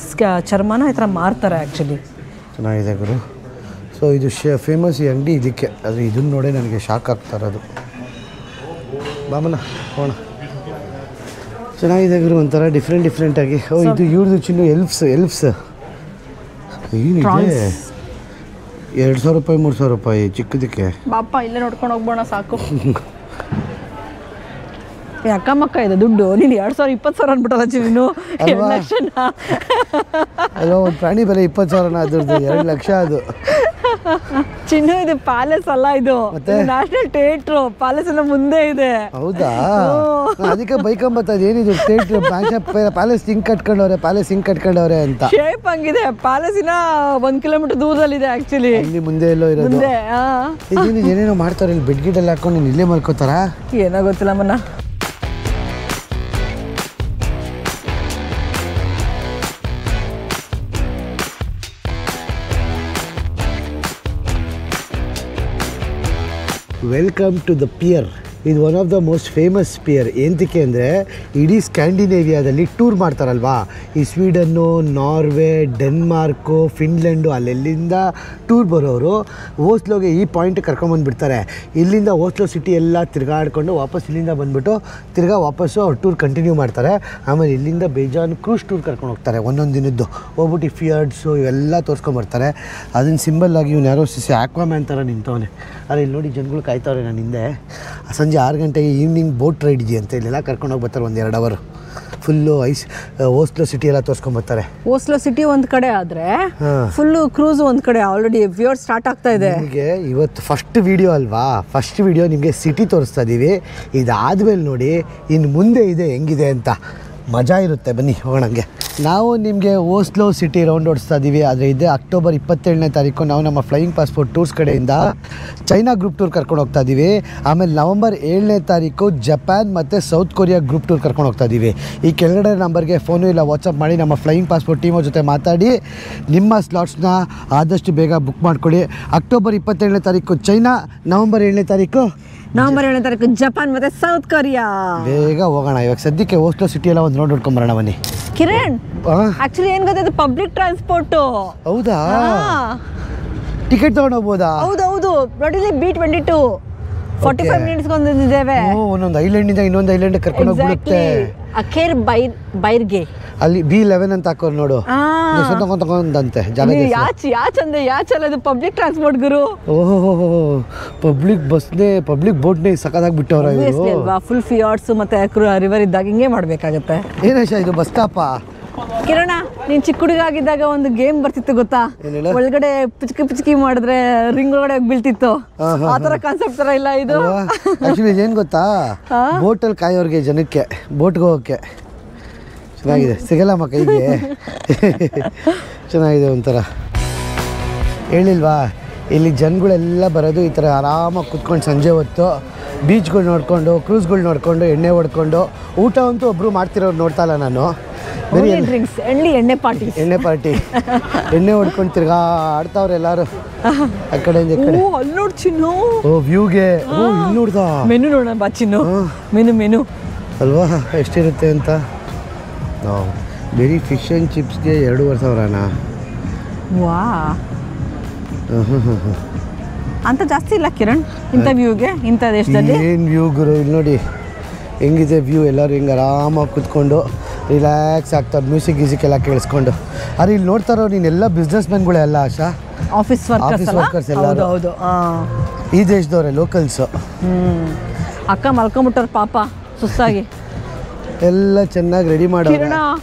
ಚರ್ಮನ ಈ ಥರ ಮಾರ್ತಾರೆ ಆ್ಯಕ್ಚುಲಿ. ಚೆನ್ನಾಗಿದೆ ಗುರು. ಸೊ ಇದು ಫೇಮಸ್ ಈ ಅಂಗಡಿ ಇದಕ್ಕೆ. ಆದರೆ ಇದನ್ನು ನೋಡೇ ನನಗೆ ಶಾಕ್ ಆಗ್ತಾ ಇರೋದು. ಬಾಮನ ಹೋಣ. ಚೆನ್ನಾಗಿದೆ ಗುರು, ಒಂಥರ ಡಿಫ್ರೆಂಟಾಗಿ. ಇದು ಇವ್ರದ್ದು ಚಿನ್ನು ಎಲ್ಫ್ಸ್. ಏನಿದೆ? 2,000 ರೂಪಾಯಿ 3,000 ರೂಪಾಯಿ ಚಿಕ್ಕದಕ್ಕೆ. ಬಾಪ ಇಲ್ಲೇ ನೋಡ್ಕೊಂಡು ಹೋಗ್ಬೋಣ ಸಾಕು. ಅಕ್ಕಮಕ್ಕ ಇದೆ ದುಡ್ಡು. ನೀನು 2,000 20,000 ಅಂದ್ಬಿಟ್ಟಲ್ಲ ಚಿನ್ನು. 2 ಲಕ್ಷನ ಅಲ್ವಾ? ಒಂದು ಪ್ರಾಣಿ ಬೆಲೆ 20,000 ಅದ್ರದ್ದು 2 ಲಕ್ಷ ಅದು. ಚಿನ್ನು, ಇದು ಪ್ಯಾಲೇಸ್ ಅಲ್ಲ, ಇದು ನ್ಯಾಷನಲ್ ಥಿಯೇಟ್ರು. ಪ್ಯಾಲೇಸ್ ಮುಂದೆ ಇದೆ. ಹೌದಾ? ಅದಕ್ಕೆ ಬೈಕೊಂಬತ್ತ ಏನಿದು ಥಿಯೇಟ್ರ್ ಪ್ಯಾಲೇಸ್ ಹಿಂಗ್ ಕಟ್ಕೊಂಡವ್ರೆ ಅಂತ. ಶೇಪ್ ಹಂಗಿದೆ. ಪ್ಯಾಲೇಸಿನ 1 ಕಿಲೋಮೀಟರ್ ದೂರದಲ್ಲಿದೆ ಆಕ್ಚುಲಿ. ಇಲ್ಲಿ ಮುಂದೆ ಎಲ್ಲೋ ಇರೋದು. ಏನೇನೋ ಮಾಡ್ತಾರೆ ಇಲ್ಲಿ. ಬೆಡ್ ಗಿಡ್ ಎಲ್ಲ ಹಾಕೊಂಡು ಇಲ್ಲೇ ಮಲ್ಕೋತಾರ, ಏನೋ ಗೊತ್ತಿಲ್ಲ ಮನ್ನ. Welcome to the pier. ಇದು one of the most famous pier. ಏನಕ್ಕೆ ಅಂದರೆ ಇಡೀ ಸ್ಕ್ಯಾಂಡಿನೇವಿಯಾದಲ್ಲಿ ಟೂರ್ ಮಾಡ್ತಾರಲ್ವಾ, ಈ ಸ್ವೀಡನ್ನು, ನಾರ್ವೆ, ಡೆನ್ಮಾರ್ಕು, ಫಿನ್ಲೆಂಡು, ಅಲ್ಲೆಲ್ಲಿಂದ ಟೂರ್ ಬರೋರು ಓಸ್ಲೋಗೆ ಈ ಪಾಯಿಂಟ್ ಕರ್ಕೊಂಬಂದುಬಿಡ್ತಾರೆ. ಇಲ್ಲಿಂದ ಓಸ್ಲೋ ಸಿಟಿ ಎಲ್ಲ ತಿರ್ಗಾಡ್ಕೊಂಡು ವಾಪಸ್ ಇಲ್ಲಿಂದ ಬಂದುಬಿಟ್ಟು ತಿರ್ಗಾ ವಾಪಸ್ಸು ಅವ್ರು ಟೂರ್ ಕಂಟಿನ್ಯೂ ಮಾಡ್ತಾರೆ. ಆಮೇಲೆ ಇಲ್ಲಿಂದ ಬೇಜಾನ್ ಕ್ರೂಸ್ ಟೂರ್ ಕರ್ಕೊಂಡು ಹೋಗ್ತಾರೆ ಒಂದೊಂದು ದಿನದ್ದು. ಹೋಗ್ಬಿಟ್ಟು ಈ ಫಿಯರ್ಡ್ಸು ಇವೆಲ್ಲ ತೋರಿಸ್ಕೊಂಬರ್ತಾರೆ. ಅದನ್ನು ಸಿಂಬಲ್ಲಾಗಿ ಇವ್ನು ಯಾರೋ ಆಕ್ವಾಮ್ಯಾನ್ ಥರ ನಿಂತವನೆ. ಆದರೆ ಇಲ್ಲಿ ನೋಡಿ ಜನಗಳು ಕಾಯ್ತವ್ರೆ ನನ್ನ ಹಿಂದೆ. ಸಂಜೆ 6 ಗಂಟೆಗೆ ಈವ್ನಿಂಗ್ ಬೋಟ್ ರೈಡ್ ಇದೆಯಂತೆ. ಇಲ್ಲೆಲ್ಲ ಕರ್ಕೊಂಡೋಗಿ ಬರ್ತಾರೆ 1-2 ಅವರ್. ಫುಲ್ಲು ಓಸ್ಲೋ ಸಿಟಿ ಎಲ್ಲ ತೋರಿಸ್ಕೊಂಬರ್ತಾರೆ. ಓಸ್ಲೋ ಸಿಟಿ ಒಂದು ಕಡೆ ಆದರೆ ಫುಲ್ಲು ಕ್ರೂಸ್ ಒಂದು ಕಡೆ. ಆಲ್ರೆಡಿ ವ್ಯೂರ್ ಸ್ಟಾರ್ಟ್ ಆಗ್ತಾ ಇದೆ. ನಿಮಗೆ ಇವತ್ತು ಫಸ್ಟ್ ವಿಡಿಯೋ ಅಲ್ವಾ, ಫಸ್ಟ್ ವಿಡಿಯೋ ನಿಮಗೆ ಸಿಟಿ ತೋರಿಸ್ತಾ ಇದ್ದೀವಿ. ಇದಾದಮೇಲೆ ನೋಡಿ ಇನ್ನು ಮುಂದೆ ಇದೆ ಹೆಂಗಿದೆ ಅಂತ. ಮಜಾ ಇರುತ್ತೆ, ಬನ್ನಿ ಹೋಗೋಣಂಗೆ. ನಾವು ನಿಮಗೆ ಓಸ್ಲೋ ಸಿಟಿ ರೌಂಡ್ ಓಡಿಸ್ತಾ ಇದ್ದೀವಿ. ಆದರೆ ಇದೆ ಅಕ್ಟೋಬರ್ 27ನೇ ತಾರೀಕು ನಾವು ನಮ್ಮ ಫ್ಲೈಯಿಂಗ್ ಪಾಸ್ಪೋರ್ಟ್ ಟೂರ್ಸ್ ಕಡೆಯಿಂದ ಚೈನಾ ಗ್ರೂಪ್ ಟೂರ್ ಕರ್ಕೊಂಡು ಹೋಗ್ತಾ ಇದ್ದೀವಿ. ಆಮೇಲೆ ನವಂಬರ್ 7ನೇ ತಾರೀಕು ಜಪಾನ್ ಮತ್ತು ಸೌತ್ ಕೊರಿಯಾ ಗ್ರೂಪ್ ಟೂರ್ ಕರ್ಕೊಂಡು ಹೋಗ್ತಾ ಇದ್ದೀವಿ. ಈ ಕೆಳಗಡೆ ನಂಬರ್ಗೆ ಫೋನು ಇಲ್ಲ ವಾಟ್ಸಪ್ ಮಾಡಿ ನಮ್ಮ ಫ್ಲೈಯಿಂಗ್ ಪಾಸ್ಪೋರ್ಟ್ ಟೀಮ್ ಜೊತೆ ಮಾತಾಡಿ ನಿಮ್ಮ ಸ್ಲಾಟ್ಸ್ನ ಆದಷ್ಟು ಬೇಗ ಬುಕ್ ಮಾಡ್ಕೊಳ್ಳಿ. ಅಕ್ಟೋಬರ್ 27ನೇ ತಾರೀಕು ಚೈನಾ, ನವಂಬರ್ 7ನೇ ತಾರೀಕು ಜಪಾನ್ ಮತ್ತು ಸೌತ್ ಕೊರಿಯಾ. ಬೇಗ ಹೋಗೋಣ. ಇವಾಗ ಸದ್ಯಕ್ಕೆ ಓಸ್ಲೋ ಸಿಟಿ ಎಲ್ಲ ಒಂದು ರೌಂಡ್ ಹೊಡ್ಕೊಂಬರೋಣ ಬನ್ನಿ. ಕಿರಣ್, ಆಕ್ಚುಲಿ ಏನ್ ಗೊತ್ತಿದೆ, ಪಬ್ಲಿಕ್ ಟ್ರಾನ್ಸ್ಪೋರ್ಟ್. ಹೌದಾ? ಟಿಕೆಟ್ ತಗೊಂಡು ಹೋಗ್ಬೋದಾ? ಹೌದೌದು. ನೋಡಿಲಿ B22 45 ಮಿನಿಟ್ಸ್ ಒಂದಿದ್ದೇವೆ. ಒಂದೊಂದು ಐಲ್ಯಾಂಡಿಂದ ಇನ್ನೊಂದು ಐಲ್ಯಾಂಡ್ ಕರ್ಕೊಂಡು ಹೋಗ್ಬಿಡುತ್ತೆ. ಅಖೇರ್ ಬೈರ್ಗೆ ಅಲ್ಲಿ B11 ಅಂತ ಹಾಕೋರು ನೋಡು. ತಗೊಂಡಂತೆ ಯಾಚಲ್ಲ, ಇದು ಪಬ್ಲಿಕ್ ಟ್ರಾನ್ಸ್ಪೋರ್ಟ್ ಗುರು. ಓಹೋ, ಪಬ್ಲಿಕ್ ಬಸ್ನೇ ಪಬ್ಲಿಕ್ ಬೋಟ್ನೇ ಸಖತ್ತಾಗಿ ಬಿಟ್ಟವ್ರ ಇವರು. ಫುಲ್ ಫಿಯಾರ್ಡ್ಸ್ ಮತ್ತೆ ರಿವರ್ ಇದ್ದಾಗ ಹಿಂಗೆ ಮಾಡ್ಬೇಕಾಗತ್ತೆ. ಏನೇಶ ಇದು ಬಸ್ ಸ್ಟಾಪ? ಕಿರಣ ನೀನ್ ಚಿಕ್ಕ ಹುಡುಗ ಆಗಿದ್ದಾಗ ಒಂದು ಗೇಮ್ ಬರ್ತಿತ್ತು ಗೊತ್ತಾ, ಒಳಗಡೆ ಪಿಚ್ಕಿ ಪಿಚ್ಕಿ ಮಾಡಿದ್ರೆ ರಿಂಗ್ ಒಳಗಡೆ ಬೀಳ್ತಿತ್ತು, ಆ ತರ ಕಾನ್ಸೆಪ್ಟ್ ತರ ಇಲ್ಲ ಇದು. ಆಕ್ಚುಲಿ ಏನ್ ಗೊತ್ತಾ, ಬೋಟಲ್ಲಿ ಕಾಯೋರ್ಗೆ ಜನಕ್ಕೆ ಬೋಟ್ಗೆ ಹೋಗಕ್ಕೆ ಚೆನ್ನಾಗಿದೆ, ಸಿಗಲ್ಲಮ್ಮ ಕೈಗೆ. ಚೆನ್ನಾಗಿದೆ ಒಂಥರ. ಹೇಳಿಲ್ವಾ ಇಲ್ಲಿ ಜನಗಳೆಲ್ಲ ಬರೋದು ಈ ಥರ ಆರಾಮಾಗಿ ಕುತ್ಕೊಂಡು ಸಂಜೆ ಹೊತ್ತು ಬೀಚ್ಗಳು ನೋಡಿಕೊಂಡು ಕ್ರೂಸ್ಗಳು ನೋಡಿಕೊಂಡು ಎಣ್ಣೆ ಹೊಡ್ಕೊಂಡು. ಊಟ ಅಂತೂ ಒಬ್ಬರು ಮಾಡ್ತಿರೋರು ನೋಡ್ತಾ ಇಲ್ಲ ನಾನು. ಬರೀ ಡ್ರಿಂಕ್ಸ್ ಎಣ್ಣೆ ಪಾರ್ಟಿ ಎಣ್ಣೆ ಹೊಡ್ಕೊಂಡು ಆಡ್ತಾವ್ರೆ ಎಲ್ಲರೂ ಆ ಕಡೆಯಿಂದ ಈ ಕಡೆ. ಅಲ್ಲಿ ನೋಡ್ ಚಿನ್ನು, ಓ ವ್ಯೂಗೆ. ಓ ಇಲ್ಲಿ ನೋಡ್ದ ಮೆನು ನೋಡೋಣ ಬಾ ಚಿನ್ನು. ಮೆನು ಅಲ್ವಾ ಎಷ್ಟಿರುತ್ತೆ ಅಂತ. ಬರೀ ಫಿಶ್ ಆ್ಯಂಡ್ ಚಿಪ್ಸ್ಗೆ 2,500. ವಾ ಅಂತ ಜಾಸ್ತಿ ಇಲ್ಲ ಕಿರಣ್ ಇಂಥ ವ್ಯೂಗೆ, ಇಂಥ ದೇಶದಲ್ಲಿ. ಏನು ವ್ಯೂ ಗುರು, ಇಲ್ಲಿ ನೋಡಿ ಹೆಂಗಿದೆ ವ್ಯೂ. ಎಲ್ಲರೂ ಹಿಂಗೆ ಆರಾಮಾಗಿ ಕುತ್ಕೊಂಡು ರಿಲ್ಯಾಕ್ಸ್ ಆಗ್ತಾರೆ, ಮ್ಯೂಸಿಕ್ ಎಲ್ಲ ಕೇಳಿಸ್ಕೊಂಡು. ಅರೆ ಇಲ್ಲಿ ನೋಡ್ತಾರೋ ನೀನೆಲ್ಲ ಬಿಸ್ನೆಸ್ ಮ್ಯಾನ್ಗಳೇ ಅಲ್ಲ ಆಶಾ, ಆಫೀಸ್ ವರ್ಕರ್ಸ್ ಎಲ್ಲರೂ. ಹೌದು ಈ ದೇಶದವ್ರೆ ಲೋಕಲ್ಸು. ಅಕ್ಕ ಮಲ್ಕೊಂಬಿಟ್ಟವ್ರು ಪಾಪ ಸುಸ್ತಾಗಿ. ಎಲ್ಲ ಚೆನ್ನಾಗಿ ರೆಡಿ ಮಾಡೋದು.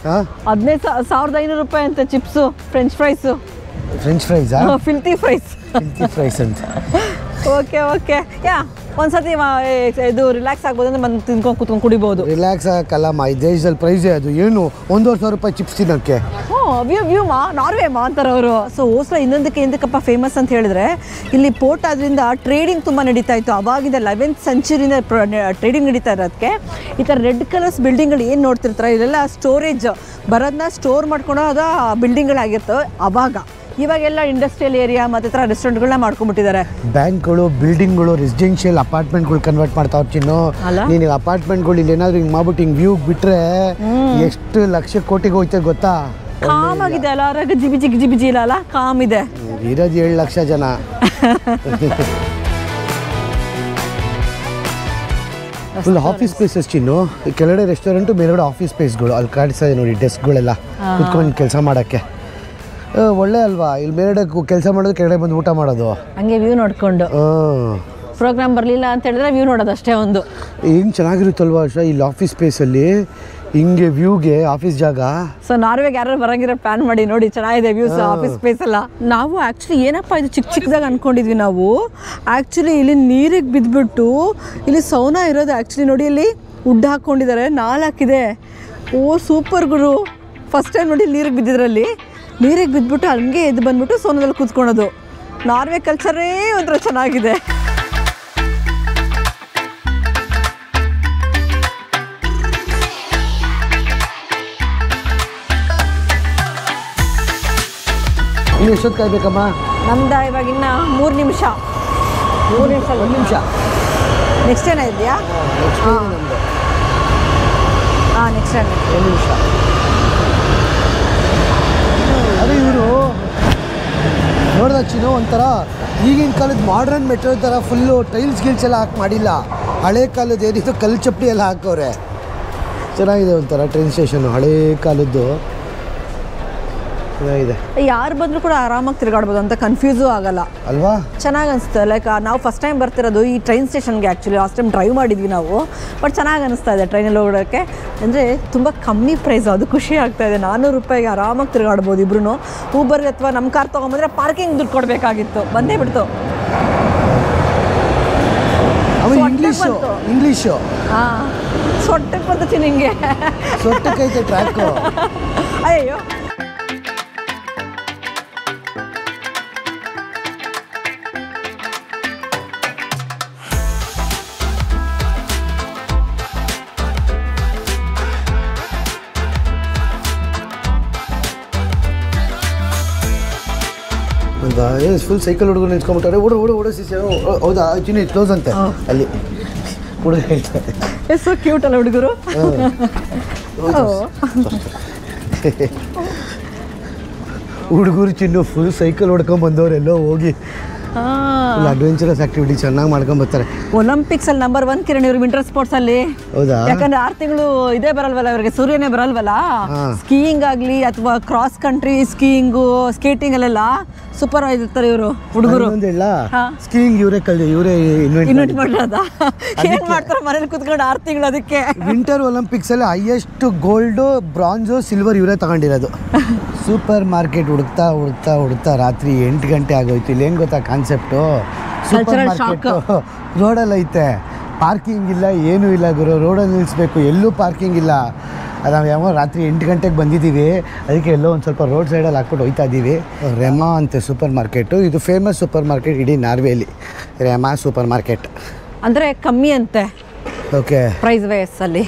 15,500 ರೂಪಾಯಿ ಅಂತ ಚಿಪ್ಸು, ಫ್ರೆಂಚ್ ಫ್ರೈಸು. ಫ್ರೆಂಚ್ ಫ್ರೈಸಾ? ಫಿಲ್ತಿ ಫ್ರೈಸ್ ಅಂತ. ಓಕೆ ಯಾ ಒಂದ್ಸತಿ ಇದು ರಿಲ್ಯಾಕ್ಸ್ ಆಗ್ಬೋದು ಅಂದ್ರೆ ಬಂದು ತಿನ್ಕೊಂಡು ಕುತ್ಕೊಂಡು ಕುಡಿಬೋದು. ರಿಲ್ಯಾಕ್ಸ್ ಆಗಕ್ಕಲ್ಲಮ್ಮ, ಈ ದೇಶದಲ್ಲಿ ಪ್ರೈಸೇ ಅದು. ಏನು 1,500 ರೂಪಾಯಿ ಚಿಪ್ಸ್ ತಿನ್ನೋಕ್ಕೆ. ವ್ಯೂ ನಾರ್ವೇ ಅಂತಾರೆ ಅವರು. ಸೊ ಓಸ್ಲೋ ಎಂದಕ್ಕಪ್ಪ ಫೇಮಸ್ ಅಂತ ಹೇಳಿದ್ರೆ, ಇಲ್ಲಿ ಪೋರ್ಟ್ ಆದ್ರಿಂದ ಟ್ರೇಡಿಂಗ್ ತುಂಬ ನಡೀತಾ ಇತ್ತು. ಅವಾಗಿಂದ 11th ಸೆಂಚುರಿಯಿಂದ ಟ್ರೇಡಿಂಗ್ ನಡೀತಾ ಇರೋದಕ್ಕೆ ಈ ಥರ ರೆಡ್ ಕಲರ್ಸ್ ಬಿಲ್ಡಿಂಗ್ಗಳು ಏನು ನೋಡ್ತಿರ್ತಾರೆ, ಇದೆಲ್ಲ ಸ್ಟೋರೇಜ್ ಬರೋದನ್ನ ಸ್ಟೋರ್ ಮಾಡ್ಕೊಳೋದ ಬಿಲ್ಡಿಂಗ್ಗಳಾಗಿರ್ತವೆ ಅವಾಗ. ಇವಾಗೆಲ್ಲ ಇಂಡಸ್ಟ್ರಿಯಲ್ ಏರಿಯಾ ಮತ್ತು ಥರ ರೆಸ್ಟೋರೆಂಟ್ಗಳನ್ನ ಮಾಡ್ಕೊಂಡ್ಬಿಟ್ಟಿದ್ದಾರೆ. ಬ್ಯಾಂಕ್ಗಳು, ಬಿಲ್ಡಿಂಗ್ಗಳು, ರೆಸಿಡೆನ್ಷಿಯಲ್ ಅಪಾರ್ಟ್ಮೆಂಟ್ಗಳು ಕನ್ವರ್ಟ್ ಮಾಡ್ತಾವ್ರು ಚಿನ್ನು. ನೀನು ಅಪಾರ್ಟ್ಮೆಂಟ್ಗಳು ಇಲ್ಲಿ ಏನಾದ್ರು ಹಿಂಗೆ ಮಾಡ್ಬಿಟ್ಟು ಹಿಂಗೆ ವ್ಯೂ ಬಿಟ್ರೆ ಎಷ್ಟು ಲಕ್ಷ ಕೋಟಿಗೆ ಹೋಯ್ತದೆ ಗೊತ್ತಾ. ಕಾಮ್ ಆಗಿದೆ ಅಲ್ಲ, ಗಿಜಿ ಇಲ್ಲ ಅಲ್ಲ, ಕಾಮ್ ಇದೆ. ಇರೋದು 7 ಲಕ್ಷ ಜನ. ಫುಲ್ ಆಫೀಸ್ ಸ್ಪೇಸಸ್ ಚಿನ್ನು. ಕೆಳಗಡೆ ರೆಸ್ಟೋರೆಂಟು, ಮೇಲ್ಗಡೆ ಆಫೀಸ್ ಸ್ಪೇಸ್ಗಳು. ಅಲ್ಲಿ ಕಾಣಿಸ್ತದೆ ನೋಡಿ ಡೆಸ್ಕ್ಗಳೆಲ್ಲ ಕುತ್ಕೊಂಡು ಕೆಲಸ ಮಾಡೋಕ್ಕೆ. ಒಳ್ಳೆ ಅಲ್ವಾ, ಇಲ್ಲಿ ಮೇಲ್ಗಡೆ ಕೆಲಸ ಮಾಡೋದು, ಕೆಳಗಡೆ ಬಂದು ಊಟ ಮಾಡೋದು, ಹಂಗೆ ವ್ಯೂ ನೋಡ್ಕೊಂಡು. ಪ್ರೋಗ್ರಾಮ್ ಬರಲಿಲ್ಲ ಅಂತ ಹೇಳಿದ್ರೆ ವ್ಯೂ ನೋಡೋದು ಅಷ್ಟೇ ಒಂದು. ಹೆಂಗೆ ಚೆನ್ನಾಗಿರುತ್ತಲ್ವಾ ಅಷ್ಟೇ ಇಲ್ಲಿ ಆಫೀಸ್ ಸ್ಪೇಸಲ್ಲಿ ಹಿಂಗೆ ವ್ಯೂಗೆ ಆಫೀಸ್ ಜಾಗ. ಸೊ ನಾರ್ವೆಗೆ ಯಾರು ಬರಂಗಿರೋ ಪ್ಲಾನ್ ಮಾಡಿ ನೋಡಿ, ಚೆನ್ನಾಗಿದೆ ವ್ಯೂಸ್ ಆಫೀಸ್ ಸ್ಪೇಸ್ ಎಲ್ಲ. ನಾವು ಆ್ಯಕ್ಚುಲಿ ಏನಪ್ಪ ಇದು ಚಿಕ್ಕದಾಗಿ ಅಂದ್ಕೊಂಡಿದ್ವಿ ನಾವು. ಆ್ಯಕ್ಚುಲಿ ಇಲ್ಲಿ ನೀರಿಗೆ ಬಿದ್ದುಬಿಟ್ಟು ಇಲ್ಲಿ ಸೌನಾ ಇರೋದು. ಆ್ಯಕ್ಚುಲಿ ನೋಡಿ ಇಲ್ಲಿ ವುಡ್ ಹಾಕ್ಕೊಂಡಿದ್ದಾರೆ, 4 ಇದೆ. ಓ ಸೂಪರ್ ಗುರು, ಫಸ್ಟ್ ಟೈಮ್ ನೋಡಿ ನೀರಿಗೆ ಬಿದ್ದಿದ್ರಲ್ಲಿ. ನೀರಿಗೆ ಬಿದ್ದುಬಿಟ್ಟು ಹಂಗೆ ಎದ್ದು ಬಂದ್ಬಿಟ್ಟು ಸೋನದಲ್ಲಿ ಕೂತ್ಕೊಳೋದು. ನಾರ್ವೆ ಕಲ್ಚರೇ ಒಂಥರ ಚೆನ್ನಾಗಿದೆ. ಇನ್ನು ಎಷ್ಟೊತ್ತು ಕಾಯ್ಬೇಕಮ್ಮ? ನಮ್ದು ಇವಾಗ ಇನ್ನು 3 ನಿಮಿಷ. 1 ನಿಮಿಷ. ನೆಕ್ಸ್ಟ್ ಏನ ಇದೆಯಾ? ನೆಕ್ಸ್ಟ್ ಏನ? 1 ನಿಮಿಷ. ಅದೇ ಇವರು ನೋಡ್ದ ಚಿನ್ನು, ಒಂಥರ ಈಗಿನ ಕಾಲದ ಮಾಡ್ರನ್ ಮೆಟ್ರೋ ಥರ ಫುಲ್ಲು ಟೈಲ್ಸ್ ಗಿಲ್ಸ್ ಎಲ್ಲ ಹಾಕಿ ಮಾಡಿಲ್ಲ. ಹಳೆ ಕಾಲದ ಏನಿತ್ತು ಕಲ್ಲು ಚಪ್ಪಡಿ ಎಲ್ಲ ಹಾಕವ್ರೆ. ಚೆನ್ನಾಗಿದೆ ಒಂಥರ ಟ್ರೈನ್ ಸ್ಟೇಷನು, ಹಳೇ ಕಾಲದ್ದು ಚೆನ್ನಾಗಿದೆ. ಯಾರು ಬಂದರೂ ಕೂಡ ಆರಾಮಾಗಿ ತಿರುಗಾಡ್ಬೋದು ಅಂತ, ಕನ್ಫ್ಯೂಸು ಆಗಲ್ಲ ಅಲ್ವಾ. ಚೆನ್ನಾಗಿ ಅನಿಸುತ್ತೆ. ಲೈಕ್ ನಾವು ಫಸ್ಟ್ ಟೈಮ್ ಬರ್ತಿರೋದು ಈ ಟ್ರೈನ್ ಸ್ಟೇಷನ್ಗೆ. ಆ್ಯಕ್ಚುಲಿ ಲಾಸ್ಟ್ ಟೈಮ್ ಡ್ರೈವ್ ಮಾಡಿದ್ವಿ ನಾವು, ಬಟ್ ಚೆನ್ನಾಗಿ ಅನಿಸ್ತಾ ಇದೆ ಟ್ರೈನಲ್ಲಿ ಹೋಗೋಕ್ಕೆ. ಅಂದರೆ ತುಂಬ ಕಮ್ಮಿ ಪ್ರೈಸು, ಅದು ಖುಷಿ ಆಗ್ತಾ ಇದೆ. 400 ರೂಪಾಯಿಗೆ ಆರಾಮಾಗಿ ತಿರುಗಾಡ್ಬೋದು ಇಬ್ರು. ಊಬರ್ಗೆ ಅಥವಾ ನಮ್ಮ ಕಾರ್ ತೊಗೊಂಬಂದರೆ ಪಾರ್ಕಿಂಗ್ ದುಡ್ಡು ಕೊಡಬೇಕಾಗಿತ್ತು, ಬಂದೇ ಬಿಡ್ತು. ಇಂಗ್ಲೀಷು ಸೊಟ್ಟಕ್ಕೆ ಬಂದು ನಿಂಗೆ ಸೊಟ್ಟಕ್ಕೈತೆ ಟ್ರ್ಯಾಕು. ಅಯ್ಯೋ ಫುಲ್ ಸೈಕಲ್ ಹುಡುಗರು ನಿಂತ್ಕೊಂಡ್ಬಿಟ್ಟಾರೆ. ಓಡೋ ಸಿಸಿ. ಹೌದಾ ಚಿನ್ನ ಕ್ಲೋಸ್ ಅಂತೆ ಅಲ್ಲಿ ಹುಡುಗ ಹೇಳ್ತಾರೆ. ಸೊ ಕ್ಯೂಟ್ ಅಲ್ಲ ಹುಡುಗರು. ಹುಡುಗರು ಚಿನ್ನು ಫುಲ್ ಸೈಕಲ್ ಹೊಡ್ಕೊಂಡ್ ಬಂದವರೆಲ್ಲೋ ಹೋಗಿ. ಫುಲ್ ಅಡ್ವೆಂಚರಸ್ ಆಕ್ಟಿವಿಟಿ ಚೆನ್ನಾಗಿ ಮಾಡ್ಕೊಂಡ್ ಬರ್ತಾರೆ. ಒಲಿಂಪಿಕ್ಸ್ ಅಲ್ಲಿ ನಂಬರ್ 1 ಕಿರಣ್ ಇವರು ವಿಂಟರ್ ಸ್ಪೋರ್ಟ್ಸ್ ಅಲ್ಲಿ. ಹೌದಾ? ಯಾಕಂದ್ರೆ 6 ತಿಂಗಳು ಇದೇ ಬರಲ್ವಲ್ಲ ಇವರಿಗೆ, ಸೂರ್ಯನೇ ಬರಲ್ವಲ್ಲ. ಸ್ಕೀಯಿಂಗ್ ಆಗ್ಲಿ ಅಥವಾ ಕ್ರಾಸ್ ಕಂಟ್ರಿ ಸ್ಕೀಯಿಂಗು ಸ್ಕೇಟಿಂಗ್ ಅಲ್ಲೆಲ್ಲ ಸೂಪರ್ ಆಗಿರ್ತಾರೆ ಇವರು ಹುಡುಗರು. ಸ್ಕೀಯಿಂಗ್ ಇವರೇ ಇನ್ವೆಂಟ್ ಮಾಡೋದ? ಏನ್ ಮಾಡ್ತಾರೆ ಮನೇಲಿ ಕುತ್ಕೊಂಡು 6 ತಿಂಗಳು? ಅದಕ್ಕೆ ವಿಂಟರ್ ಒಲಿಂಪಿಕ್ಸ್ ಅಲ್ಲಿ ಹೈಯೆಸ್ಟ್ ಗೋಲ್ಡ್, ಬ್ರಾಂಜು, ಸಿಲ್ವರ್ ಇವರೇ ತಗೊಂಡಿರೋದು. ಸೂಪರ್ ಮಾರ್ಕೆಟ್ ಹುಡುಕ್ತಾ ರಾತ್ರಿ 8 ಗಂಟೆ ಆಗೋಯ್ತು. ಇಲ್ಲಿ ಏನು ಗೊತ್ತಾ ಕಾನ್ಸೆಪ್ಟು? ಸೂಪರ್ ಮಾರ್ಕೆಟ್ ರೋಡಲ್ಲಿ ಐತೆ, ಪಾರ್ಕಿಂಗ್ ಇಲ್ಲ, ಏನೂ ಇಲ್ಲ ಗುರು. ರೋಡಲ್ಲಿ ನಿಲ್ಲಿಸ್ಬೇಕು, ಎಲ್ಲೂ ಪಾರ್ಕಿಂಗ್ ಇಲ್ಲ. ನಾವು ಯಾವ ರಾತ್ರಿ 8 ಗಂಟೆಗೆ ಬಂದಿದ್ದೀವಿ, ಅದಕ್ಕೆ ಎಲ್ಲೋ ಒಂದು ಸ್ವಲ್ಪ ರೋಡ್ ಸೈಡಲ್ಲಿ ಹಾಕ್ಬಿಟ್ಟು ಹೋಗ್ತಾ ಇದ್ದೀವಿ. ರೆಮಾ ಅಂತೆ ಸೂಪರ್ ಮಾರ್ಕೆಟು, ಇದು ಫೇಮಸ್ ಸೂಪರ್ ಮಾರ್ಕೆಟ್ ಇಡೀ ನಾರ್ವೇಲಿ. ರೆಮಾ ಸೂಪರ್ ಮಾರ್ಕೆಟ್ ಅಂದರೆ ಕಮ್ಮಿ ಅಂತೆ. ಓಕೆ, ಪ್ರೈಸ್ ವೈಸಲ್ಲಿ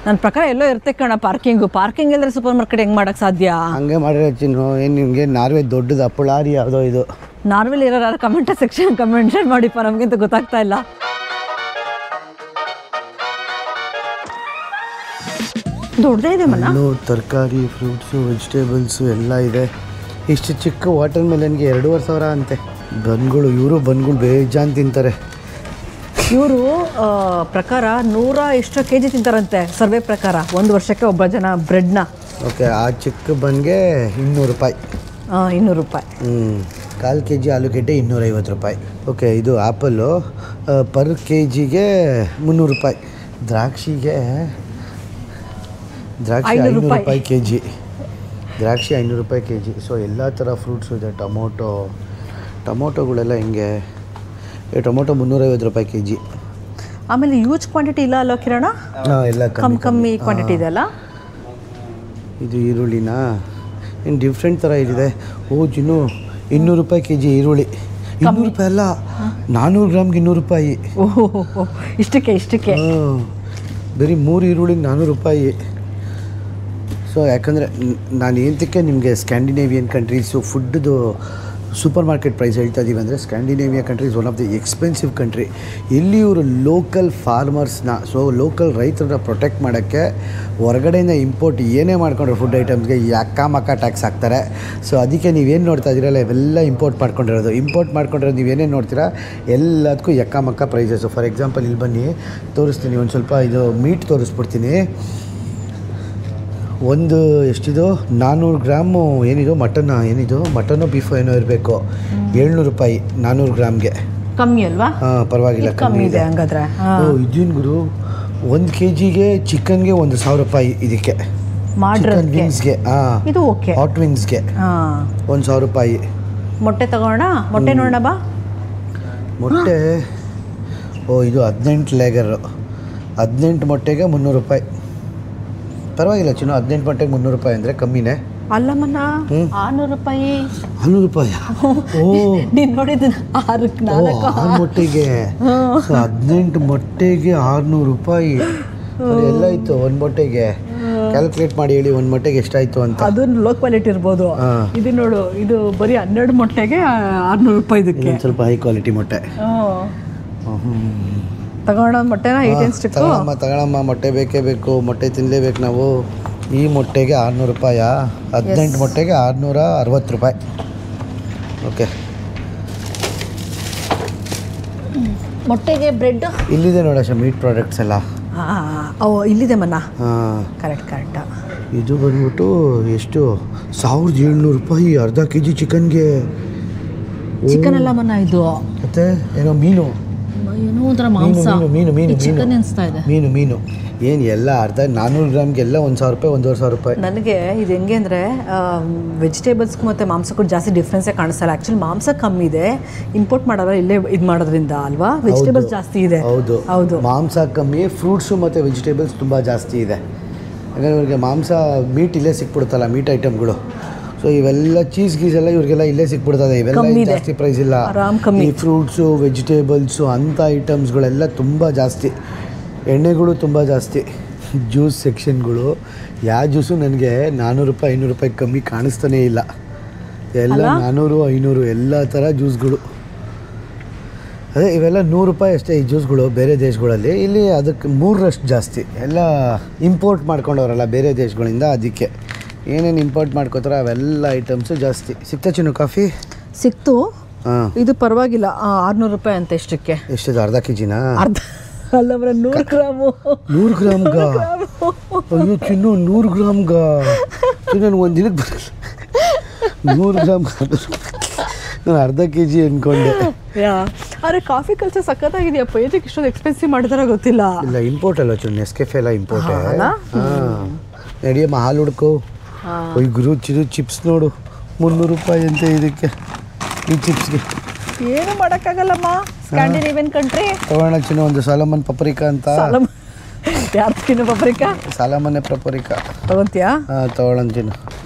ನನ್ನ ಪ್ರಕಾರ ಎಲ್ಲೋ ಇರುತ್ತೆ ಕಣ ಪಾರ್ಕಿಂಗ್ ಇಲ್ಲದ್ರೆ ಸೂಪರ್ ಮಾರ್ಕೆಟ್ ಹೆಂಗೆ ಮಾಡೋಕ್ಕೆ ಸಾಧ್ಯ? ಹಂಗೆ ಮಾಡಿರೋ ಚಿನ್ನು. ಏನು ನಿಮಗೆ ನಾರ್ವೆ ದೊಡ್ಡದು ಅಪ್ಪಳಾರಿ ಯಾವುದೋ ಇದು. ನಾರ್ವೆಲ್ ಇರೋರು ಕಮೆಂಟ್ ಸೆಕ್ಷನ್ ಕಮೆಂಟ್ ಮಾಡಿಪ್ಪ, ನಮಗಿಂತ ಗೊತ್ತಾಗ್ತಾ ಇಲ್ಲ. ದೊಡ್ಡದೇ ಇದೆ ಮನ. ತರಕಾರಿ, ಫ್ರೂಟ್ಸು, ವೆಜಿಟೇಬಲ್ಸು ಎಲ್ಲ ಇದೆ. ಇಷ್ಟು ಚಿಕ್ಕ ವಾಟರ್ ಮೆಲನ್ಗೆ 2,500 ಅಂತೆ. ಬನ್ಗಳು ಬೇಜಾನ್ ತಿಂತಾರೆ ಇವರು. ಪ್ರಕಾರ 100 ಎಷ್ಟು kg ತಿಂತಾರಂತೆ ಸರ್ವೆ ಪ್ರಕಾರ, 1 ವರ್ಷಕ್ಕೆ ಒಬ್ಬ ಜನ ಬ್ರೆಡ್ನ. ಓಕೆ, ಆ ಚಿಕ್ಕ ಬನ್ಗೆ 200 ರೂಪಾಯಿ. 200 ರೂಪಾಯಿ. 1/4 kg ಆಲೂಗೆಡ್ಡೆ 250 ರೂಪಾಯಿ. ಓಕೆ, ಇದು ಆ್ಯಪಲ್ಲು ಪರ್ ಕೆಜಿಗೆ 300 ರೂಪಾಯಿ. ದ್ರಾಕ್ಷಿಗೆ 500 ರೂಪಾಯಿ kg. ದ್ರಾಕ್ಷಿ 500 ರೂಪಾಯಿ kg. ಸೊ ಎಲ್ಲ ಥರ ಫ್ರೂಟ್ಸು ಇದೆ. ಟೊಮೊಟೊಗಳೆಲ್ಲ ಹಿಂಗೆ. ಟೊಮೊಟೊ 350 ರೂಪಾಯಿ kg. ಆಮೇಲೆ ಯೂಜ್ ಕ್ವಾಂಟಿಟಿ ಇಲ್ಲ ಅಲ್ಲ ಕಿರಣ? ಎಲ್ಲ ಕಮ್ಮಿ ಕ್ವಾಂಟಿಟಿ ಇದೆ ಅಲ್ಲ. ಇದು ಈರುಳ್ಳಿನ ಏನು ಡಿಫ್ರೆಂಟ್ ಥರ ಇದೆ. ಚಿನ್ನು 200 ರೂಪಾಯಿ kg ಈರುಳ್ಳಿ. 200 ರೂಪಾಯಿ ಅಲ್ಲ, 400 ಗ್ರಾಮ್ಗೆ 200 ರೂಪಾಯಿ. ಓಹೋ, ಇಷ್ಟಕ್ಕೆ ಬರೀ 3 ಈರುಳ್ಳಿಗೆ 400 ರೂಪಾಯಿ. ಸೊ ಯಾಕಂದರೆ ನಾನು ಏನಕ್ಕೆ ನಿಮಗೆ ಸ್ಕ್ಯಾಂಡಿನೇವಿಯನ್ ಕಂಟ್ರೀಸು ಫುಡ್ದು ಸೂಪರ್ ಮಾರ್ಕೆಟ್ ಪ್ರೈಸ್ ಹೇಳ್ತಾ ಇದ್ದೀವಿ ಅಂದರೆ, Scandinavia countries one of the expensive country. ಇಲ್ಲಿ ಇವರು ಲೋಕಲ್ ಫಾರ್ಮರ್ಸ್ನ, ಸೊ ಲೋಕಲ್ ರೈತರನ್ನ ಪ್ರೊಟೆಕ್ಟ್ ಮಾಡೋಕ್ಕೆ ಹೊರಗಡೆಯಿಂದ ಇಂಪೋರ್ಟ್ ಏನೇ ಮಾಡ್ಕೊಂಡ್ರೆ ಫುಡ್ ಐಟಮ್ಸ್ಗೆ ಮಕ್ಕ ಟ್ಯಾಕ್ಸ್ ಹಾಕ್ತಾರೆ. ಸೊ ಅದಕ್ಕೆ ನೀವೇನು ನೋಡ್ತಾ ಇದ್ದೀರಲ್ಲ, ಇವೆಲ್ಲ ಇಂಪೋರ್ಟ್ ಮಾಡ್ಕೊಂಡಿರೋದು ನೀವೇನೇನು ನೋಡ್ತೀರಾ ಎಲ್ಲದಕ್ಕೂ ಮಕ್ಕ ಪ್ರೈಸಸ್ಸು. ಫಾರ್ ಎಕ್ಸಾಂಪಲ್ ಇಲ್ಲಿ ಬನ್ನಿ ತೋರಿಸ್ತೀನಿ, ಒಂದು ಸ್ವಲ್ಪ ಇದು ಮೀಟ್ ತೋರಿಸ್ಬಿಡ್ತೀನಿ. ಒಂದು ಎಷ್ಟಿದು 400 ಗ್ರಾಮು ಏನಿದು ಮಟನ್ನು ಬೀಫು ಏನೋ ಇರಬೇಕು. 700 ರೂಪಾಯಿ 400 ಗ್ರಾಮ್ಗೆ. ಕಮ್ಮಿ ಅಲ್ವಾ? ಪರವಾಗಿಲ್ಲ, ಕಮ್ಮಿ ಇದೆ ಹಂಗಾದ್ರೆ. ಇದೇನು ಗುರು, 1 kgಗೆ ಚಿಕನ್ಗೆ 1,000 ರೂಪಾಯಿ. ಇದಕ್ಕೆ ಚಿಕನ್ ವಿಂಗ್ಸ್ಗೆ, ಇದು ಓಕೆ, ಹಾಟ್ ವಿಂಗ್ಸ್ಗೆ 1,000 ರೂಪಾಯಿ. ಮೊಟ್ಟೆ ತಗೋಣ, ಮೊಟ್ಟೆ ನೋಡೋಣ ಬಾ. ಮೊಟ್ಟೆ ಇದು 18 ಲೇಗರು. 18 ಮೊಟ್ಟೆಗೆ 300 ರೂಪಾಯಿ. ಪರವಾಗಿಲ್ಲ ಚಿನ್ನು, 18 ಮೊಟ್ಟೆಗೆ 300 ರೂಪಾಯಿ ಅಂದರೆ ಕಮ್ಮಿನೇ ಅಲ್ಲ ಮನ್ನ. 600 ರೂಪಾಯಿ. 600 ರೂಪಾಯಿ? ನೀನು ನೋಡಿದ್ದು 6 ಮೊಟ್ಟೆಗೆ. 18 ಮೊಟ್ಟೆಗೆ 600 ರೂಪಾಯಿ. ಎಲ್ಲ ಇತ್ತು ಒಂದು ಮೊಟ್ಟೆಗೆ. ಕ್ಯಾಲ್ಕುಲೇಟ್ ಮಾಡಿ ಹೇಳಿ, ಒಂದು ಮೊಟ್ಟೆಗೆ ಎಷ್ಟಾಯಿತು ಅಂತ. ಅದು ಲೋ ಕ್ವಾಲಿಟಿ ಇರ್ಬೋದು. ಇದು ನೋಡು, ಇದು ಬರೀ 12 ಮೊಟ್ಟೆಗೆ 600 ರೂಪಾಯಿ. ಇದಕ್ಕೆ ಸ್ವಲ್ಪ ಹೈ ಕ್ವಾಲಿಟಿ ಮೊಟ್ಟೆ. ತಗೋಣ ಮೊಟ್ಟೆನ. 18 ಸ್ಟಿಕ್ ತಗೊಳಮ್ಮ, ಮೊಟ್ಟೆ ಬೇಕೇ ಬೇಕು, ಮೊಟ್ಟೆ ತಿನ್ನಲೇಬೇಕು ನಾವು. ಈ ಮೊಟ್ಟೆಗೆ 600 ರೂಪಾಯ? 18 ಮೊಟ್ಟೆಗೆ 660 ರೂಪಾಯಿ. ಓಕೆ, ಮೊಟ್ಟೆಗೆ ಬ್ರೆಡ್ ಇಲ್ಲಿದೆ ನೋಡಶ, ಮೀಟ್ ಪ್ರಾಡಕ್ಟ್ಸ್ ಎಲ್ಲ. ಇಲ್ಲಿದೆ ಮನ್ನ. ಕರೆಕ್ಟ್. ಇದು ಬಂದ್ಬಿಟ್ಟು ಎಷ್ಟು, 1700 ರೂಪಾಯಿ ಅರ್ಧ kg ಚಿಕನ್ಗೆ. ಚಿಕನ್ ಅಲ್ಲ ಮನ್ನ, ಇದು ಮತ್ತೆ ಏನೋ ಮೀನು, ಏನೋ ಒಂಥರ ಮಾಂಸ. ಮೀನು ಏನು ಎಲ್ಲ ಅರ್ಧ 400 ಗ್ರಾಮ್ಗೆ ಎಲ್ಲ 1,000 ರೂಪಾಯಿ, 1,500 ರೂಪಾಯಿ. ನನಗೆ ಇದು ಹೆಂಗೆ ಅಂದರೆ, ವೆಜಿಟೇಬಲ್ಸ್ಗೂ ಮತ್ತು ಮಾಂಸಕ್ಕೂ ಜಾಸ್ತಿ ಡಿಫ್ರೆನ್ಸೇ ಕಾಣಿಸಲ್ಲ. ಆ್ಯಕ್ಚುಲಿ ಮಾಂಸ ಕಮ್ಮಿ ಇದೆ, ಇಂಪೋರ್ಟ್ ಮಾಡೋಲ್ಲ ಇಲ್ಲೇ ಇದು ಮಾಡೋದ್ರಿಂದ ಅಲ್ವಾ. ವೆಜಿಟೇಬಲ್ಸ್ ಜಾಸ್ತಿ ಇದೆ. ಹೌದು, ಮಾಂಸ ಕಮ್ಮಿ, ಫ್ರೂಟ್ಸು ಮತ್ತು ವೆಜಿಟೇಬಲ್ಸ್ ತುಂಬ ಜಾಸ್ತಿ ಇದೆ. ಯಾಕಂದರೆ ಇವ್ರಿಗೆ ಮಾಂಸ ಮೀಟ್ ಇಲ್ಲೇ ಸಿಕ್ಬಿಡುತ್ತಲ್ಲ, ಮೀಟ್ ಐಟಮ್ಗಳು. ಸೊ ಇವೆಲ್ಲ ಚೀಸ್ ಎಲ್ಲ ಇವ್ರಿಗೆಲ್ಲ ಇಲ್ಲೇ ಸಿಕ್ಬಿಡ್ತದೆ. ಇವೆಲ್ಲ ಜಾಸ್ತಿ ಪ್ರೈಸ್ ಇಲ್ಲ. ಈ ಫ್ರೂಟ್ಸು, ವೆಜಿಟೇಬಲ್ಸು ಅಂಥ ಐಟಮ್ಸ್ಗಳೆಲ್ಲ ತುಂಬ ಜಾಸ್ತಿ. ಎಣ್ಣೆಗಳು ತುಂಬ ಜಾಸ್ತಿ. ಜ್ಯೂಸ್ ಸೆಕ್ಷನ್ಗಳು, ಯಾವ ಜ್ಯೂಸು ನನಗೆ 400 ರೂಪಾಯಿ 500 ರೂಪಾಯಿ ಕಮ್ಮಿ ಕಾಣಿಸ್ತಾನೇ ಇಲ್ಲ. ಎಲ್ಲ 400 500 ಎಲ್ಲ ಥರ ಜ್ಯೂಸ್ಗಳು. ಅದೇ ಇವೆಲ್ಲ 100 ರೂಪಾಯಿ ಅಷ್ಟೇ ಈ ಜ್ಯೂಸ್ಗಳು ಬೇರೆ ದೇಶಗಳಲ್ಲಿ. ಇಲ್ಲಿ ಅದಕ್ಕೆ 3ರಷ್ಟು ಜಾಸ್ತಿ. ಎಲ್ಲ ಇಂಪೋರ್ಟ್ ಮಾಡ್ಕೊಂಡವರಲ್ಲ ಬೇರೆ ದೇಶಗಳಿಂದ, ಅದಕ್ಕೆ ಏನೇನು ಇಂಪೋರ್ಟ್ ಮಾಡ್ಕೋತಾರೆ ಅವೆಲ್ಲ ಐಟಮ್ಸು ಜಾಸ್ತಿ. ಸಿಗ್ತಾ ಚಿನ್ನು ಕಾಫಿ? ಸಿಕ್ತು. ಹಾಂ ಇದು ಪರವಾಗಿಲ್ಲ 600 ರೂಪಾಯಿ ಅಂತ ಎಷ್ಟಕ್ಕೆ? ಎಷ್ಟಿದೆ? ಅರ್ಧ ಕೆ ಜಿನಾ? ಅರ್ಧ ಅಲ್ಲ ಬರ 100 ಗ್ರಾಮು. 100 ಗ್ರಾಮ್ಗ? ಅಯ್ಯೋ ಚಿನ್ನು 100 ಗ್ರಾಮ್ಗ? ನಾನು ಒಂದು ದಿನಕ್ಕೆ ಬರಲ್ಲ. 100 ಗ್ರಾಮ್ ನಾನು ಅರ್ಧ ಕೆ ಜಿ ಅಂದ್ಕೊಂಡೆ. ಅರೆ ಕಾಫಿ ಕಲ್ಚರ್ ಸಖತ್ತಾಗಿದೆಯಪ್ಪ. ಇದಕ್ಕೆ ಇಷ್ಟೊಂದು ಎಕ್ಸ್ಪೆನ್ಸಿವ್ ಮಾಡಿದಾರ ಗೊತ್ತಿಲ್ಲ. ಇಲ್ಲ ಇಂಪೋರ್ಟ್ ಅಲ್ಲ ಚಿನ್ನು, ನೆಸ್ಕೆಫೆ ಎಲ್ಲ ಇಂಪೋರ್ಟೇ. ಹಾಂ ನಡಿಯಮ್ಮ ಹಾಲು ಹುಡ್ಕೋ. ಒಯ್ ಗುರು ಚಿಪ್ಸ್ ನೋಡು 300 ರೂಪಾಯಿ ಅಂತೆ ಇದಕ್ಕೆ, ಈ ಚಿಪ್ಸ್ಗೆ. ಏನು ಮಾಡೋಕ್ಕಾಗಲ್ಲಮ್ಮ, ಸ್ಕ್ಯಾಂಡಿನೇವಿಯನ್ ಕಂಟ್ರಿ. ತಗೋಣ ಚಿನ್ನ ಒಂದು ಸಾಲಮನ್ ಪಪ್ರಿಕಾ ಅಂತ. ಯಾರು ತಿನ್ನು ಪಪ್ರಿಕಾ? ಸಾಲಮನೆ ಪಪ್ರಿಕಾ ತಗೊಂತೀಯಾ? ಹಾಂ ತಗೊಳ್ಳೋಣ ಚಿನ್ನ.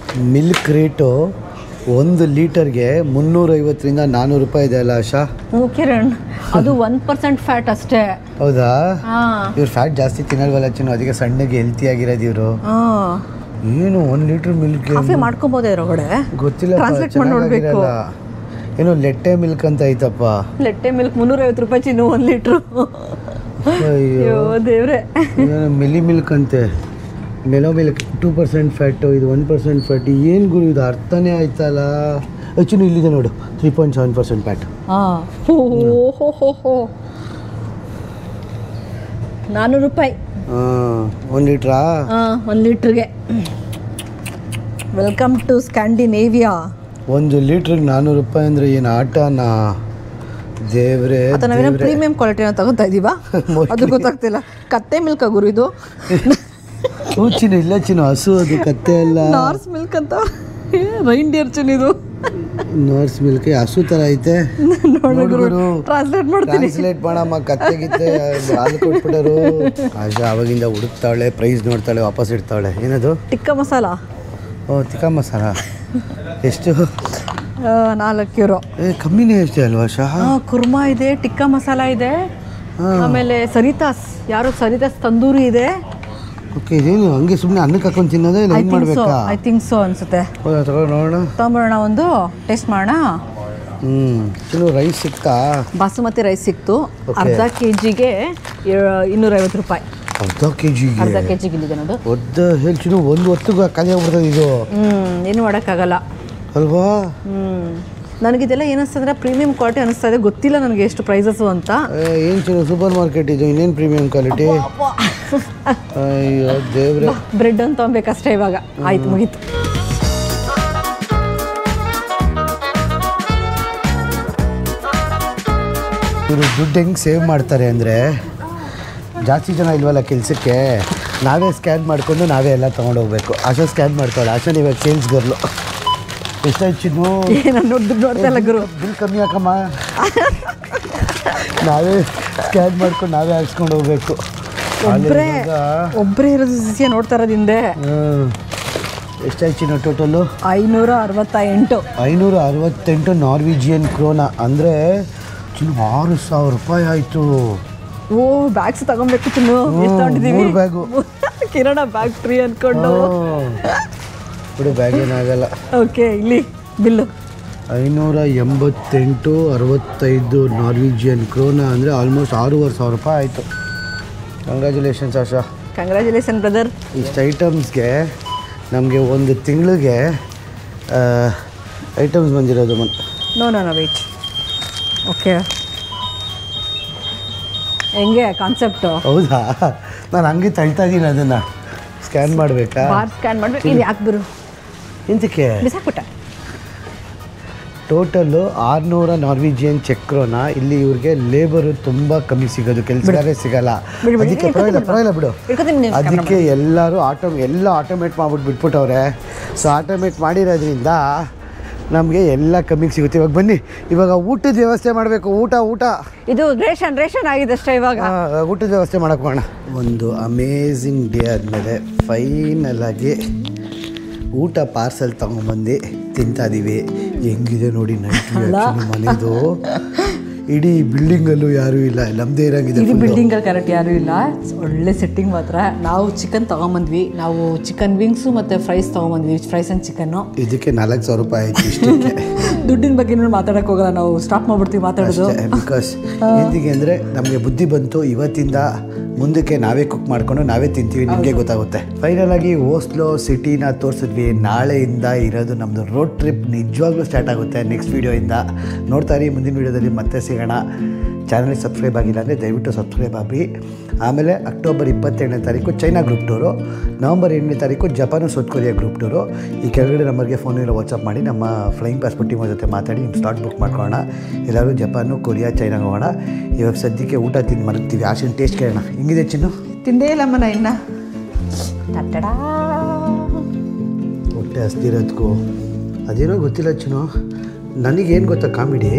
ಮಿಲ್ಕ್ ರೇಟು 1 ಲೀಟರ್ಗೆ 350ರಿಂದ 400 ರೂಪಾಯಿ ಇದೆ ಅಲ್ಲ ಆಶಾ? ಕಿರಣ್, ಅದು 1% ಫ್ಯಾಟ್ ಅಷ್ಟೇ. ಹೌದಾ? ಹಾಂ, ಇವ್ರು ಫ್ಯಾಟ್ ಜಾಸ್ತಿ ತಿನ್ನಲ್ವಲ್ಲ ಚಿನ್ನು, ಅದಕ್ಕೆ ಸಣ್ಣಗೆ ಹೆಲ್ತಿ ಆಗಿರೋದು ಇವರು. ಏನು 1 ಲೀಟರ್ ಮಿಲ್ಕ್ ಕಾಫಿ ಮಾಡ್ಕೊಬೋದೇ ಹೊರಗಡೆ? ಗೊತ್ತಿಲ್ಲ, ಟ್ರಾನ್ಸ್ಲೇಟ್ ಮಾಡಿ ನೋಡಬೇಕು. ಏನೋ ಲೆಟ್ಟೆ ಮಿಲ್ಕ್ ಅಂತ ಐತಪ್ಪ. ಲೆಟ್ಟೆ ಮಿಲ್ಕ್ 350 ರೂಪಾಯಿ ಚಿನ್ನು 1 ಲೀಟ್ರು. ಅಯ್ಯೋ ದೇವ್ರೆ. ಮಿಲಿ ಮಿಲ್ಕ್ ಅಂತೆ, ಮೆಲೋ ಮಿಲ್ಕ್ 2% ಫ್ಯಾಟು, ಇದು 1% ಫ್ಯಾಟ್. ಏನು ಗುರು ಇದು ಅರ್ಥನೇ ಆಯ್ತಲ್ಲ. ಚಿನ್ನು ಇಲ್ಲಿದೆ ನೋಡು 3.7% ಫ್ಯಾಟ್. ಹಾಂ, 400 ರೂಪಾಯಿ. ಹಾಂ 1 ಲೀಟ್ರಾ? ಹಾಂ 1 ಲೀಟ್ರಿಗೆ. Welcome to Scandinavia. 1 ಲೀಟ್ರಿಗೆ 400 ರೂಪಾಯಿ ಅಂದರೆ ಏನು ಆಟನಾ ದೇವ್ರೆ? ನಾವೇನೋ ಪ್ರೀಮಿಯಂ ಕ್ವಾಲಿಟಿನ ತಗೋತಾ ಇದೀವಾ ಅದು ಗೊತ್ತಾಗ್ತಿಲ್ಲ. ಕತ್ತೆ ಮಿಲ್ಕ್ ಗುರು ಇದು? ಚಿನ್ನು ಇಲ್ಲ ಚಿನ್ನು, ಹಸು ಅದು, ಕತ್ತೆ ಅಲ್ಲ. ನಾರ್ಸ್ ಮಿಲ್ಕ್ ಅಂತ, ರೈನ್ಡಿಯರ್ ಚಿನ್ನು ಇದು. ನಾರ್ಸ್ ಮಿಲ್ಕ್ ಹಸು ಥರ ಐತೆ. ಟ್ರಾನ್ಸ್ಲೇಟ್ ಮಾಡ್ತೀನಿ. ಟ್ರಾನ್ಸ್ಲೇಟ್ ಮಾಡಮ್ಮ, ಕತ್ತೆ ಗಿತ್ತೆ ಹಾಲು ಕೊಟ್ಬಿಟ್ಟರು. ಆಶಾ ಅವಾಗಿಂದ ಹುಡುಕ್ತಾಳೆ, ಪ್ರೈಸ್ ನೋಡ್ತಾಳೆ, ವಾಪಸ್ ಇಡ್ತಾಳೆ. ಏನದು? ಟಿಕ್ಕಾ ಮಸಾಲ. ಓ ಟಿಕ್ಕಾ ಮಸಾಲ. ಎಷ್ಟು? 4 ಯೂರೋ. ಕಮ್ಮಿನೇ ಎಷ್ಟು ಅಲ್ವಾ ಆಶಾ? ಕುರ್ಮಾ ಇದೆ, ಟಿಕ್ಕಾ ಮಸಾಲ ಇದೆ, ಆಮೇಲೆ ಸರಿತಾಸ್, ಯಾರೋ ಸರಿತಾಸ್ ತಂದೂರಿ ಇದೆ. ಓಕೆ, ಇದೇನು ಹಂಗೆ ಸುಮ್ಮನೆ ಅನ್ನಕ್ಕೆ ಹಾಕೊಂಡು ತಿನ್ನೋದೇ ಇಲ್ಲ, ಏನು ಮಾಡಬೇಕಾ? ಐ ಥಿಂಕ್ ಸೊ ಅನ್ಸುತ್ತೆ. ನೋಡೋಣ, ತೊಗೊಂಬರೋಣ, ಒಂದು ಟೇಸ್ಟ್ ಮಾಡೋಣ. ಚಲೋ. ರೈಸ್ ಸಿಕ್ತಾ? ಬಾಸುಮತಿ ರೈಸ್ ಸಿಕ್ತು. ಅರ್ಧ ಕೆಜಿಗೆ 250 ರೂಪಾಯಿ. ಅರ್ಧ ಕೆಜಿಗೆ? ಅರ್ಧ ಕೆಜಿಗೆ ಇಲ್ಲಿದೆ ನೋಡು. ಹೇಳಿ ಚಿನ್ನು, ಒಂದು ಹೊತ್ತಿಗೆ ಖಾಲಿ ಆಗ್ಬಿಡ್ತದೆ ಇದು. ಏನು ಮಾಡೋಕ್ಕಾಗಲ್ಲ ಅಲ್ವಾ? ನನಗಿದೆಲ್ಲ ಏನಿಸ್ತಂದ್ರೆ ಪ್ರೀಮಿಯಂ ಕ್ವಾಲಿಟಿ ಅನಿಸ್ತಾ ಇದೆ. ಗೊತ್ತಿಲ್ಲ ನನಗೆ ಎಷ್ಟು ಪ್ರೈಸಸ್ಸು ಅಂತ. ಏನು ಚಿನ್ನು, ಸೂಪರ್ ಮಾರ್ಕೆಟ್ ಇದು, ಇನ್ನೇನು ಪ್ರೀಮಿಯಂ ಕ್ವಾಲಿಟಿ? ಅಯ್ಯೋ ದೇವ್ರೆ. ಬ್ರೆಡ್ ಅಂತ ತೊಗೊಬೇಕಷ್ಟೇ ಇವಾಗ. ಆಯ್ತು, ಮುಗೀತು. ಇವರು ದುಡ್ಡು ಹೆಂಗೆ ಸೇವ್ ಮಾಡ್ತಾರೆ ಅಂದರೆ, ಜಾಸ್ತಿ ಜನ ಇಲ್ವಲ್ಲ ಕೆಲಸಕ್ಕೆ, ನಾವೇ ಸ್ಕ್ಯಾನ್ ಮಾಡಿಕೊಂಡು ನಾವೇ ಎಲ್ಲ ತೊಗೊಂಡೋಗ್ಬೇಕು. ಆಶಾ ಸ್ಕ್ಯಾನ್ ಮಾಡ್ತಾಳೆ. ಆಶಾ ಇವಾಗ ಸೇಲ್ಸ್ ಗರ್ಲು. ಎಷ್ಟಾಯ್ತು ಚಿನ್ನು? ನಾನು ದುಡ್ಡು ನೋಡ್ತಾ ಇಲ್ಲ ಗುರು. ಬಿಲ್ ಕಮ್ಮಿ ಹಾಕಮ್ಮ. ನಾವೇ ಸ್ಕ್ಯಾನ್ ಮಾಡ್ಕೊಂಡು ನಾವೇ ಹಾಕ್ಸ್ಕೊಂಡು ಹೋಗ್ಬೇಕು. ಒಬ್ಬರೇ ಇರೋದು ಸಸ್ಯ ನೋಡ್ತಾ ಇರೋದು ಹಿಂದೆ. ಎಷ್ಟಾಯ್ತು ಚಿನ್ನು ಟೋಟಲ್ಲು? 568. 568 ನಾರ್ವಿಜಿಯನ್ ಕ್ರೋನಾ, ಅಂದರೆ ಚಿನ್ನು 6,000 ರೂಪಾಯಿ ಆಯಿತು. ಓ, ಬ್ಯಾಗ್ಸ್ ತಗೊಬೇಕು ಚಿನ್ನು. ಎಷ್ಟು ತಗೊಂಡಿದ್ದೀವಿ? 3 ಬ್ಯಾಗು. ಕಿರಣ ಬ್ಯಾಗ್ ಫ್ರೀ ಅಂದ್ಕೊಂಡು ಬಿಡು, ಬ್ಯಾಗ್ ಏನಾಗಲ್ಲ. ಓಕೆ, ಇಲ್ಲಿ ಬಿಲ್ಲು 588.65 ನಾರ್ವಿಜಿಯನ್ ಕ್ರೋನಾ, ಅಂದರೆ ಆಲ್ಮೋಸ್ಟ್ 6,500 ರೂಪಾಯಿ ಆಯಿತು. ಕಂಗ್ರ್ಯಾಚುಲೇಷನ್ಸ್ ಆಶಾ. Congratulation brother. ಇಷ್ಟು ಐಟಮ್ಸ್ಗೆ ನಮಗೆ ಒಂದು ತಿಂಗಳಿಗೆ ಐಟಮ್ಸ್ ಬಂದಿರೋದು. No wait. ಓಕೆ, ಹೆಂಗೆ ಕಾನ್ಸೆಪ್ಟು? ಹೌದಾ? ನಾನು ಹಂಗೆ ತಳ್ತಾ ಇದ್ದೀನಿ ಅದನ್ನು. ಸ್ಕ್ಯಾನ್ ಮಾಡಬೇಕಾ? ಸ್ಕ್ಯಾನ್ ಮಾಡಬೇಕು. ಇದು ಯಾಕೆ ಬರು ಎಂತಕ್ಕೆ ಬಿಸಾಕ್ಬಿಟ್ಟೆ? ಟೋಟಲ್ಲು 600 ನಾರ್ವಿಜಿಯನ್ ಚೆಕ್ರೋನ. ಇಲ್ಲಿ ಇವ್ರಿಗೆ ಲೇಬರು ತುಂಬ ಕಮ್ಮಿ ಸಿಗೋದು, ಕೆಲಸಗಾರೇ ಸಿಗಲ್ಲ. ಅದಕ್ಕೆ ಪರವಾಗಿಲ್ಲ ಬಿಡು. ಅದಕ್ಕೆ ಎಲ್ಲರೂ ಎಲ್ಲ ಆಟೋಮೇಟ್ ಮಾಡ್ಬಿಟ್ಟು ಬಿಟ್ಬಿಟ್ಟವ್ರೆ. ಸೊ ಆಟೋಮೇಟ್ ಮಾಡಿರೋದ್ರಿಂದ ನಮಗೆ ಎಲ್ಲ ಕಮ್ಮಿಗೆ ಸಿಗುತ್ತೆ. ಇವಾಗ ಬನ್ನಿ, ಇವಾಗ ಊಟದ ವ್ಯವಸ್ಥೆ ಮಾಡಬೇಕು. ಊಟ ಇದು ರೇಷನ್ ಆಗಿದೆ ಅಷ್ಟೇ. ಇವಾಗ ಊಟದ ವ್ಯವಸ್ಥೆ ಮಾಡೋಣ. ಒಂದು ಅಮೇಝಿಂಗ್ ಡೇ ಆದಮೇಲೆ ಫೈನಲ್ ಆಗಿ ಊಟ ಪಾರ್ಸೆಲ್ ತೊಗೊಂಬಂದು ತಿಂತಾ ಇದ್ದೀವಿ. ಹೆಂಗಿದೆ ನೋಡಿ ನೈಟ್ ಮನೆದು. ಇಡೀ ಬಿಲ್ಡಿಂಗಲ್ಲೂ ಯಾರೂ ಇಲ್ಲ, ನಮ್ಮದೇ ಇರೋಂಗಿದೆ. ಇಡೀ ಬಿಲ್ಡಿಂಗಲ್ಲಿ ಕರೆಕ್ಟ್ ಯಾರೂ ಇಲ್ಲ. ಒಳ್ಳೆ ಸೆಟ್ಟಿಂಗ್ ಮಾತ್ರ. ನಾವು ಚಿಕನ್ ತೊಗೊಂಬಂದ್ವಿ. ನಾವು ಚಿಕನ್ ವಿಂಗ್ಸು ಮತ್ತು ಫ್ರೈಸ್ ತೊಗೊಂಬಂದ್ವಿ. Fries and chicken. ಇದಕ್ಕೆ 4,000 ರೂಪಾಯಿ ಆಯಿತು. ಇಷ್ಟಕ್ಕೆ ದುಡ್ಡಿನ ಬಗ್ಗೆ ಮಾತಾಡೋಕೆ ಹೋಗಲ್ಲ, ನಾವು ಸ್ಟಾಪ್ ಮಾಡ್ಬಿಡ್ತೀವಿ ಮಾತಾಡೋದು. ಬಿಕಾಸ್ ಎಂದಿಗೆ ಅಂದರೆ ನಮಗೆ ಬುದ್ಧಿ ಬಂತು. ಇವತ್ತಿಂದ ಮುಂದಕ್ಕೆ ನಾವೇ ಕುಕ್ ಮಾಡ್ಕೊಂಡು ನಾವೇ ತಿಂತೀವಿ, ನಿಮಗೆ ಗೊತ್ತಾಗುತ್ತೆ. ಫೈನಲ್ ಆಗಿ ಓಸ್ಲೋ ಸಿಟಿನ ತೋರಿಸಿದ್ವಿ. ನಾಳೆಯಿಂದ ಇರೋದು ನಮ್ಮದು ರೋಡ್ ಟ್ರಿಪ್ ನಿಜವಾಗ್ಲೂ ಸ್ಟಾರ್ಟ್ ಆಗುತ್ತೆ ನೆಕ್ಸ್ಟ್ ವೀಡಿಯೋಯಿಂದ. ನೋಡ್ತಾ ಇರಿ, ಮುಂದಿನ ವೀಡಿಯೋದಲ್ಲಿ ಮತ್ತೆ ಸಿಗೋಣ. ಚಾನಲ್ಗೆ ಸಬ್ಸ್ಕ್ರೈಬ್ ಆಗಿಲ್ಲ ಅಂದರೆ ದಯವಿಟ್ಟು ಸಬ್ಸ್ಕ್ರೈಬ್ ಆಗಿ. ಆಮೇಲೆ ಅಕ್ಟೋಬರ್ 27ನೇ ತಾರೀಕು ಚೈನಾ ಗ್ರೂಪ್ ಟೂರು, ನವಂಬರ್ 8ನೇ ತಾರೀಕು Japan south Korea group tour. ಈ ಕೆಳಗಡೆ ನಂಬರ್ಗೆ ಫೋನಿಲ್ಲ ವಾಟ್ಸಪ್ ಮಾಡಿ ನಮ್ಮ ಫ್ಲೈಯಿಂಗ್ ಪಾಸ್ಪೋರ್ಟ್ ಟೀಮ್ ಜೊತೆ ಮಾತಾಡಿ ನಿಮ್ಮ ಸ್ಲಾಟ್ ಬುಕ್ ಮಾಡ್ಕೊಳ್ಳೋಣ. ಎಲ್ಲರೂ ಜಪಾನು ಕೊರಿಯಾ ಚೈನಾಗೆ ಹೋಗೋಣ. ಇವಾಗ ಸದ್ಯಕ್ಕೆ ಊಟ ತಿಂದು ಮಲಗ್ತೀವಿ. ಆಶಿನ ಟೇಸ್ಟ್ ಕೇಳೋಣ. ಹೆಂಗಿದೆ ಚಿನ್ನು? ತಿಂದೇ ಇಲ್ಲಮ್ಮನ ಇನ್ನು ಹೊಟ್ಟೆ ಹಸ್ತಿರೋದಕ್ಕೂ ಅದೇನೋ ಗೊತ್ತಿಲ್ಲ ಚಿನ್ನು. ನನಗೇನು ಗೊತ್ತಾ ಕಾಮಿಡಿ,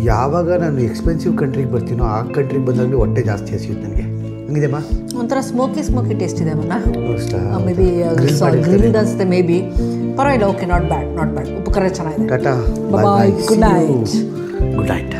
ಯಾವಾಗ ನಾನು ಎಕ್ಸ್ಪೆನ್ಸಿವ್ ಕಂಟ್ರಿಗೆ ಬರ್ತೀನೋ ಆ ಕಂಟ್ರಿಗೆ ಬಂದಾಗಲೂ ಹೊಟ್ಟೆ ಜಾಸ್ತಿ ಹಸಿಯುತ್ತೆ ನನಗೆ. ಹಂಗಿದೆಮ್ಮ, ಒಂಥರ ಸ್ಮೋಕಿ ಟೇಸ್ಟ್ ಇದೆ ಅಮ್ಮನ. ಮೇ ಬಿ ಗ್ರಿಲ್ಡ್ ಅನಿಸುತ್ತೆ, ಮೇ ಬಿ ಪರವಾಗಿಲ್ಲ. Okay, not bad. ಉಪಕಾರ ಚೆನ್ನಾಗಿದೆ. ಟಾಟಾ, ಬಾಯ್, ಗುಡ್ ನೈಟ್. Good night.